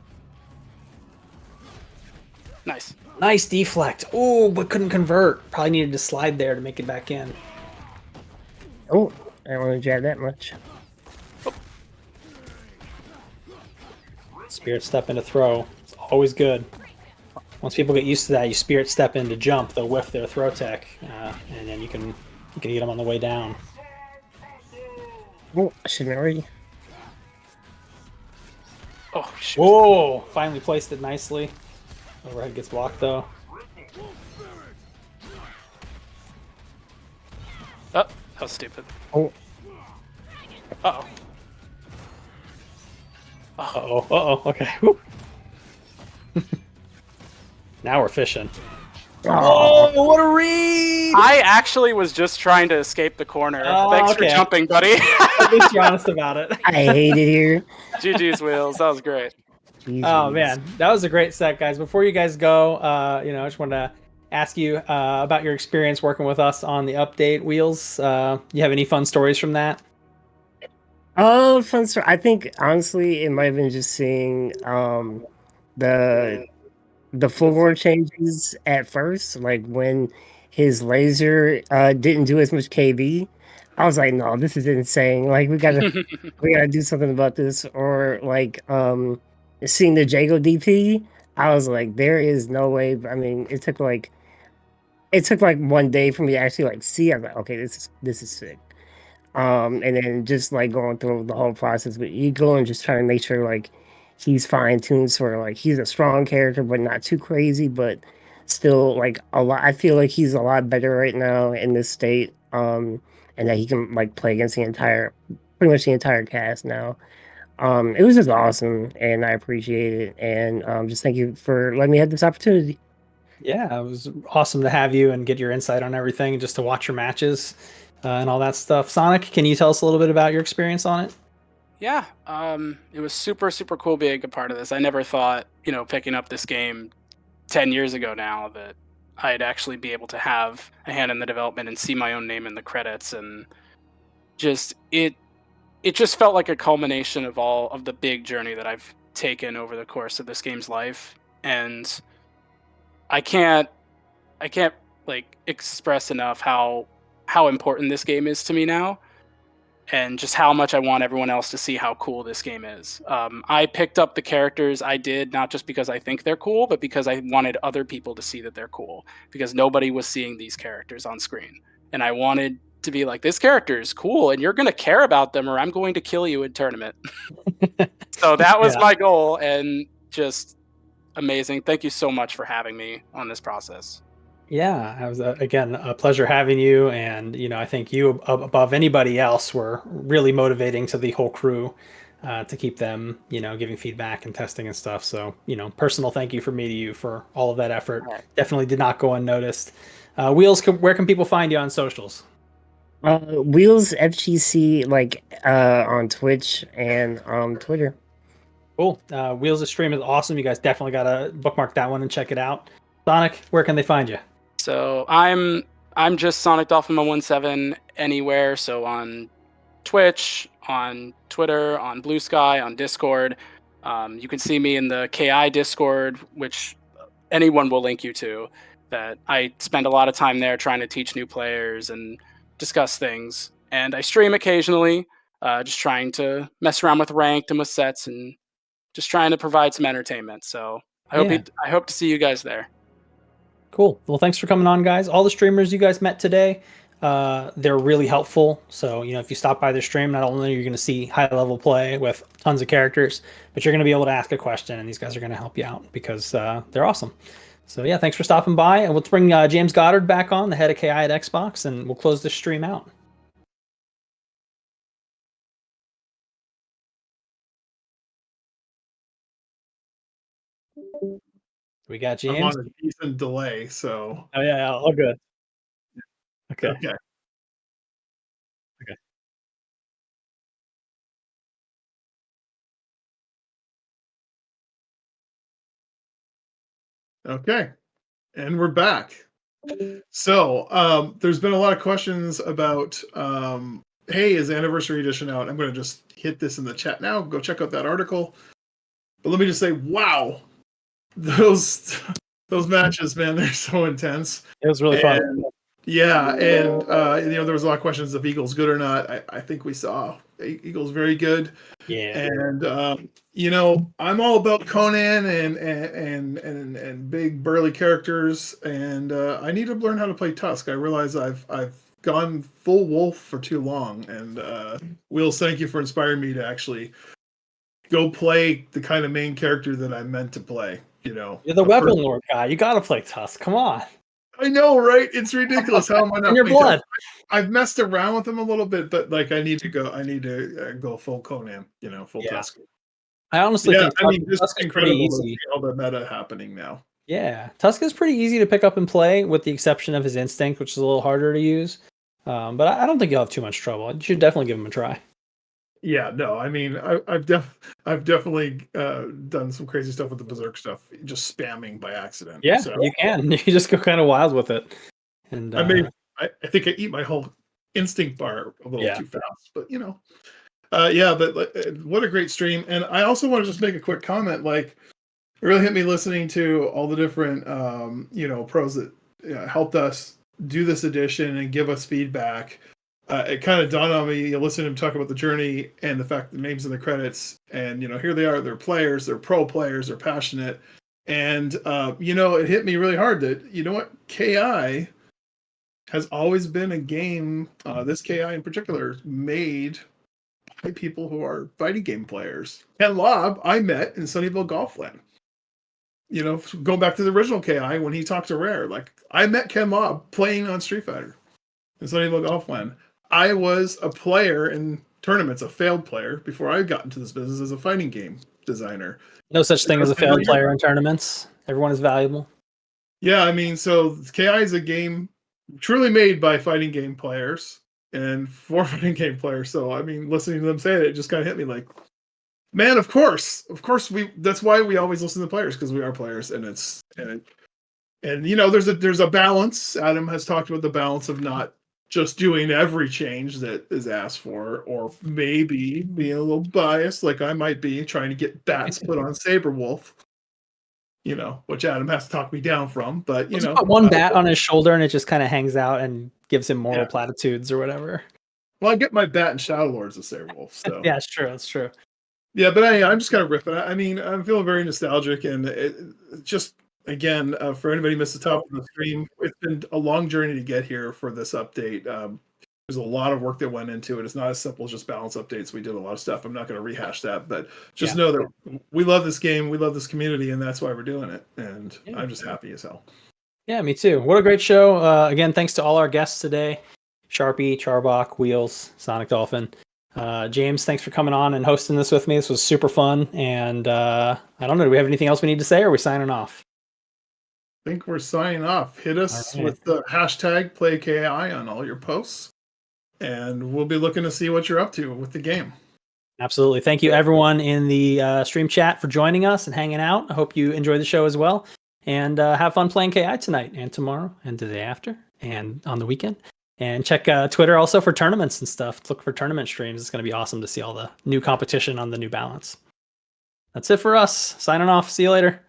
G: Nice.
B: Nice deflect. Oh, but couldn't convert. Probably needed to slide there to make it back in.
F: Oh, I don't want to jab that much.
B: Spirit step into throw. It's always good. Once people get used to that, you spirit step into jump, they'll whiff their throw tech, and then you can get them on the way down.
F: Oh, I shouldn't already.
G: Oh, shoot.
B: Whoa! Finally placed it nicely. Overhead gets blocked though.
G: Oh, that was stupid.
F: Oh,
G: Uh-oh.
B: Uh-oh, uh-oh, okay. Whew. Now we're fishing.
F: Oh,
B: Whoa, what a read!
G: I actually was just trying to escape the corner.
B: Oh,
G: Thanks
B: okay.
G: for jumping, buddy.
B: At least you're honest about it.
F: I hate it here.
G: GG's, Wheels. That was great.
F: Jeez,
B: Oh
F: Louise.
B: man, that was a great set, guys. Before you guys go, I just want to ask you about your experience working with us on the update. Wheels, you have any fun stories from that?
F: Oh, fun story. I think honestly, it might have been just seeing the floor changes at first, like when his laser didn't do as much KB. I was like, no, this is insane. Like we gotta do something about this. Or like seeing the Jago DP, I was like, there is no way. I mean, it took like 1 day for me to actually like see. I was like, okay, this is sick. And then just like going through the whole process with Eagle and just trying to make sure like he's fine-tuned for like he's a strong character but not too crazy, but still like a lot. I feel like he's a lot better right now in this state, and that he can like play against pretty much the entire cast now. It was just awesome, and I appreciate it, and just thank you for letting me have this opportunity.
B: Yeah, it was awesome to have you and get your insight on everything, and just to watch your matches and all that stuff. Sonic, can you tell us a little bit about your experience on it?
G: Yeah, it was super, super cool being a part of this. I never thought, picking up this game 10 years ago now, that I'd actually be able to have a hand in the development and see my own name in the credits. And just, it just felt like a culmination of all of the big journey that I've taken over the course of this game's life. And I can't like express enough how important this game is to me now, and just how much I want everyone else to see how cool this game is. I picked up the characters I did not just because I think they're cool, but because I wanted other people to see that they're cool, because nobody was seeing these characters on screen. And I wanted to be like, this character is cool and you're going to care about them or I'm going to kill you in tournament. So that was my goal, and just amazing. Thank you so much for having me on this process.
B: Yeah, it was again a pleasure having you, and I think you above anybody else were really motivating to the whole crew to keep them, giving feedback and testing and stuff. So, personal thank you from me to you for all of that effort. Definitely did not go unnoticed. Wheels, where can people find you on socials?
F: WheelsFGC, like on Twitch and Twitter.
B: Cool. Wheels' stream is awesome. You guys definitely gotta bookmark that one and check it out. Sonic, where can they find you?
G: So I'm just Sonic Dolphin 117 anywhere. So on Twitch, on Twitter, on Blue Sky, on Discord. You can see me in the KI Discord, which anyone will link you to. That I spend a lot of time there trying to teach new players and discuss things. And I stream occasionally, just trying to mess around with ranked and with sets and just trying to provide some entertainment. So I hope to see you guys there.
B: Cool. Well, thanks for coming on, guys. All the streamers you guys met today, they're really helpful. So, if you stop by their stream, not only are you going to see high-level play with tons of characters, but you're going to be able to ask a question, and these guys are going to help you out because they're awesome. So, yeah, thanks for stopping by. And let's bring James Goddard back on, the head of KI at Xbox, and we'll close this stream out. We got James.
C: I'm on a decent delay, so.
B: Oh yeah, all good. Okay.
C: Okay, and we're back. So there's been a lot of questions about, hey, is Anniversary Edition out? I'm going to just hit this in the chat now. Go check out that article. But let me just say, wow, those matches, man, they're so intense.
B: It was really fun.
C: Yeah, and there was a lot of questions if Eagle's good or not. I think we saw Eagle's very good.
B: Yeah.
C: And I'm all about Conan and big burly characters, and I need to learn how to play Tusk. I realize I've gone full wolf for too long, and Wheels, thank you for inspiring me to actually go play the kind of main character that I meant to play.
B: You're the weapon lord guy. You got to play Tusk. Come on.
C: I know, right? It's ridiculous. How am I not?
B: In your blood.
C: I've messed around with him a little bit, but like I need to go full Conan. Full Tusk.
B: I honestly think
C: Tusk
B: just
C: incredible
B: pretty
C: to
B: easy.
C: see all the meta happening now.
B: Yeah, Tusk is pretty easy to pick up and play, with the exception of his instinct, which is a little harder to use. But I don't think you'll have too much trouble. You should definitely give him a try.
C: Yeah, no, I mean, I've definitely done some crazy stuff with the Berserk stuff, just spamming by accident.
B: Yeah,
C: So
B: you can. You just go kind of wild with it. And
C: I think I eat my whole instinct bar a little too fast, but yeah. But what a great stream! And I also want to just make a quick comment. Like, it really hit me listening to all the different pros that helped us do this edition and give us feedback. It kind of dawned on me, you listen to him talk about the journey and the fact that the names in the credits, and here they are, they're players, they're pro players, they're passionate. And it hit me really hard that, what, KI has always been a game, this KI in particular, made by people who are fighting game players. Ken Lobb, I met in Sunnyvale Golfland. Going back to the original KI, when he talked to Rare, like, I met Ken Lobb playing on Street Fighter in Sunnyvale Golfland. I was a player in tournaments, a failed player, before I got into this business as a fighting game designer.
B: No such thing as a failed player in tournaments. Everyone is valuable. Yeah,
C: I mean, so KI is a game truly made by fighting game players and for fighting game players. So, I mean, listening to them say it just kind of hit me like, man, of course, that's why we always listen to players, because we are players, and there's a balance. Adam has talked about the balance of not just doing every change that is asked for, or maybe being a little biased, like I might be, trying to get bats put on Saberwolf, which Adam has to talk me down from. But
B: put one bat on his shoulder and it just kind of hangs out and gives him moral platitudes or whatever.
C: Well, I get my bat and Shadow Lords of Saberwolf. So
B: yeah, it's true. That's true.
C: Yeah, but I'm just kind of riffing. I mean, I'm feeling very nostalgic, and it just, again, for anybody who missed the top of the stream, it's been a long journey to get here for this update. There's a lot of work that went into it. It's not as simple as just balance updates. We did a lot of stuff. I'm not going to rehash that, but just know that we love this game, we love this community, and that's why we're doing it. And I'm just happy as hell.
B: Yeah, me too. What a great show. Again, thanks to all our guests today. Sharpie, Charbok, Wheels, Sonic Dolphin. James, thanks for coming on and hosting this with me. This was super fun. And I don't know, do we have anything else we need to say, or are we signing off?
C: I think we're signing off. Hit us with the hashtag PlayKI on all your posts, and we'll be looking to see what you're up to with the game.
B: Absolutely. Thank you, everyone in the stream chat, for joining us and hanging out. I hope you enjoyed the show as well. And have fun playing KI tonight and tomorrow and the day after and on the weekend. And check Twitter also for tournaments and stuff. Look for tournament streams. It's going to be awesome to see all the new competition on the new balance. That's it for us. Signing off. See you later.